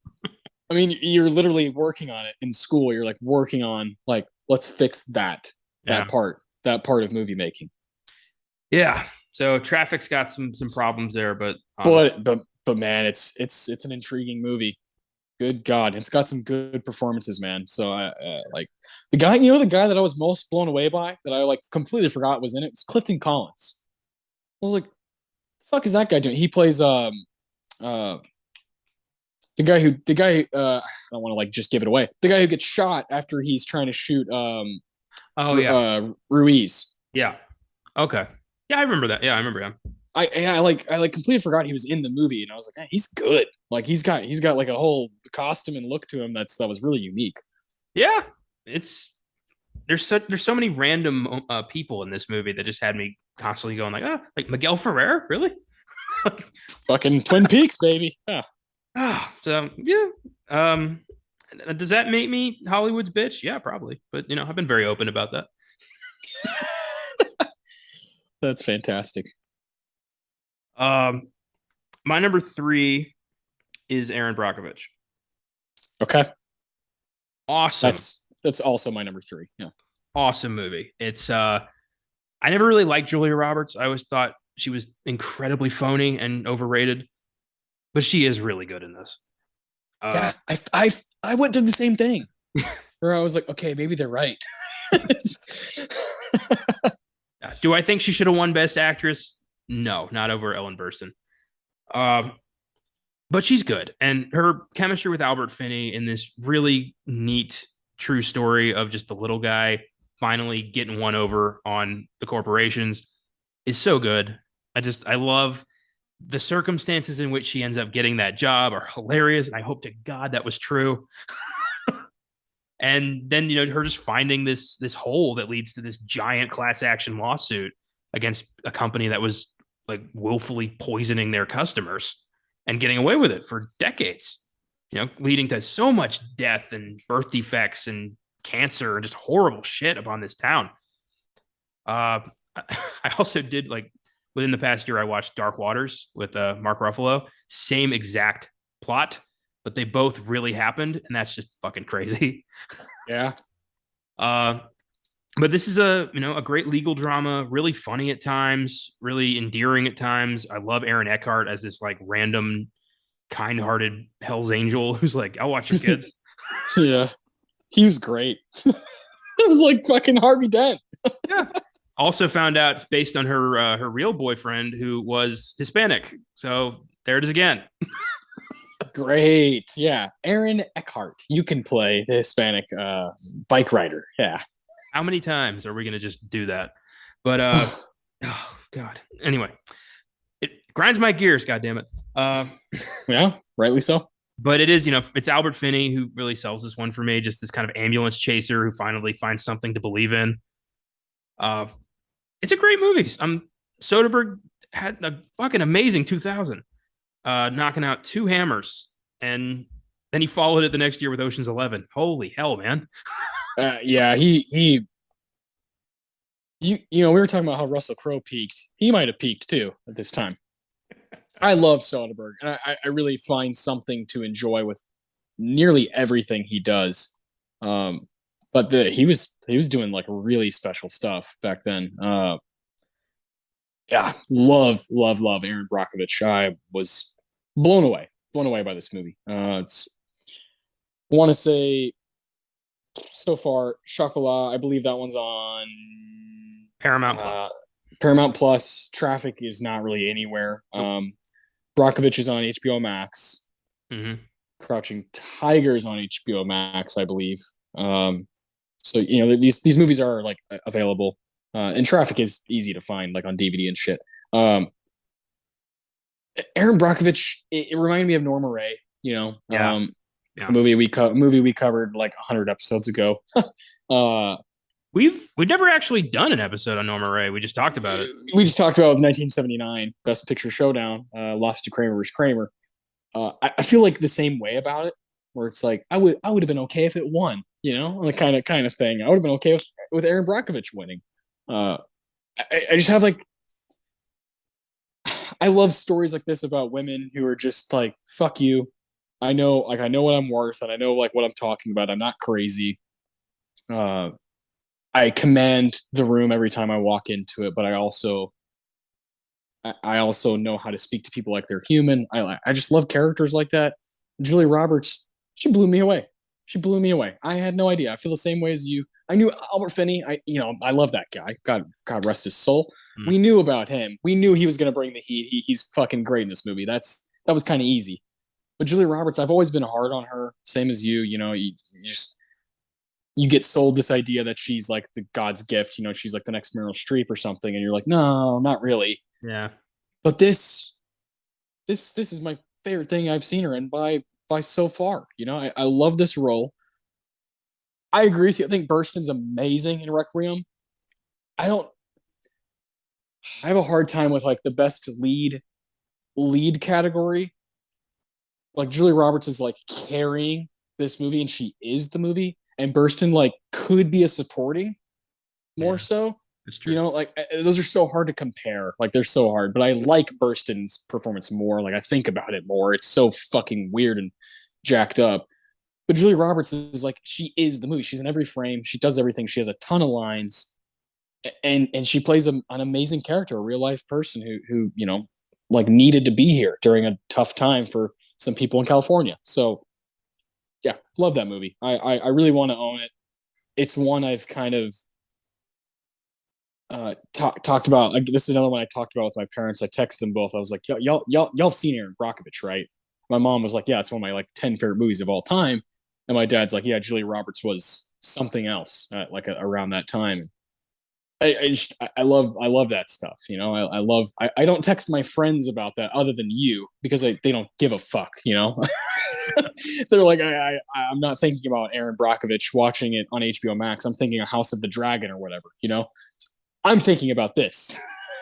I mean, you're literally working on it in school. You're like working on like, let's fix that part of movie making. Yeah. So Traffic's got some problems there, but man, it's an intriguing movie. Good God, it's got some good performances, man. So like the guy that I was most blown away by, that I like completely forgot was in it, was Clifton Collins. I was like, the fuck is that guy doing? He plays the guy I don't want to like just give it away. The guy who gets shot after he's trying to shoot Ruiz. Yeah. Okay. Yeah, I remember that. Yeah, I remember him. I completely forgot he was in the movie, and I was like, hey, he's good. Like, he's got like a whole costume and look to him that was really unique. Yeah, there's so many random people in this movie that just had me constantly going like Miguel Ferrer, really? Fucking Twin Peaks, baby. Yeah. So yeah. Does that make me Hollywood's bitch? Yeah, probably. But I've been very open about that. That's fantastic. My number 3 is Erin Brockovich. Okay. Awesome. That's also my number 3. Yeah. Awesome movie. It's I never really liked Julia Roberts. I always thought she was incredibly phony and overrated, but she is really good in this. Yeah, I went through the same thing where I was like, okay, maybe they're right. Do I think she should have won Best Actress? No, not over Ellen Burstyn. Um, but she's good, and her chemistry with Albert Finney in this really neat, true story of just the little guy finally getting one over on the corporations is so good. I love the circumstances in which she ends up getting that job are hilarious, and I hope to God that was true. And then her just finding this hole that leads to this giant class action lawsuit against a company that was like willfully poisoning their customers and getting away with it for decades, leading to so much death and birth defects and cancer and just horrible shit upon this town. I also did, like, within the past year, I watched Dark Waters with Mark Ruffalo. Same exact plot, but they both really happened, and that's just fucking crazy. Yeah. But this is a great legal drama, really funny at times, really endearing at times. I love Aaron Eckhart as this like random, kind-hearted Hell's Angel who's like, "I'll watch your kids." Yeah, he was great. It was like fucking Harvey Dent. Yeah. Also found out based on her real boyfriend who was Hispanic. So there it is again. Great. Yeah. Aaron Eckhart. You can play the Hispanic bike rider. Yeah. How many times are we going to just do that? But, oh, God. Anyway, it grinds my gears, goddammit. Yeah, rightly so. But it is, it's Albert Finney who really sells this one for me. Just this kind of ambulance chaser who finally finds something to believe in. It's a great movie. Soderbergh had a fucking amazing 2000, knocking out two hammers, and then he followed it the next year with Ocean's 11. Holy hell, man! Yeah, we were talking about how Russell Crowe peaked. He might have peaked too at this time. I love Soderbergh, and I really find something to enjoy with nearly everything he does. But he was doing like really special stuff back then. Yeah, love Erin Brockovich. I was blown away by this movie. It's want to say so far, Chocolat. I believe that one's on Paramount Plus. Paramount Plus. Traffic is not really anywhere. Brockovich is on HBO Max. Mm-hmm. Crouching Tiger is on HBO Max, I believe. So these movies are like available, and Traffic is easy to find, like on DVD and shit. Erin Brockovich, it reminded me of Norma Rae. Yeah. A movie we covered like 100 episodes ago. We've never actually done an episode on Norma Rae. We just talked about it. We just talked about 1979 Best Picture Showdown, lost to Kramer vs. Kramer. I feel like the same way about it, where it's like I would have been okay if it won, the kind of thing. I would have been okay with Erin Brockovich winning. I just have like, I love stories like this about women who are just like, fuck you. I know what I'm worth, and I know like what I'm talking about. I'm not crazy. I command the room every time I walk into it, but I also know how to speak to people like they're human. I just love characters like that. Julia Roberts, she blew me away. I had no idea. I feel the same way as you. I knew Albert Finney. I love that guy. God rest his soul. Mm. We knew about him. We knew he was going to bring the heat. He's fucking great in this movie. That was kind of easy. But Julia Roberts, I've always been hard on her. Same as you. You get sold this idea that she's like the God's gift. She's like the next Meryl Streep or something, and you're like, no, not really. Yeah. But this is my favorite thing I've seen her in by so far. I love this role. I agree with you. I think Burstyn's amazing in Requiem. I have a hard time with like the best lead category. Like Julia Roberts is like carrying this movie, and she is the movie, and Burstyn like could be a supporting more so. That's true. Like those are so hard to compare. Like they're so hard, but I like Burstyn's performance more. Like I think about it more. It's so fucking weird and jacked up. But Julia Roberts is like, she is the movie. She's in every frame. She does everything. She has a ton of lines, and she plays an amazing character, a real life person who like needed to be here during a tough time for some people in California. So yeah, love that movie. I really want to own it. It's one I've kind of talked about, like, this is another one I talked about with my parents. I texted them both. I was like, y'all have seen Erin Brockovich, right? My mom was like, yeah, it's one of my like 10 favorite movies of all time. And my dad's like, yeah, Julia Roberts was something else around that time. I love that stuff. You know, I don't text my friends about that other than you because they don't give a fuck, you know. They're like, I'm not thinking about Erin Brockovich watching it on HBO Max. I'm thinking of House of the Dragon or whatever, you know. I'm thinking about this,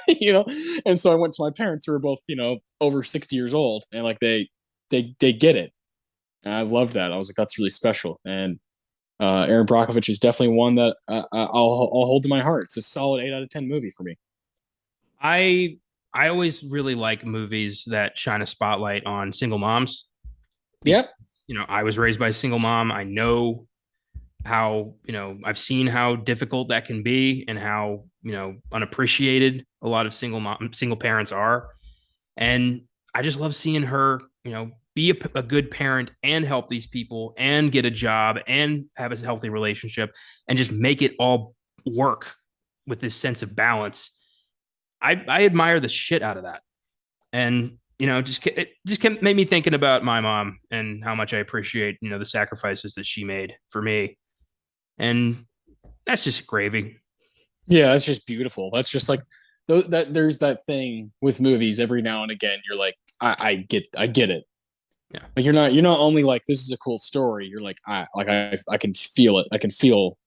you know. And so I went to my parents who are both, you know, over 60 years old, and like they get it. And I love that. I was like, that's really special. And Erin Brockovich is definitely one that I'll hold to my heart. It's a solid 8 out of 10 movie for me. I I always really like movies that shine a spotlight on single moms. Yeah. You know, I was raised by a single mom. I know how, you know, I've seen how difficult that can be and how, you know, unappreciated a lot of single parents are. And I just love seeing her, you know, be a good parent and help these people and get a job and have a healthy relationship and just make it all work with this sense of balance. I admire the shit out of that. And, you know, it just made me thinking about my mom and how much I appreciate, you know, the sacrifices that she made for me. And that's just gravy. Yeah, that's just beautiful. That's just like that. There's that thing with movies. Every now and again, you're like, I get it. Yeah. Like you're not only like, this is a cool story. You're like, I can feel it. I can feel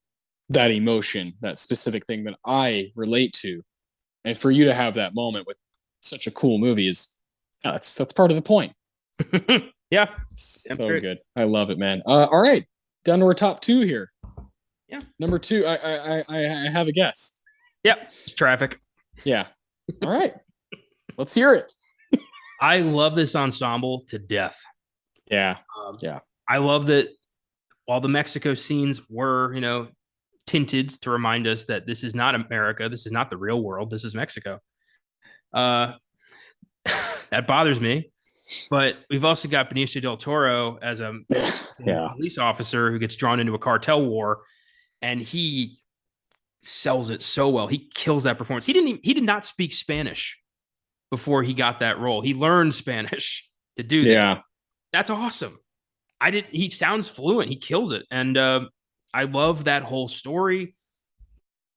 that emotion, that specific thing that I relate to. And for you to have that moment with such a cool movie is, that's part of the point. Yeah. So good. I love it, man. All right, down to our top two here. Yeah. Number two, I have a guess. Yep. Traffic. Yeah. All right. Let's hear it. I love this ensemble to death. Yeah. Yeah. I love that while the Mexico scenes were, you know, tinted to remind us that this is not America, this is not the real world, this is Mexico. That bothers me. But we've also got Benicio del Toro as a police officer who gets drawn into a cartel war, and he sells it so well. He kills that performance. He did not speak Spanish before he got that role. He learned Spanish to do that. Yeah. That's awesome. He sounds fluent. He kills it. And I love that whole story.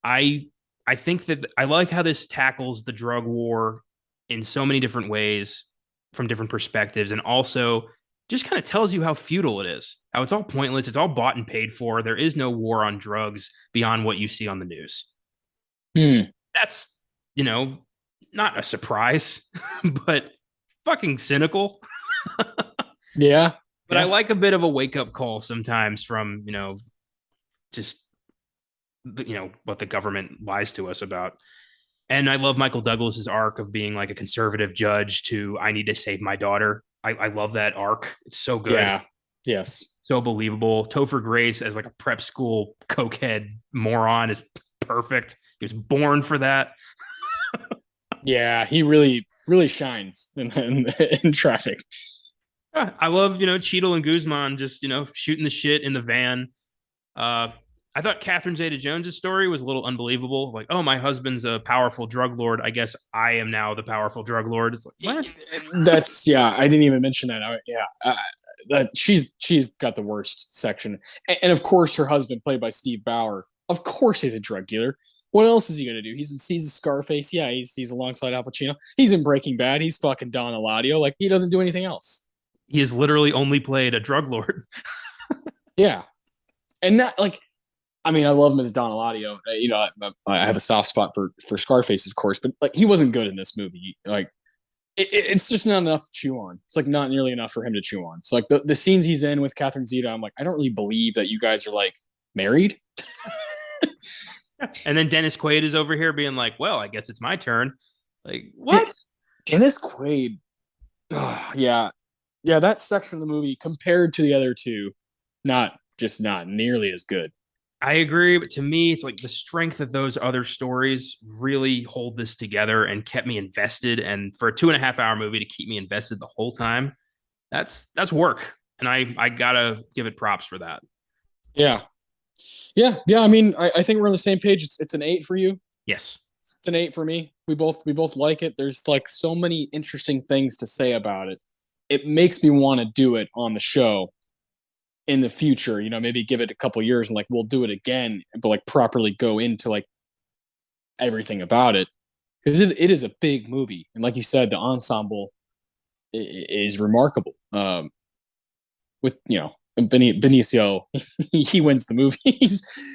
I think that I like how this tackles the drug war in so many different ways from different perspectives, and also just kind of tells you how futile it is, how it's all pointless. It's all bought and paid for. There is no war on drugs beyond what you see on the news. That's, you know, not a surprise, but fucking cynical. Yeah. But I like a bit of a wake-up call sometimes from, you know, just, you know, what the government lies to us about. And I love Michael Douglas's arc of being like a conservative judge to, I need to save my daughter. I love that arc. It's so good. Yeah. Yes. So believable. Topher Grace as like a prep school cokehead moron is perfect. He was born for that. Yeah, he really shines in Traffic. I love, you know, Cheadle and Guzman just, you know, shooting the shit in the van. I thought Catherine Zeta-Jones's story was a little unbelievable. Like, oh, my husband's a powerful drug lord. I guess I am now the powerful drug lord. It's like, what? That's, yeah, I didn't even mention that. She's got the worst section. And of course, her husband, played by Steve Bauer, of course he's a drug dealer. What else is he gonna do? He's a Scarface. Yeah, he's alongside Al Pacino. He's in Breaking Bad. He's fucking Don Eladio. Like, he doesn't do anything else. He has literally only played a drug lord. Yeah, and that, like, I mean, I love him as Don Eladio. You know, I have a soft spot for Scarface, of course, but like, he wasn't good in this movie. Like, it's just not enough to chew on. It's like not nearly enough for him to chew on. So like the scenes he's in with Catherine Zeta, I'm like, I don't really believe that you guys are like married. And then Dennis Quaid is over here being like, well, I guess it's my turn. Like, what? Dennis Quaid. Oh, yeah. Yeah, that section of the movie compared to the other two, not nearly as good. I agree, but to me, it's like the strength of those other stories really hold this together and kept me invested. And for a 2.5-hour movie to keep me invested the whole time, that's work. And I gotta give it props for that. Yeah. I mean, I think we're on the same page. It's an 8 for you. Yes. It's an 8 for me. We both like it. There's like so many interesting things to say about it. It makes me want to do it on the show in the future. Maybe give it a couple years and like we'll do it again, but like properly go into like everything about it because it is a big movie, and like you said, the ensemble is remarkable. With Benicio, he wins the movie.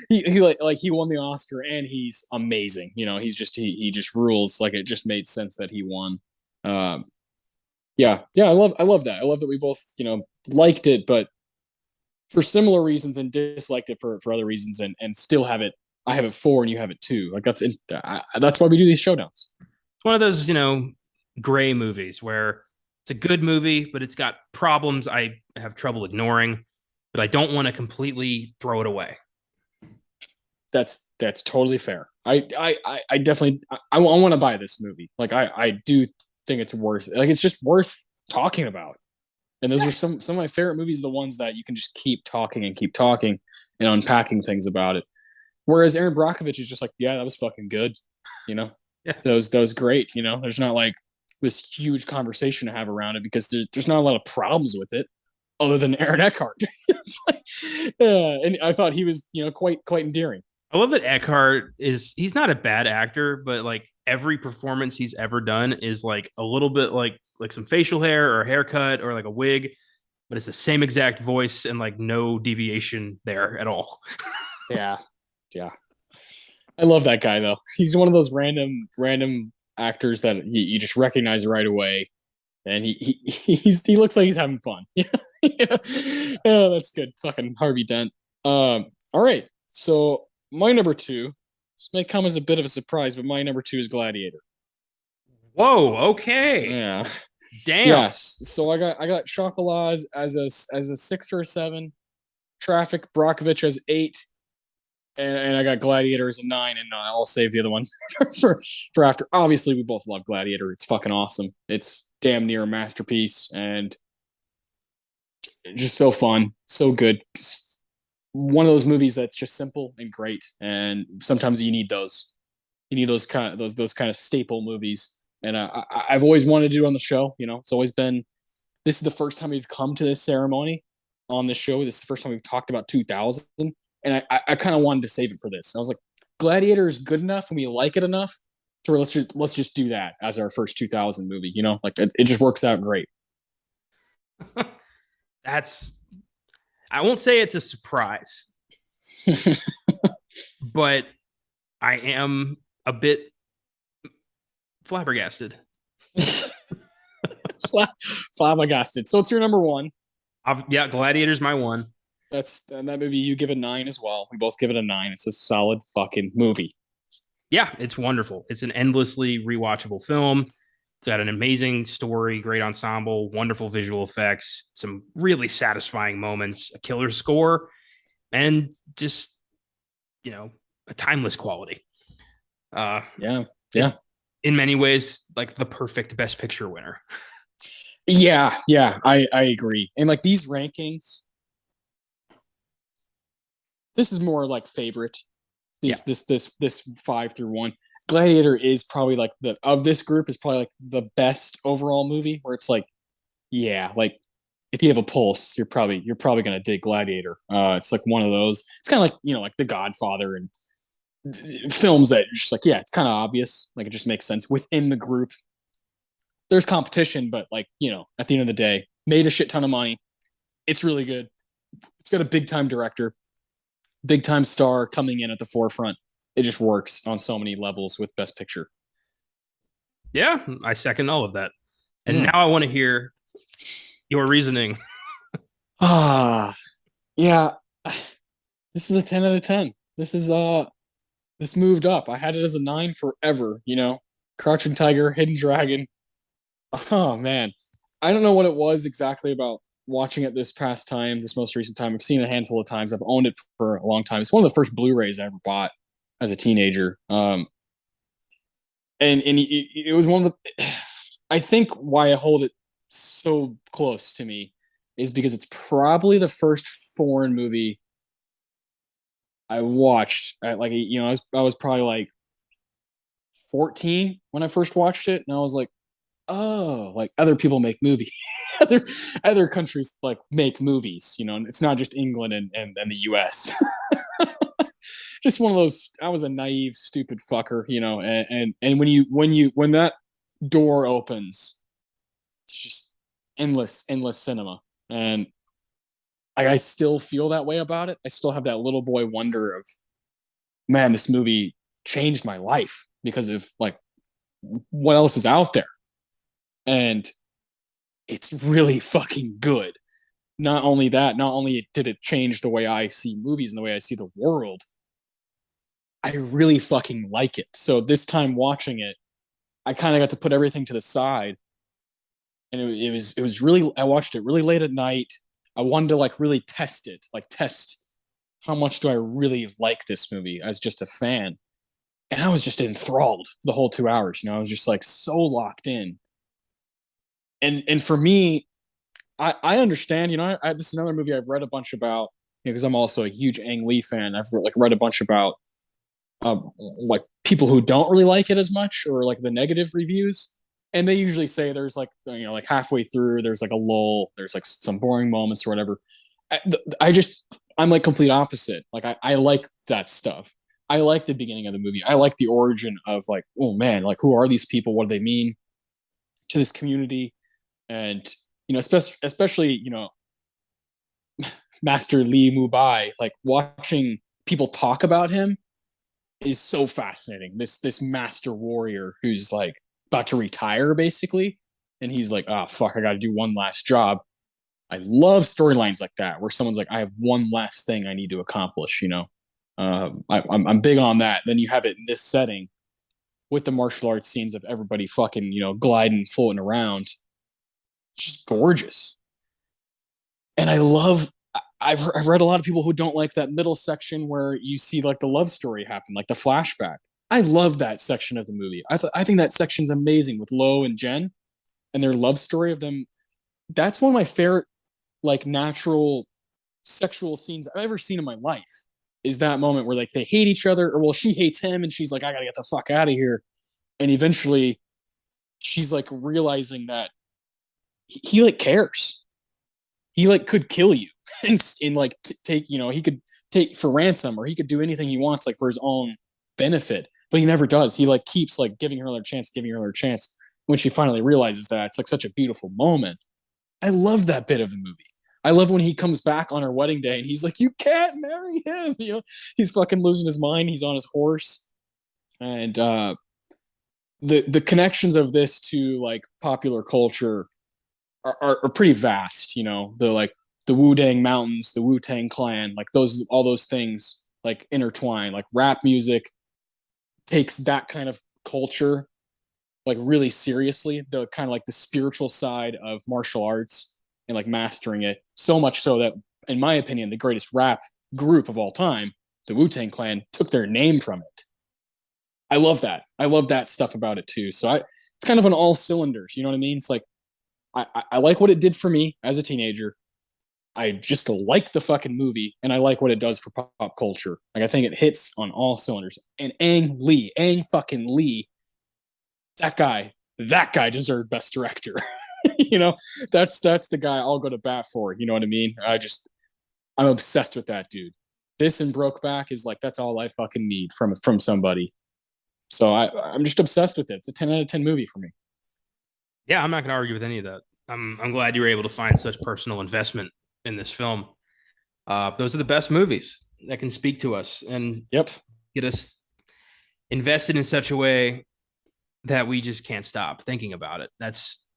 He like he won the Oscar, and he's amazing. He just rules. Like it just made sense that he won. Yeah, I love that. I love that we both liked it, but for similar reasons, and disliked it for other reasons, and still have it. I have it 4, and you have it 2. Like that's why we do these showdowns. It's one of those, gray movies where it's a good movie, but it's got problems I have trouble ignoring, but I don't want to completely throw it away. That's totally fair. I definitely I want to buy this movie. Like I do think it's worth, like it's just worth talking about. And those are some of my favorite movies, the ones that you can just keep talking and unpacking things about it. Whereas Erin Brockovich is just like, yeah, that was fucking good. Yeah. That was great. There's not like this huge conversation to have around it because there's not a lot of problems with it other than Aaron Eckhart. And I thought he was, quite endearing. I love that Eckhart he's not a bad actor, but like every performance he's ever done is like a little bit like some facial hair or a haircut or like a wig, but it's the same exact voice and like no deviation there at all. Yeah. I love that guy though. He's one of those random actors that you just recognize right away, and he looks like he's having fun. Yeah, that's good. Fucking Harvey Dent. All right, so my number 2. This may come as a bit of a surprise, but my number 2 is Gladiator. Whoa. Okay. Yeah. Damn. Yes. So I got Chocolat as a 6 or a 7. Traffic Brockovich as 8. And I got Gladiator as a 9, and I'll save the other one for after. Obviously, we both love Gladiator. It's fucking awesome. It's damn near a masterpiece, and just so fun, so good. One of those movies that's just simple and great, and sometimes you need those. You need those kind of staple movies, and I've always wanted to do it on the show. It's always been. This is the first time we've come to this ceremony on this show. This is the first time we've talked about 2000. And I kind of wanted to save it for this. I was like, Gladiator is good enough and we like it enough to where let's just do that as our first 2000 movie. Like it just works out great. I won't say it's a surprise, but I am a bit flabbergasted. Flabbergasted. So it's your number 1. Yeah, Gladiator's my 1. And that movie you give a 9 as well. We both give it a 9. It's a solid fucking movie. Yeah, it's wonderful. It's an endlessly rewatchable film. It's got an amazing story, great ensemble, wonderful visual effects, some really satisfying moments, a killer score, and just a timeless quality. Yeah. In many ways, like the perfect Best Picture winner. Yeah, I agree. And like these rankings, this is more like favorite. This 5 through 1. Gladiator is probably like of this group is probably like the best overall movie, where it's like, yeah, like if you have a pulse, you're probably gonna dig Gladiator. It's like one of those. It's kind of like like The Godfather and films that are just like, yeah, it's kind of obvious. Like it just makes sense within the group. There's competition, but like at the end of the day, made a shit ton of money. It's really good. It's got a big time director. Big time star coming in at the forefront. It just works on so many levels with Best Picture. Yeah, I second all of that. And now I want to hear your reasoning. Yeah. This is a 10 out of 10. This moved up. I had it as a 9 forever, Crouching Tiger, Hidden Dragon. Oh man. I don't know what it was exactly about watching it this most recent time. I've seen it a handful of times. I've owned it for a long time. It's one of the first Blu-rays I ever bought as a teenager. And it was one of the, I think why I hold it so close to me is because it's probably the first foreign movie I watched at I was probably like 14 when I first watched it, and I was like, oh, like other people make movies. other other countries like make movies, and it's not just England and the US. Just one of those. I was a naive, stupid fucker, and when that door opens, it's just endless cinema. And I still feel that way about it. I still have that little boy wonder of, man, this movie changed my life because of like what else is out there. And it's really fucking good. Not only that, not only did it change the way I see movies and the way I see the world, I really fucking like it. So this time watching it, I kind of got to put everything to the side, and it was really. I watched it really late at night. I wanted to like really test it, like test how much do I really like this movie as just a fan, and I was just enthralled the whole 2 hours. I was just like so locked in, and for me, I understand. This is another movie I've read a bunch about because I'm also a huge Ang Lee fan. I've like read a bunch about like people who don't really like it as much or like the negative reviews, and they usually say there's like like halfway through there's like a lull, there's like some boring moments or whatever. I'm like complete opposite. Like I like that stuff. I like the beginning of the movie. I like the origin of like, oh man, like who are these people? What do they mean to this community? And especially Master Lee Mubai, like watching people talk about him is so fascinating. This master warrior who's like about to retire basically, and he's like, oh fuck, I got to do one last job. I love storylines like that where someone's like, I have one last thing I need to accomplish. I'm big on that. Then you have it in this setting with the martial arts scenes of everybody fucking gliding, floating around. It's just gorgeous. And I love I've read a lot of people who don't like that middle section where you see like the love story happen, like the flashback. I love that section of the movie. I think that section's amazing with Lo and Jen and their love story of them. That's one of my favorite like natural sexual scenes I've ever seen in my life. Is that moment where like they hate each other, or well, she hates him and she's like, I gotta get the fuck out of here. And eventually she's like realizing that he like cares. He like could kill you and like take he could take for ransom, or he could do anything he wants like for his own benefit, but he never does. He like keeps like giving her another chance when she finally realizes that. It's like such a beautiful moment. I love that bit of the movie. I love when he comes back on her wedding day and he's like, you can't marry him. He's fucking losing his mind. He's on his horse. And the connections of this to like popular culture are pretty vast. The Wu-Dang Mountains, the Wu-Tang Clan, like all those things like intertwine. Like rap music takes that kind of culture like really seriously, the kind of like the spiritual side of martial arts and like mastering it, so much so that in my opinion the greatest rap group of all time, the Wu-Tang Clan, took their name from it. I love that stuff about it too. So it's kind of on all cylinders, you know what I mean? It's like I like what it did for me as a teenager. I just like the fucking movie, and I like what it does for pop culture. Like I think it hits on all cylinders. And Ang fucking Lee, that guy deserved best director. That's the guy I'll go to bat for. You know what I mean? I'm obsessed with that dude. This and Brokeback is like, that's all I fucking need from somebody. So I'm just obsessed with it. It's a 10 out of 10 movie for me. Yeah, I'm not going to argue with any of that. I'm glad you were able to find such personal investment in this film. Those are the best movies that can speak to us and get us invested in such a way that we just can't stop thinking about it.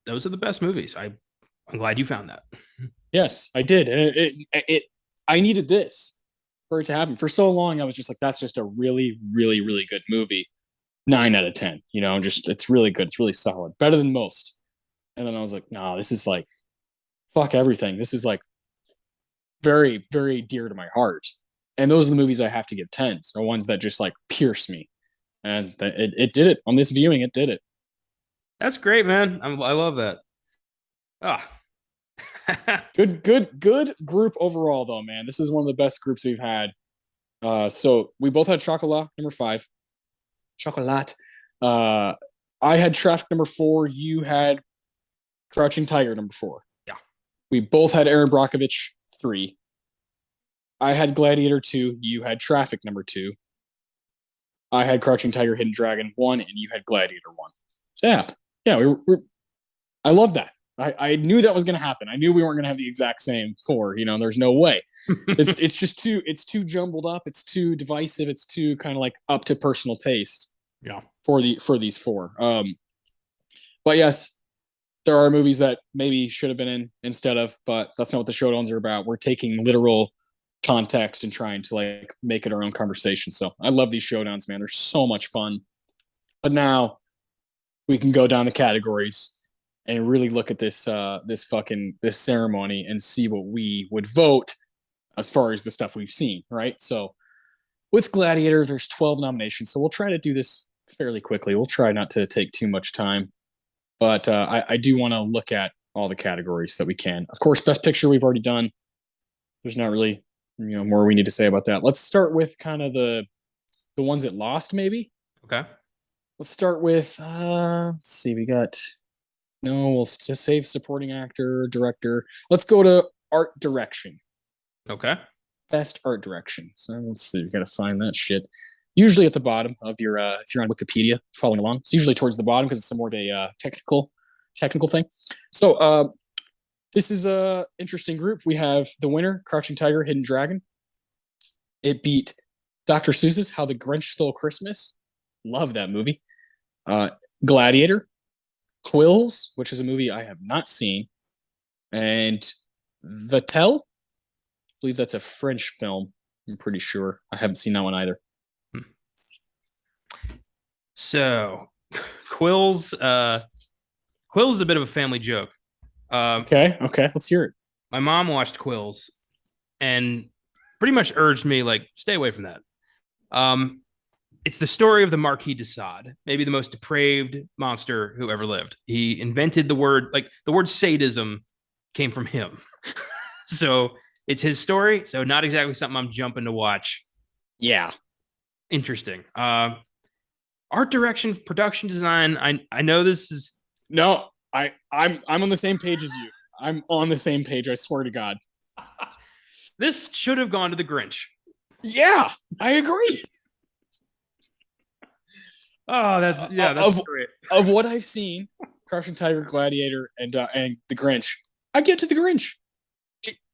Those are the best movies. I'm glad you found that. Yes, I did. And I needed this for it to happen. For so long, I was just like, that's just a really, really, really good movie. 9 out of 10, it's really good. It's really solid. Better than most. And then I was like, no, this is like, fuck everything. This is like very, very dear to my heart. And those are the movies I have to give 10s, are ones that just like pierce me. And it did it on this viewing. It did it. That's great, man. I love that. Ah, good group overall, though, man. This is one of the best groups we've had. So we both had Chocolat, number 5. Chocolat. I had Traffic number 4. You had Crouching Tiger number 4. Yeah. We both had Erin Brockovich 3. I had Gladiator 2. You had Traffic number 2. I had Crouching Tiger, Hidden Dragon 1, and you had Gladiator 1. So yeah, I love that. I knew that was going to happen. I knew we weren't going to have the exact same 4. There's no way. It's just too jumbled up. It's too divisive. It's too kind of like up to personal taste. Yeah. For these 4. But yes, there are movies that maybe should have been in instead of, but that's not what the showdowns are about. We're taking literal context and trying to like make it our own conversation. So I love these showdowns, man. They're so much fun. But now we can go down the categories and really look at this ceremony and see what we would vote as far as the stuff we've seen, right? So with Gladiator, there's 12 nominations. So we'll try to do this fairly quickly. We'll try not to take too much time. But I do want to look at all the categories that we can. Of course, Best Picture we've already done. There's not really more we need to say about that. Let's start with kind of the ones that lost, maybe. Okay. Let's start with let's see. We'll just save supporting actor, director. Let's go to art direction. Okay. Best art direction. So let's see. We got to find that shit. Usually at the bottom of your, if you're on Wikipedia following along, it's usually towards the bottom because it's more of a technical thing. So this is a interesting group. We have the winner, Crouching Tiger, Hidden Dragon. It beat Dr. Seuss's How the Grinch Stole Christmas. Love that movie. Gladiator, Quills, which is a movie I have not seen, and Vatel. I believe that's a French film. I'm pretty sure. I haven't seen that one either. So, Quills is a bit of a family joke. Okay, let's hear it. My mom watched Quills and pretty much urged me, like, stay away from that. It's the story of the Marquis de Sade, maybe the most depraved monster who ever lived. He invented the word sadism came from him. So it's his story. So not exactly something I'm jumping to watch. Yeah. Interesting. Art direction, production design. I know this is no. I'm on the same page as you. I'm on the same page. I swear to God. This should have gone to the Grinch. Yeah, I agree. Oh, that's great. Of what I've seen, Crouching Tiger, Gladiator, and the Grinch, I get to the Grinch.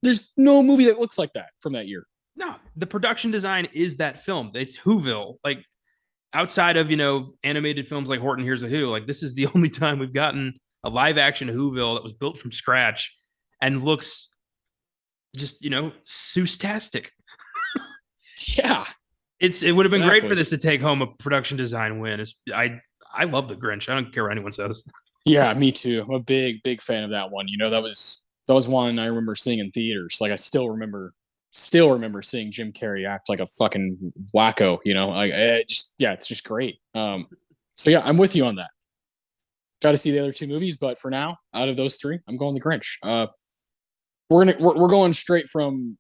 There's no movie that looks like that from that year. No, the production design is that film. It's Whoville. Like outside of animated films like Horton Hears a Who, like this is the only time we've gotten a live action Whoville that was built from scratch and looks just Seuss-tastic. Yeah. It would have been great for this to take home a production design win. I love the Grinch. I don't care what anyone says. Yeah, me too. I'm a big fan of that one. That was one I remember seeing in theaters. Like I still remember seeing Jim Carrey act like a fucking wacko. It's just great. So yeah, I'm with you on that. Got to see the other 2 movies, but for now, out of those 3, I'm going the Grinch. We're going straight from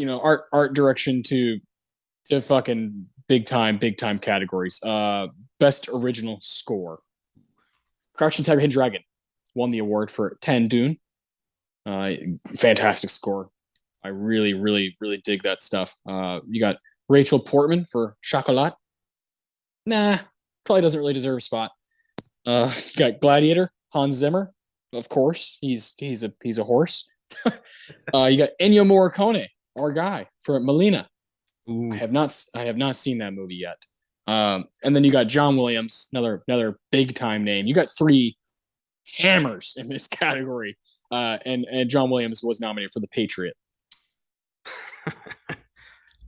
art direction to fucking big time categories. Best original score. Crouching Tiger, Hidden Dragon won the award for 10 Dune. Fantastic score. I really, really, really dig that stuff. You got Rachel Portman for Chocolat. Nah, probably doesn't really deserve a spot. You got Gladiator, Hans Zimmer, of course. He's a horse. You got Ennio Morricone, our guy, for Melina. Ooh. I have not seen that movie yet. And then you got John Williams, another big time name. You got 3 hammers in this category. And John Williams was nominated for The Patriot.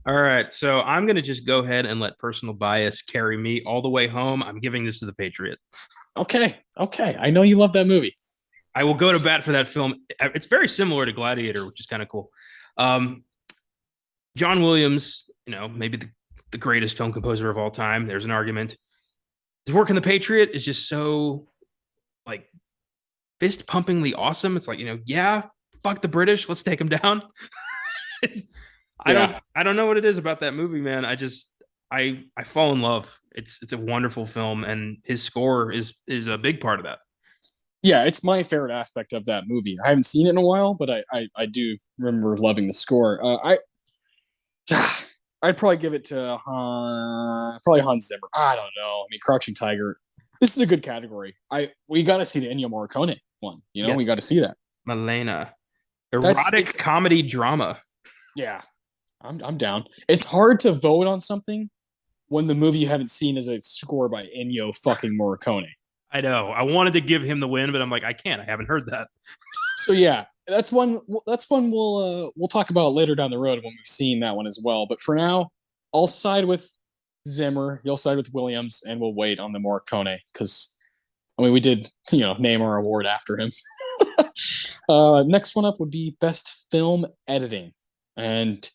All right, so I'm going to just go ahead and let personal bias carry me all the way home. I'm giving this to The Patriot. Okay. I know you love that movie. I will go to bat for that film. It's very similar to Gladiator, which is kind of cool. John Williams, maybe the greatest film composer of all time. There's an argument. His work in The Patriot is just so like fist pumpingly awesome. It's like, yeah, fuck the British. Let's take them down. I don't know what it is about that movie, man. I fall in love. It's a wonderful film, and his score is a big part of that. Yeah, it's my favorite aspect of that movie. I haven't seen it in a while, but I do remember loving the score. I'd probably give it to probably Hans Zimmer. I don't know. I mean, Crouching Tiger. This is a good category. We got to see the Ennio Morricone one. We Yes, got to see that. Malena, That's erotic it's comedy drama. Yeah. I'm down. It's hard to vote on something when the movie you haven't seen is a score by Ennio fucking Morricone. I know. I wanted to give him the win, but I'm like, I can't. I haven't heard that. So yeah, that's one. That's one we'll talk about later down the road when we've seen that one as well. But for now, I'll side with Zimmer. You'll side with Williams, and we'll wait on the Morricone because I mean we did name our award after him. Next one up would be best film editing, and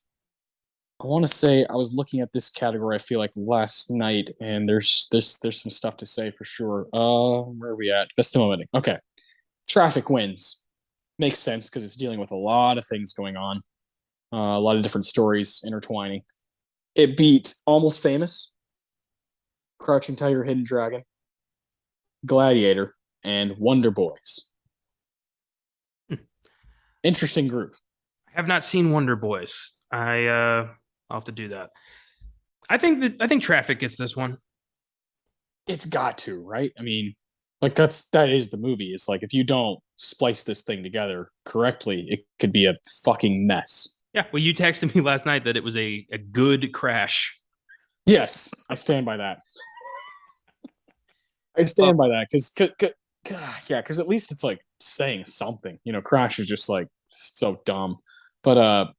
I want to say I was looking at this category. I feel like last night, and there's some stuff to say for sure. Where are we at? Best film editing. Okay, Traffic wins. Makes sense because it's dealing with a lot of things going on, a lot of different stories intertwining. It beat Almost Famous, Crouching Tiger, Hidden Dragon, Gladiator, and Wonder Boys. Interesting group. I have not seen Wonder Boys. I'll have to do that. I think Traffic gets this one. It's got to, right? I mean, like that is the movie. It's like if you don't splice this thing together correctly, it could be a fucking mess. Yeah. Well, you texted me last night that it was a good crash. Yes, I stand by that. I stand by that because yeah, because at least it's like saying something. Crash is just like so dumb. But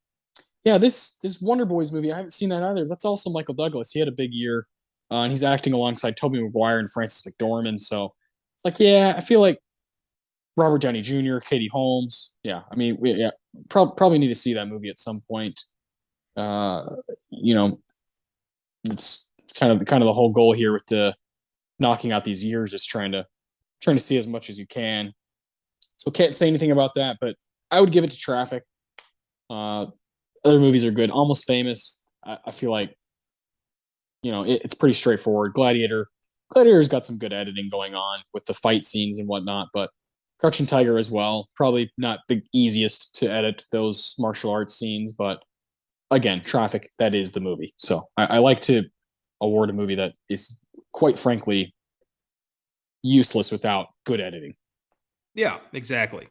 yeah, this Wonder Boys movie, I haven't seen that either. That's also Michael Douglas. He had a big year, and he's acting alongside Tobey Maguire and Francis McDormand. So it's like, yeah, I feel like Robert Downey Jr., Katie Holmes. Yeah, I mean, probably need to see that movie at some point. Uh, you know, it's kind of the whole goal here with the knocking out these years is trying to see as much as you can. So can't say anything about that, but I would give it to Traffic. Other movies are good. Almost Famous. I feel like it's pretty straightforward. Gladiator's got some good editing going on with the fight scenes and whatnot, but Crouching Tiger as well. Probably not the easiest to edit those martial arts scenes, but again, Traffic, that is the movie. So I like to award a movie that is quite frankly useless without good editing. Yeah, exactly.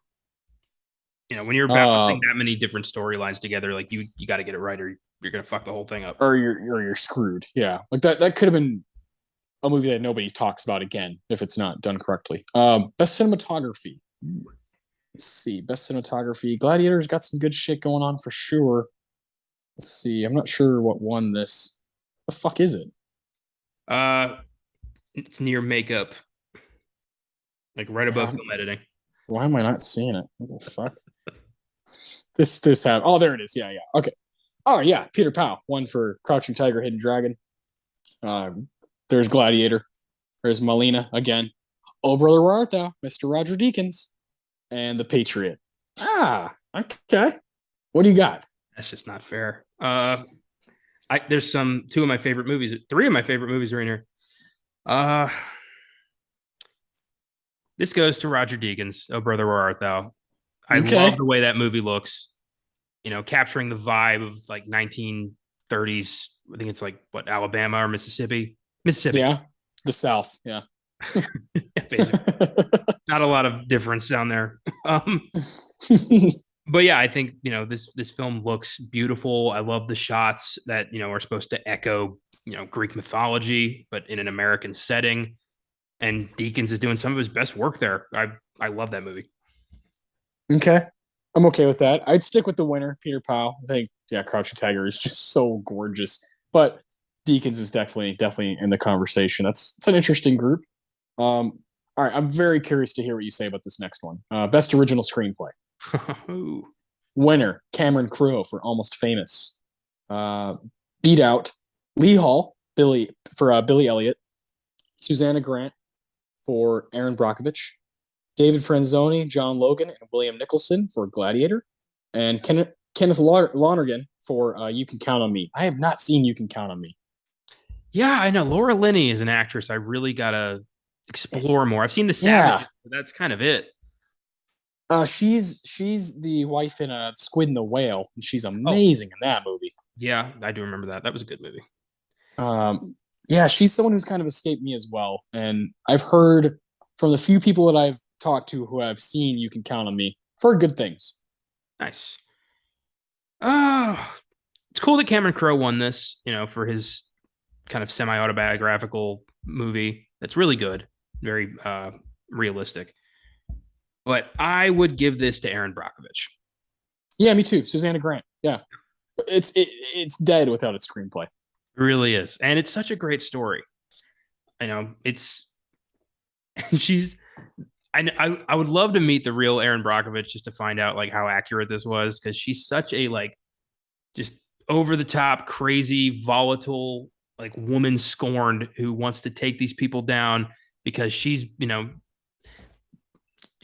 When you're balancing that many different storylines together, like you got to get it right, or you're gonna fuck the whole thing up, or you're screwed. Yeah, like that could have been a movie that nobody talks about again if it's not done correctly. Best cinematography. Let's see, best cinematography. Gladiator's got some good shit going on for sure. Let's see, I'm not sure what won this. The fuck is it? it's near makeup, like right above film editing. Why am I not seeing it? What the fuck? This have oh there it is. Yeah. Okay. Oh yeah, Peter Pau won for Crouching Tiger, Hidden Dragon. There's Gladiator. There's Malena again. Oh brother, where art thou, Mr. Roger Deakins, and The Patriot. Okay. What do you got? That's just not fair. There's two of my favorite movies. Three of my favorite movies are in here. This goes to Roger Deakins. Oh brother, where art thou? I love the way that movie looks. Capturing the vibe of like 1930s. I think it's like Alabama or Mississippi. Yeah, the South. Yeah. Basically. Not a lot of difference down there. But yeah, I think this film looks beautiful. I love the shots that are supposed to echo Greek mythology, but in an American setting. And Deakins is doing some of his best work there. I love that movie. Okay, I'm okay with that. I'd stick with the winner, Peter Pau. I think Crouching Tiger is just so gorgeous, but Deakins is definitely in the conversation. It's an interesting group. All right, I'm very curious to hear what you say about this next one. Best original screenplay. Winner Cameron Crowe for Almost Famous. Beat out Lee Hall, Billy Elliot, Susanna Grant for Erin Brockovich, David Franzoni, John Logan, and William Nicholson for Gladiator, and Kenneth Lonergan for You Can Count on Me. I have not seen You Can Count on Me. Yeah, I know. Laura Linney is an actress I really gotta explore more. I've seen The Yeah. Savages, but that's kind of it. She's the wife in Squid and the Whale, and she's Oh, amazing in that movie. yeah, I do remember that. That was a good movie. Um, yeah, she's someone who's kind of escaped me as well, and I've heard from the few people that I've talked to who I've seen, you can count on me for good things. Nice. Oh, it's cool that Cameron Crowe won this, for his kind of semi-autobiographical movie. That's really good, very realistic. But I would give this to Erin Brockovich. Yeah, me too. Susanna Grant. Yeah, it's dead without its screenplay. It really is, and it's such a great story. It's she's. I would love to meet the real Erin Brockovich just to find out like how accurate this was, because she's such a like just over the top, crazy, volatile, like woman scorned who wants to take these people down because she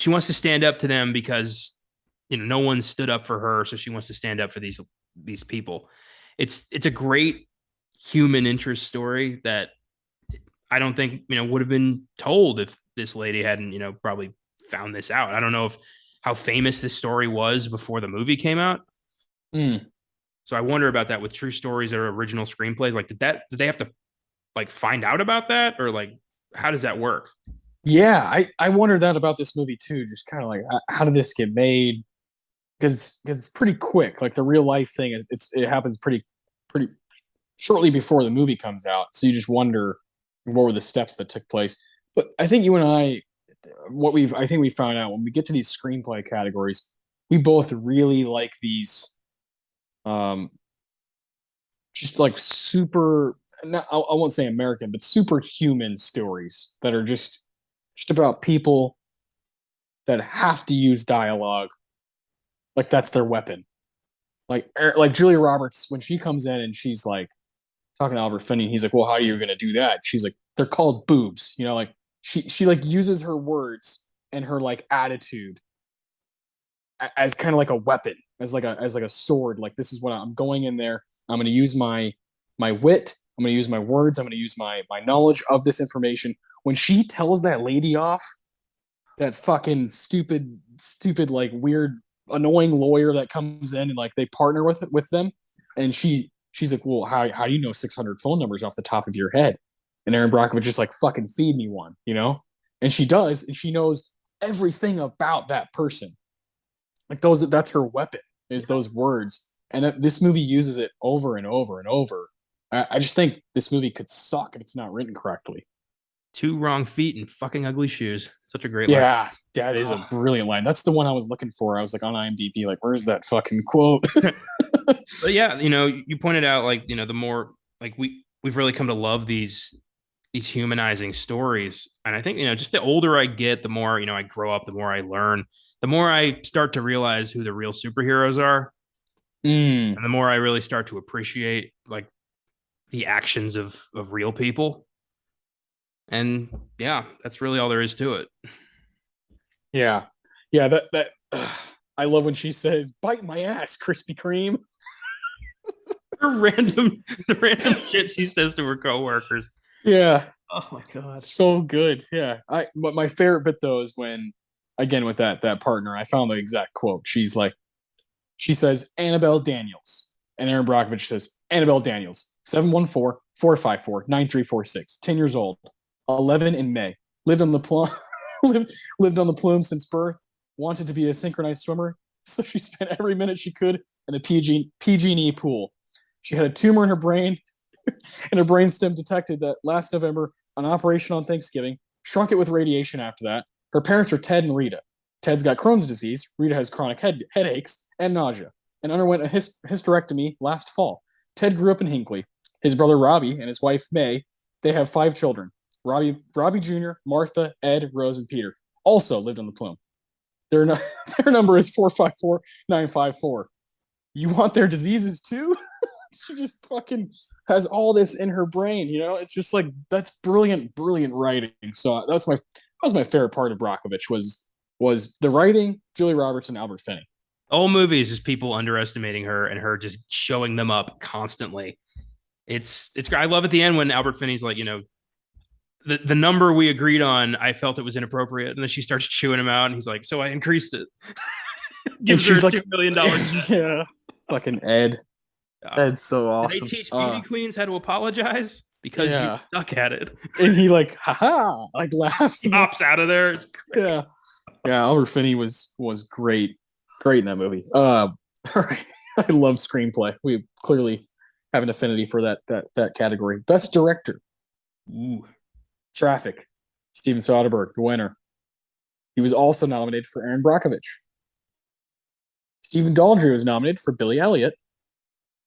wants to stand up to them because no one stood up for her, so she wants to stand up for these people. It's a great human interest story that I don't think would have been told if this lady hadn't probably found this out. I don't know if how famous this story was before the movie came out. Mm. So I wonder about that with true stories or original screenplays. Like, did they have to like find out about that, or like how does that work? Yeah, I wonder that about this movie too. Just kind of like, how did this get made? Because it's pretty quick. Like the real life thing, it happens pretty shortly before the movie comes out. So you just wonder what were the steps that took place. But I think you and I think we found out when we get to these screenplay categories, we both really like these, um, just like super. Not, I won't say American, but superhuman stories that are just about people that have to use dialogue like that's their weapon. Like Julia Roberts when she comes in and she's like talking to Albert Finney, he's like, "Well, how are you going to do that?" She's like, "They're called boobs." Like she like uses her words and her like attitude as kind of like a weapon, as like a sword. Like this is what I'm going in there. I'm going to use my wit. I'm going to use my words. I'm going to use my knowledge of this information. When she tells that lady off, that fucking stupid like weird annoying lawyer that comes in and like they partner with them, and she's like, well, how do you know 600 phone numbers off the top of your head? And Erin Brockovich just like, fucking feed me one. And she does, and she knows everything about that person. Like that's her weapon, is those words, and this movie uses it over and over and over. I just think this movie could suck if it's not written correctly. Two wrong feet and fucking ugly shoes. Such a great line. Yeah, that is a brilliant line. That's the one I was looking for. I was like on IMDb, like, where's that fucking quote? But yeah, you pointed out like, the more like we've really come to love these humanizing stories. And I think, just the older I get, the more, I grow up, the more I learn, the more I start to realize who the real superheroes are. Mm, And the more I really start to appreciate like the actions of real people. And yeah, that's really all there is to it. yeah, yeah. That I love when she says, "Bite my ass, Krispy Kreme." The random shits he says to her coworkers. Yeah, Oh my god. so good. Yeah, but my favorite bit though is when, again with that partner, I found the exact quote. She says Annabelle Daniels, and Erin Brockovich says Annabelle Daniels, 714-454-9346, 10 years old, 11 in May, lived on the plum, lived on the plume since birth, wanted to be a synchronized swimmer, so she spent every minute she could in the PG&E pool. She had a tumor in her brain, and her brainstem detected that last November, an operation on Thanksgiving, shrunk it with radiation after that. Her parents are Ted and Rita. Ted's got Crohn's disease, Rita has chronic headaches and nausea, and underwent a hysterectomy last fall. Ted grew up in Hinckley. His brother Robbie and his wife May, they have 5 children. Robbie Jr., Martha, Ed, Rose, and Peter also lived on the plume. Their, their number is 454-954. You want their diseases too? She just fucking has all this in her brain, It's just like, that's brilliant writing. So that was my favorite part of Brockovich was the writing, Julie Roberts and Albert Finney. The whole movie is just people underestimating her and her just showing them up constantly. It's I love at the end when Albert Finney's like, the number we agreed on, I felt it was inappropriate. And then she starts chewing him out and he's like, so I increased it. And Gives her a she's like, $2 million check. yeah, fucking Ed. Ed's so Did they awesome. teach beauty queens how to apologize? Because you Yeah. suck at it. And he like, haha, like laughs. He hops out of there. It's great. Yeah. Yeah, Albert Finney was great. Great in that movie. All right. I love screenplay. We clearly have an affinity for that category. Best director. Ooh. Traffic. Steven Soderbergh, the winner. He was also nominated for Erin Brockovich. Stephen Daldry was nominated for Billy Elliot.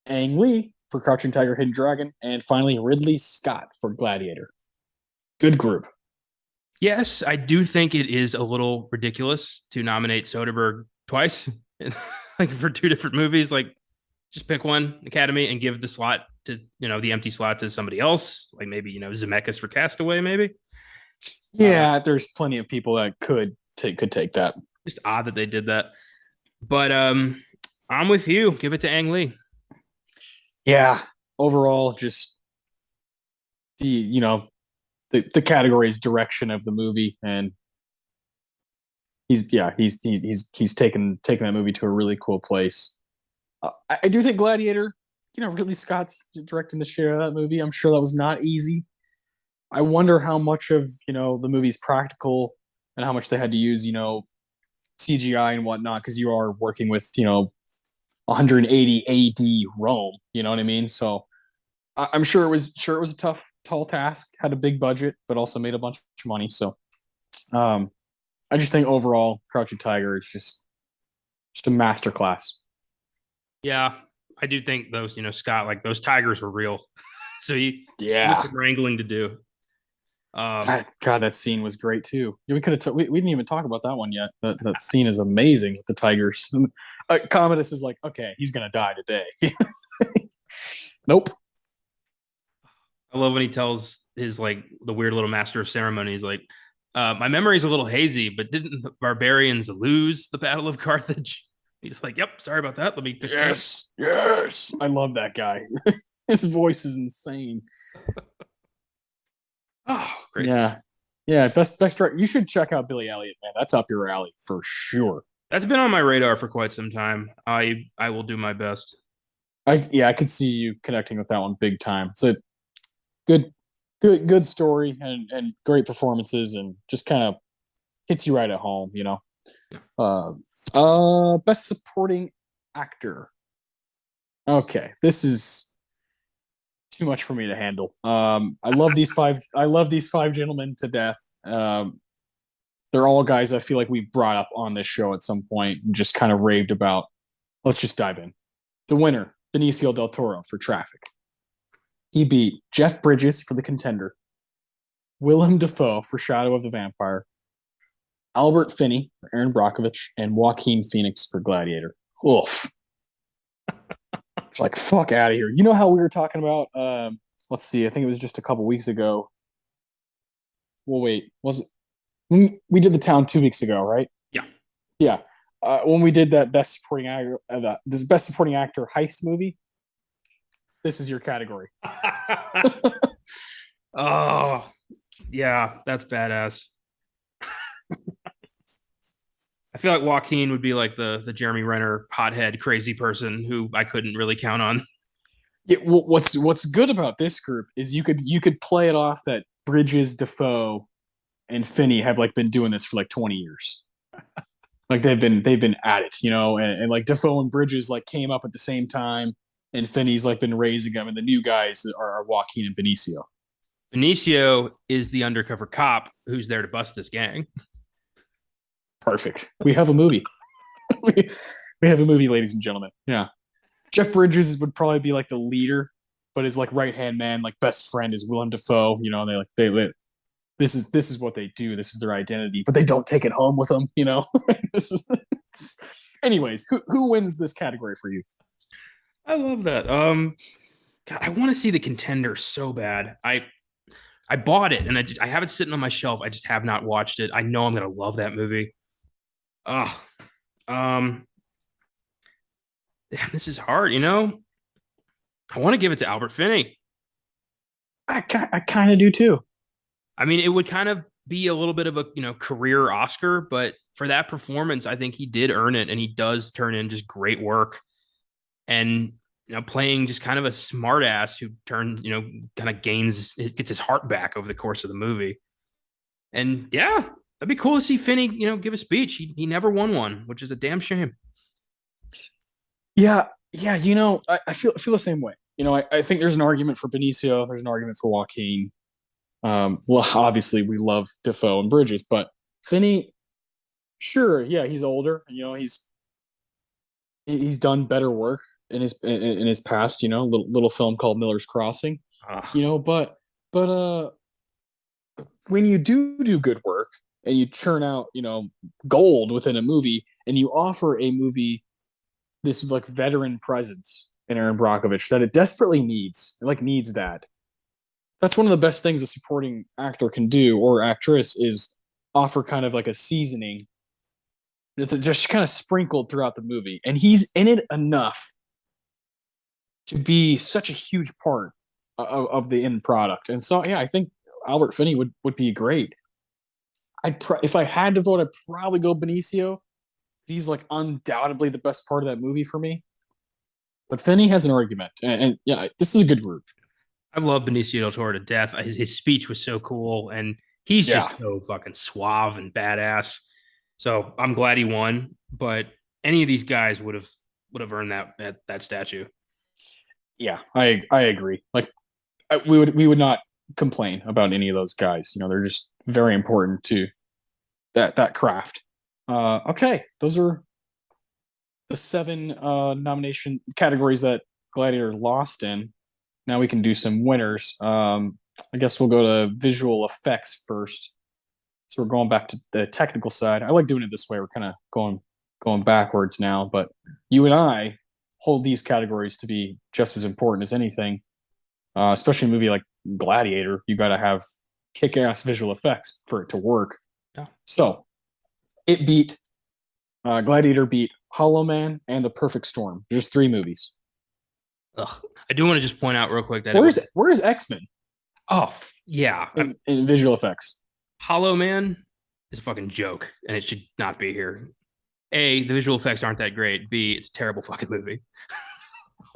Ang Lee for Crouching Tiger, Hidden Dragon, and finally Ridley Scott for Gladiator. Good group. Yes, I do think it is a little ridiculous to nominate Soderbergh twice, like for two different movies. Like, just pick one Academy and give the slot to the empty slot to somebody else. Like maybe Zemeckis for Castaway, maybe. Yeah, there's plenty of people that could take that. Just odd that they did that, but I'm with you. Give it to Ang Lee. Yeah, overall, just the category's direction of the movie, and he's taken that movie to a really cool place. I do think Gladiator, Ridley Scott's directing the share of that movie. I'm sure that was not easy. I wonder how much of the movie's practical and how much they had to use CGI and whatnot, because you are working with 180 AD Rome. You know what I mean? So I'm sure it was a tough, tall task. Had a big budget, but also made a bunch of money. So I just think overall, Crouching Tiger is just a masterclass. Yeah, I do think those, Scott, like those tigers were real. So he Yeah, some wrangling to do. God, that scene was great too. We could have. We didn't even talk about that one yet. That scene is amazing with the tigers. Commodus is like, okay, he's gonna die today. Nope. I love when he tells his like the weird little master of ceremonies, like, my memory's a little hazy, but didn't the barbarians lose the Battle of Carthage? He's like, yep, sorry about that. Let me fix that. Yes. I love that guy. His voice is insane. Oh, great. Yeah. Stuff. Yeah, best director. You should check out Billy Elliot, man. That's up your alley for sure. That's been on my radar for quite some time. I will do my best. I could see you connecting with that one big time. So good story and great performances, and just kind of hits you right at home, Yeah. Best supporting actor. Okay, this is too much for me to handle. I love these five gentlemen to death. They're all guys I feel like we brought up on this show at some point and just kind of raved about. Let's just dive in. The winner, Benicio del Toro for Traffic. He beat Jeff Bridges for The Contender, Willem Dafoe for Shadow of the Vampire, Albert Finney for Erin Brockovich, and Joaquin Phoenix for Gladiator. Oof. It's like, fuck out of here. You know how we were talking about, let's see, I think it was just a couple weeks ago. Well, wait, was it? We did The Town 2 weeks ago, right? Yeah. Yeah. When we did that best supporting actor, this best supporting actor heist movie, this is your category. Oh, yeah, that's badass. I feel like Joaquin would be like the Jeremy Renner hothead crazy person who I couldn't really count on. Yeah, what's good about this group is you could play it off that Bridges, Dafoe, and Finney have like been doing this for like 20 years. Like they've been at it, and like Dafoe and Bridges like came up at the same time, and Finney's like been raising them, and the new guys are Joaquin and Benicio. Benicio is the undercover cop who's there to bust this gang. Perfect. We have a movie. we have a movie, ladies and gentlemen. Yeah. Jeff Bridges would probably be like the leader, but his like right hand man, like best friend, is Willem Dafoe. They this is what they do. This is their identity, but they don't take it home with them. This is. Anyways, who wins this category for you? I love that. God, I want to see The Contender so bad. I bought it and I have it sitting on my shelf. I just have not watched it. I know I'm gonna love that movie. Oh, damn, this is hard. I want to give it to Albert Finney. I kind of do too. I mean, it would kind of be a little bit of a career Oscar, but for that performance, I think he did earn it, and he does turn in just great work. And playing just kind of a smart ass who turned, kind of gets his heart back over the course of the movie. And yeah, that'd be cool to see Finney, give a speech. He never won one, which is a damn shame. Yeah, yeah. I feel the same way. I think there's an argument for Benicio. There's an argument for Joaquin. Well, obviously we love Defoe and Bridges, but Finney, sure, yeah, he's older. He's done better work in his past. Little film called Miller's Crossing. But when you do good work and you churn out gold within a movie, and you offer a movie this like veteran presence in Erin Brockovich that it desperately needs, it like needs that. That's one of the best things a supporting actor can do, or actress, is offer kind of like a seasoning that's just kind of sprinkled throughout the movie, and he's in it enough to be such a huge part of the end product. And so, yeah, I think Albert Finney would be great. If I had to vote, I'd probably go Benicio. He's like undoubtedly the best part of that movie for me. But Finney has an argument, and yeah, this is a good group. I love Benicio del Toro to death. His speech was so cool, and he's Yeah, just so fucking suave and badass. So I'm glad he won. But any of these guys would have earned that statue. yeah, I agree. Like we would not complain about any of those guys. They're just very important to that craft. Okay, those are the seven nomination categories that Gladiator lost in. Now we can do some winners. I guess we'll go to visual effects first. So we're going back to the technical side. I like doing it this way. We're kind of going backwards now, but you and I hold these categories to be just as important as anything. Especially a movie like Gladiator, you got to have kick-ass visual effects for it to work. Yeah. So it beat Gladiator beat Hollow Man and The Perfect Storm. Just three movies. Ugh. I do want to just point out real quick that Where's X-Men oh yeah, in visual effects? Hollow Man is a fucking joke, and it should not be here. A, the visual effects aren't that great. B, it's a terrible fucking movie.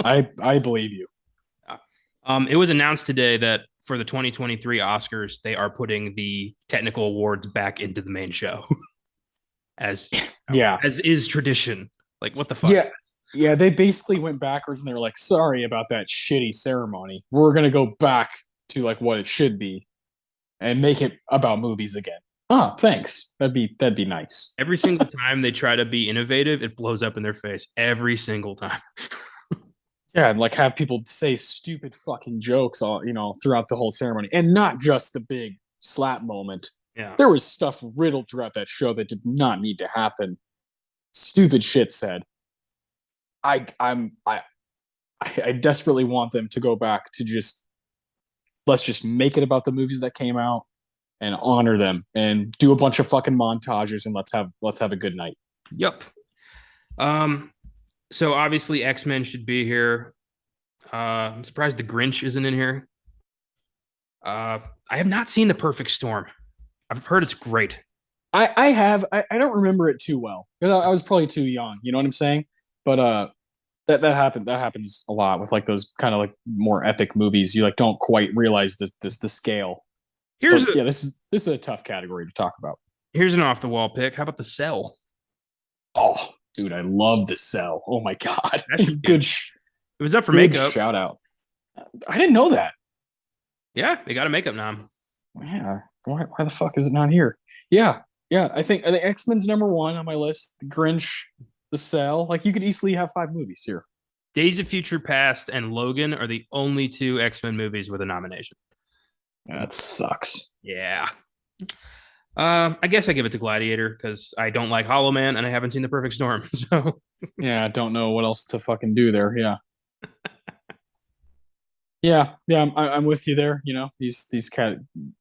I believe you. It was announced today that for the 2023 Oscars, they are putting the technical awards back into the main show, as Yeah, as is tradition. Like, what the fuck? yeah, yeah. They basically went backwards, and they were like, "Sorry about that shitty ceremony. We're gonna go back to like what it should be, and make it about movies again." Ah, thanks. That'd be nice. Every single time they try to be innovative, it blows up in their face. Every single time. Yeah, and like have people say stupid fucking jokes all throughout the whole ceremony, and not just the big slap moment. Yeah. There was stuff riddled throughout that show that did not need to happen. Stupid shit said. I desperately want them to go back to let's just make it about the movies that came out and honor them and do a bunch of fucking montages, and let's have a good night. Yep. So obviously X-Men should be here. I'm surprised the Grinch isn't in here. I have not seen The Perfect Storm. I've heard it's great. I don't remember it too well because I was probably too young. You know what I'm saying? But that happens a lot with like those kind of like more epic movies. You like don't quite realize the scale. This is a tough category to talk about. Here's an off the wall pick. How about The Cell? Oh, dude, I love The Cell. Oh my god, good. It was up for makeup. Shout out. I didn't know that. Yeah, they got a makeup nom. Yeah, why the fuck is it not here? Yeah. I think X-Men's number one on my list. The Grinch, The Cell. Like you could easily have 5 movies here. Days of Future Past and Logan are the only 2 X-Men movies with a nomination. That sucks. Yeah. I guess I give it to Gladiator because I don't like Hollow Man and I haven't seen The Perfect Storm. So yeah, I don't know what else to fucking do there. Yeah. Yeah, I'm with you there. These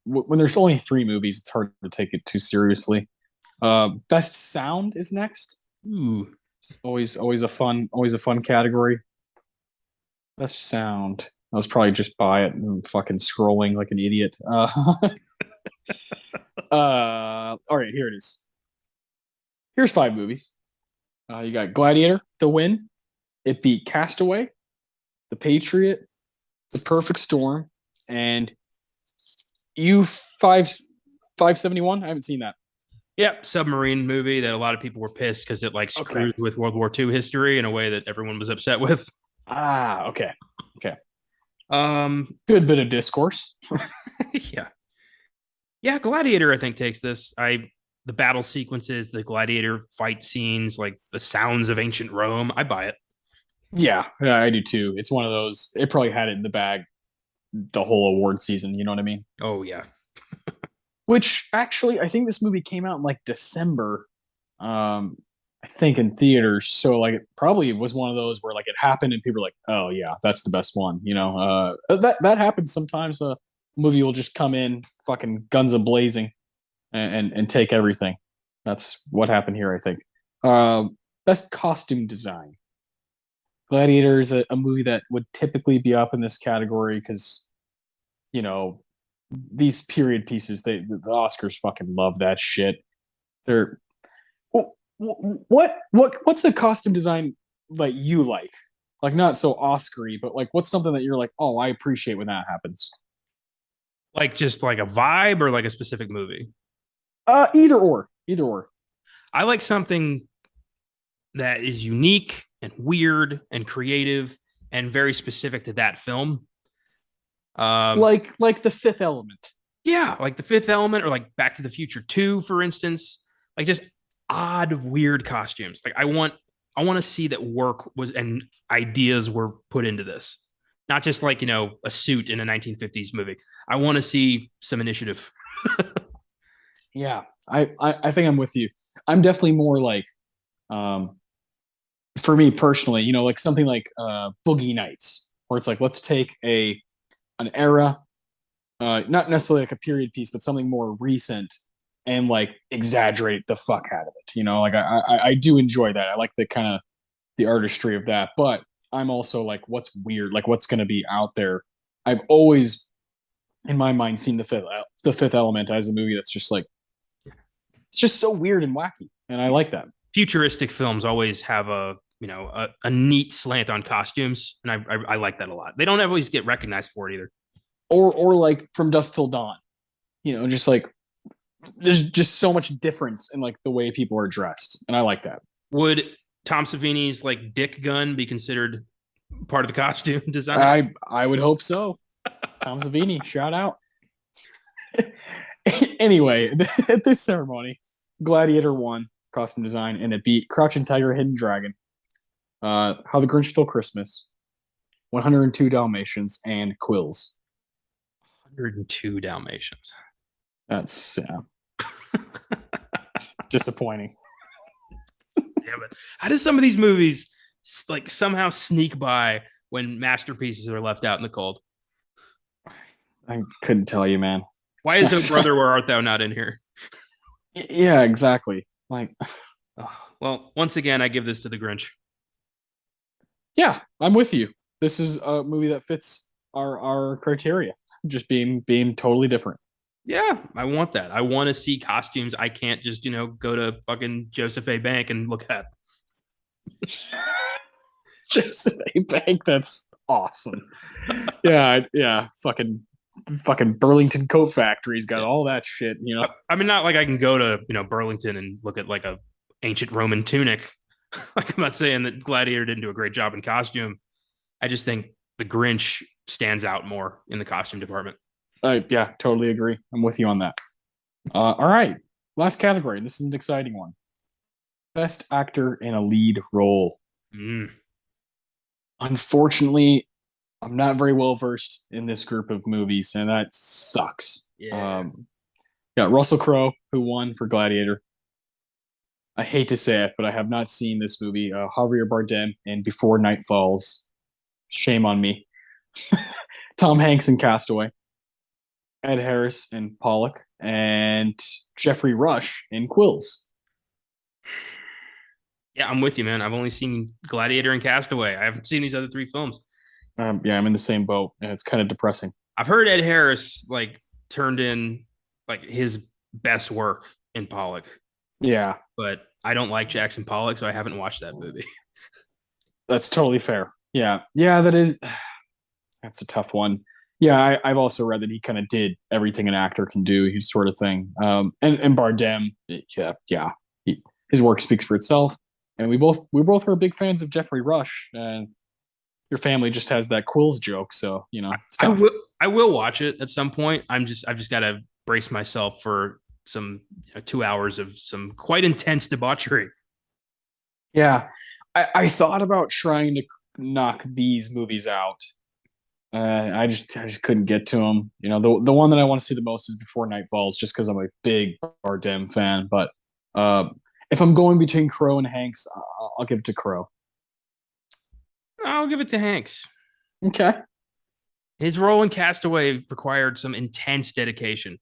when there's only 3 movies, it's hard to take it too seriously. Best sound is next. Ooh, always a fun category. Best sound. I was probably just by it and fucking scrolling like an idiot. All right, here it is. Here's 5 movies. You got Gladiator, The Win. It beat Castaway, The Patriot, The Perfect Storm, and U-571. I haven't seen that. Yep, submarine movie that a lot of people were pissed because it like screwed with World War II history in a way that everyone was upset with. Okay. Um, Good bit of discourse. yeah, yeah. Gladiator, I think takes this. The battle sequences, the gladiator fight scenes, like the sounds of ancient Rome. I buy it. Yeah, I do too. It's one of those. It probably had it in the bag the whole award season. You know what I mean? Oh yeah. Which actually, I think this movie came out in like December. I think in theaters. So like, it probably was one of those where like it happened and people were like, "Oh yeah, that's the best one." You know, that happens sometimes. A movie will just come in fucking guns a blazing and take everything. That's what happened here, I think. Best costume design. Gladiator is a movie that would typically be up in this category because you know these period pieces. The Oscars fucking love that shit. They're what's a costume design like you like? Like not so Oscar-y, but like what's something that you're like, oh, I appreciate when that happens. Like just like a vibe or like a specific movie. Either or. I like something that is unique and weird and creative and very specific to that film. Like the Fifth Element. Yeah, like the Fifth Element or like Back to the Future 2, for instance. Like just odd, weird costumes. Like I want to see that work was and ideas were put into this. Not just like, a suit in a 1950s movie. I want to see some initiative. Yeah, I think I'm with you. I'm definitely more like, um, for me personally, like something like Boogie Nights, where it's like let's take an era, not necessarily like a period piece, but something more recent, and like exaggerate the fuck out of it. Like I do enjoy that. I like the kind of the artistry of that, but I'm also like, what's weird, like what's going to be out there. I've always, in my mind, seen the Fifth Element as a movie that's just like it's just so weird and wacky, and I like that. Futuristic films always have a neat slant on costumes, and I like that a lot. They don't always get recognized for it either. Or like From Dusk Till Dawn, just like there's just so much difference in like the way people are dressed, and I like that. Would Tom Savini's like dick gun be considered part of the costume design? I would hope so. Tom Savini, shout out. Anyway, at this ceremony, Gladiator won costume design, and it beat Crouching Tiger, Hidden Dragon, How the Grinch Stole Christmas, 102 Dalmatians, and Quills. 102 Dalmatians. That's disappointing. Damn it. How does some of these movies like somehow sneak by when masterpieces are left out in the cold? I couldn't tell you, man. Why is Oh Brother, Where Art Thou not in here? Yeah, exactly. Like, well, once again, I give this to the Grinch. Yeah, I'm with you. This is a movie that fits our criteria, just being totally different. Yeah, I want that. I want to see costumes I can't just, go to fucking Joseph A. Bank and look at. Joseph A. Bank, that's awesome. Yeah, fucking Burlington Coat Factory's got all that shit, I mean, not like I can go to, Burlington and look at like a ancient Roman tunic. Like I'm not saying that Gladiator didn't do a great job in costume. I just think the Grinch stands out more in the costume department. Yeah, totally agree. I'm with you on that. All right, last category. This is an exciting one. Best actor in a lead role. Unfortunately, I'm not very well versed in this group of movies, and that sucks. Yeah. Russell Crowe, who won for Gladiator. I hate to say it, but I have not seen this movie. Javier Bardem in Before Night Falls. Shame on me. Tom Hanks in Castaway. Ed Harris in Pollock, and Jeffrey Rush in Quills. Yeah, I'm with you, man. I've only seen Gladiator and Castaway. I haven't seen these other 3 films. Yeah, I'm in the same boat, and it's kind of depressing. I've heard Ed Harris like turned in like his best work in Pollock, Yeah, but I don't like Jackson Pollock, so I haven't watched that movie. that's totally fair. Yeah, yeah, that is. That's a tough one. Yeah, I've also read that he kind of did everything an actor can do, his sort of thing. And Bardem, yeah, yeah, his work speaks for itself. And we both were big fans of Jeffrey Rush, and your family just has that Quills joke, so it's I tough. will I will watch it at some point. I've just got to brace myself for some 2 hours of some quite intense debauchery. Yeah, I thought about trying to knock these movies out. I just couldn't get to them. The one that I want to see the most is Before Night Falls, just because I'm a big Bardem fan. But uh, if I'm going between Crowe and Hanks, I'll give it to Crowe. I'll give it to Hanks. Okay. His role in Castaway required some intense dedication.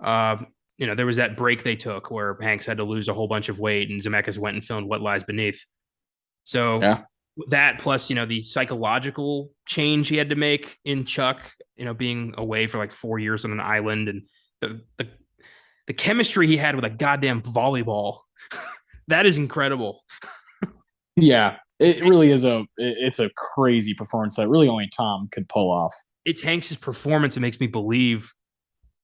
Uh, there was that break they took where Hanks had to lose a whole bunch of weight, and Zemeckis went and filmed What Lies Beneath. So Yeah. that plus, the psychological change he had to make in Chuck, being away for like 4 years on an island, and the chemistry he had with a goddamn volleyball, that is incredible. Yeah. It really is it's a crazy performance that really only Tom could pull off. It's Hanks's performance that makes me believe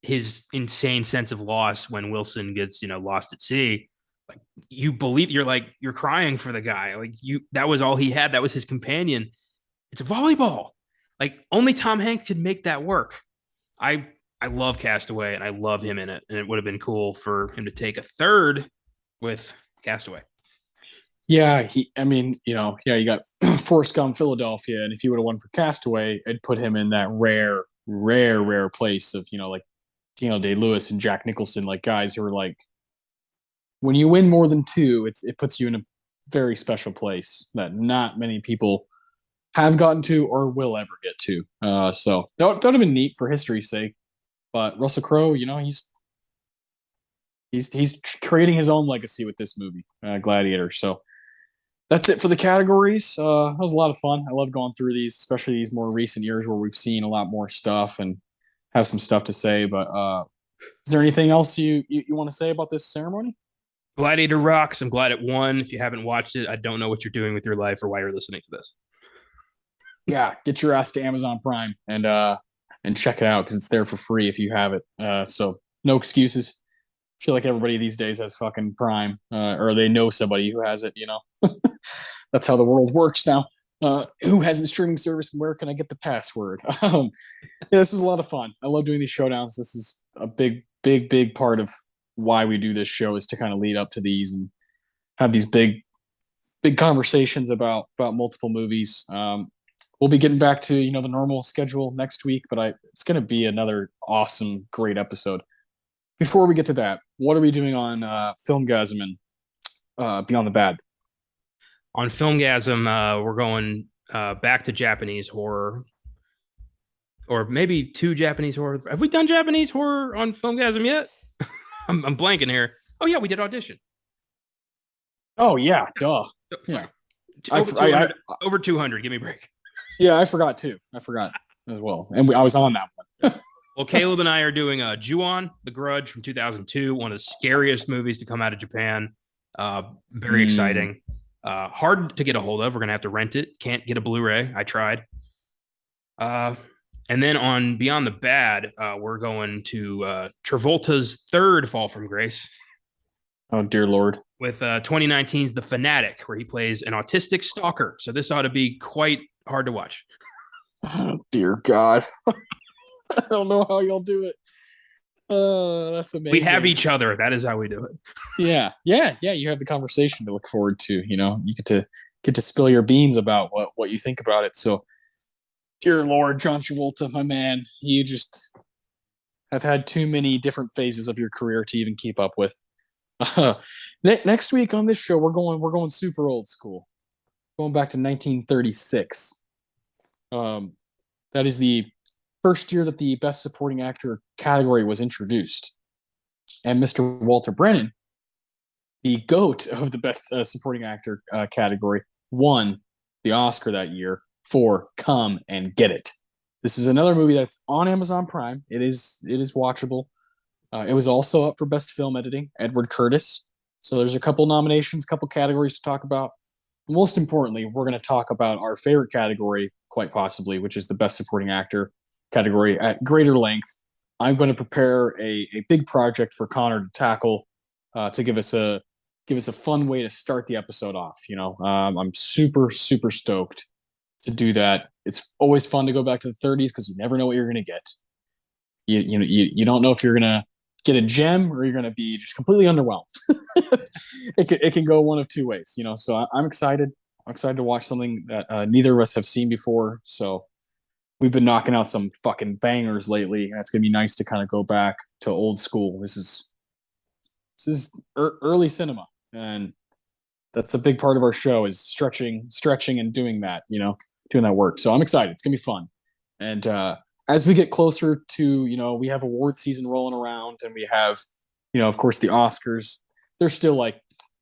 his insane sense of loss when Wilson gets, lost at sea. Like you're crying for the guy. Like that was all he had. That was his companion. It's a volleyball. Like only Tom Hanks could make that work. I love Castaway and I love him in it. And it would have been cool for him to take a third with Castaway. Yeah, I mean, yeah, you got Forrest Gump, Philadelphia, and if you would have won for Castaway, it'd put him in that rare, rare, rare place of, like Daniel Day-Lewis and Jack Nicholson, like guys who are like, when you win more than two, it puts you in a very special place that not many people have gotten to or will ever get to. So that would have been neat for history's sake. But Russell Crowe, he's creating his own legacy with this movie, Gladiator. So that's it for the categories. That was a lot of fun. I love going through these, especially these more recent years where we've seen a lot more stuff and have some stuff to say. But is there anything else you want to say about this ceremony? Gladiator rocks. I'm glad it won. If you haven't watched it, I don't know what you're doing with your life or why you're listening to this. Yeah, get your ass to Amazon Prime and check it out because it's there for free if you have it. So no excuses. I feel like everybody these days has fucking Prime, or they know somebody who has it. That's how the world works now. Who has the streaming service? Where can I get the password? Yeah, this is a lot of fun. I love doing these showdowns. This is a big, big, big part of why we do this show is to kind of lead up to these and have these big, big conversations about multiple movies. We'll be getting back to the normal schedule next week, but it's going to be another awesome, great episode. Before we get to that, what are we doing on FILMGAZM and Beyond the Bad? On FILMGAZM, we're going back to Japanese horror, or maybe two Japanese horror. Have we done Japanese horror on FILMGAZM yet? I'm blanking here. Oh yeah, we did Audition. Oh yeah, duh. Yeah, over 200. Give me a break. Yeah, I forgot too. I forgot as well, and I was on that one. Well, Caleb and I are doing Ju-On, The Grudge from 2002, one of the scariest movies to come out of Japan. Very exciting. Hard to get a hold of. We're going to have to rent it. Can't get a Blu-ray. I tried. And then on Beyond the Bad, we're going to Travolta's third Fall from Grace. Oh, dear Lord. With 2019's The Fanatic, where he plays an autistic stalker. So this ought to be quite hard to watch. Oh, dear God. I don't know how y'all do it. That's amazing. We have each other. That is how we do it. Yeah. You have the conversation to look forward to. You get to spill your beans about what you think about it. So, dear Lord, John Travolta, my man, you just have had too many different phases of your career to even keep up with. Next week on this show, we're going super old school, going back to 1936. That is the first year that the Best Supporting Actor category was introduced. And Mr. Walter Brennan, the GOAT of the Best Supporting Actor category, won the Oscar that year for Come and Get It. This is another movie that's on Amazon Prime. It is watchable. It was also up for Best Film Editing, Edward Curtis. So there's a couple nominations, couple categories to talk about. Most importantly, we're going to talk about our favorite category, quite possibly, which is the Best Supporting Actor category at greater length. I'm going to prepare a big project for Connor to tackle to give us a fun way to start the episode off. I'm super stoked to do that. It's always fun to go back to the 30s because you never know what you're going to get. You don't know if you're going to get a gem or you're going to be just completely underwhelmed. It can go one of two ways, So I'm excited. I'm excited to watch something that neither of us have seen before. So we've been knocking out some fucking bangers lately, and it's going to be nice to kind of go back to old school. This is early cinema, and that's a big part of our show is stretching and doing that, doing that work. So I'm excited. It's going to be fun. And as we get closer to, we have award season rolling around, and we have, of course, the Oscars. They're still like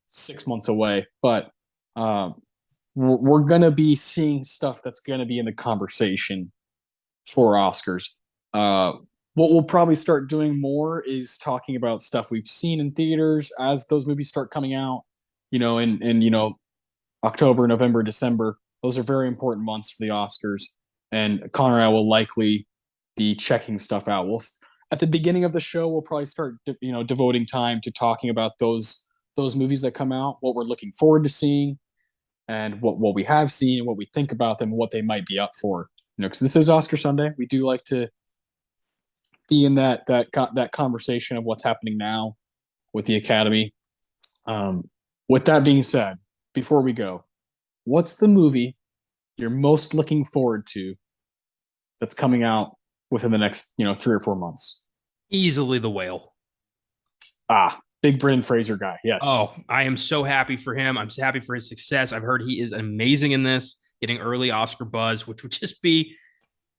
6 months away, but we're going to be seeing stuff that's going to be in the conversation for Oscars. What we'll probably start doing more is talking about stuff we've seen in theaters as those movies start coming out, in October, November, December. Those are very important months for the Oscars. And Connor and I will likely be checking stuff out. At the beginning of the show, we'll probably start, devoting time to talking about those movies that come out, what we're looking forward to seeing, and what we have seen, and what we think about them, and what they might be up for. Because this is Oscar Sunday. We do like to be in that conversation of what's happening now with the Academy. With that being said, before we go, what's the movie you're most looking forward to that's coming out within the next 3 or 4 months? Easily The Whale. Big Brendan Fraser guy. Yes. Oh, I am so happy for him. I'm so happy for his success. I've heard he is amazing in this, getting early Oscar buzz, which would just be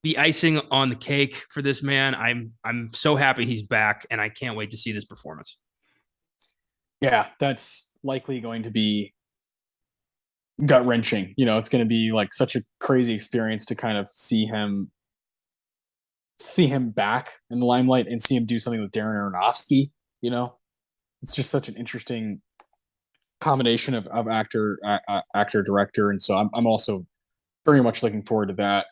the icing on the cake for this man. I'm so happy he's back, and I can't wait to see this performance. Yeah, that's likely going to be gut-wrenching. It's going to be like such a crazy experience to kind of see him back in the limelight and see him do something with Darren Aronofsky. It's just such an interesting combination of actor director, and so I'm also very much looking forward to that.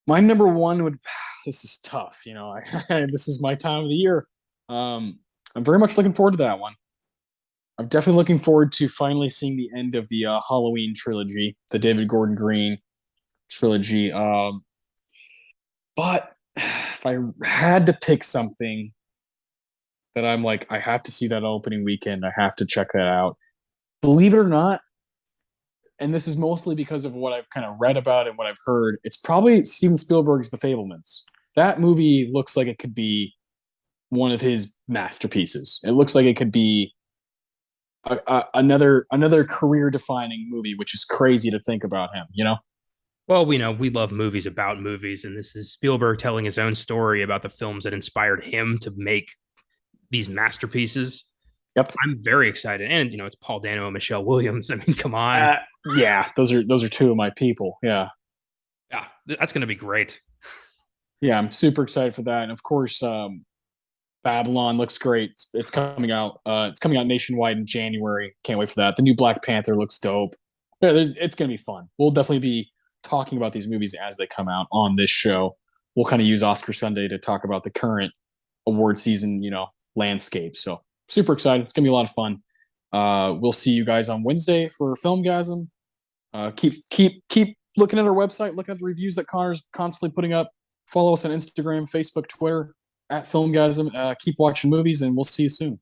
My number one this is tough, this is my time of the year. I'm very much looking forward to that one. I'm definitely looking forward to finally seeing the end of the Halloween trilogy, the David Gordon Green trilogy. But if I had to pick something that I'm like, I have to see that opening weekend, I have to check that out. Believe it or not, and this is mostly because of what I've kind of read about and what I've heard, it's probably Steven Spielberg's The Fabelmans. That movie looks like it could be one of his masterpieces. It looks like it could be another career-defining movie, which is crazy to think about him, Well, we love movies about movies, and this is Spielberg telling his own story about the films that inspired him to make these masterpieces. Yep. I'm very excited. And, it's Paul Dano and Michelle Williams. I mean, come on. Yeah, those are two of my people. Yeah. Yeah, that's going to be great. Yeah, I'm super excited for that. And of course, Babylon looks great. It's coming out. It's coming out nationwide in January. Can't wait for that. The new Black Panther looks dope. Yeah, it's going to be fun. We'll definitely be talking about these movies as they come out on this show. We'll kind of use Oscar Sunday to talk about the current award season, landscape. So super excited. It's going to be a lot of fun. We'll see you guys on Wednesday for FILMGAZM. Keep looking at our website, looking at the reviews that Connor's constantly putting up. Follow us on Instagram, Facebook, Twitter, at FILMGAZM. Keep watching movies, and we'll see you soon.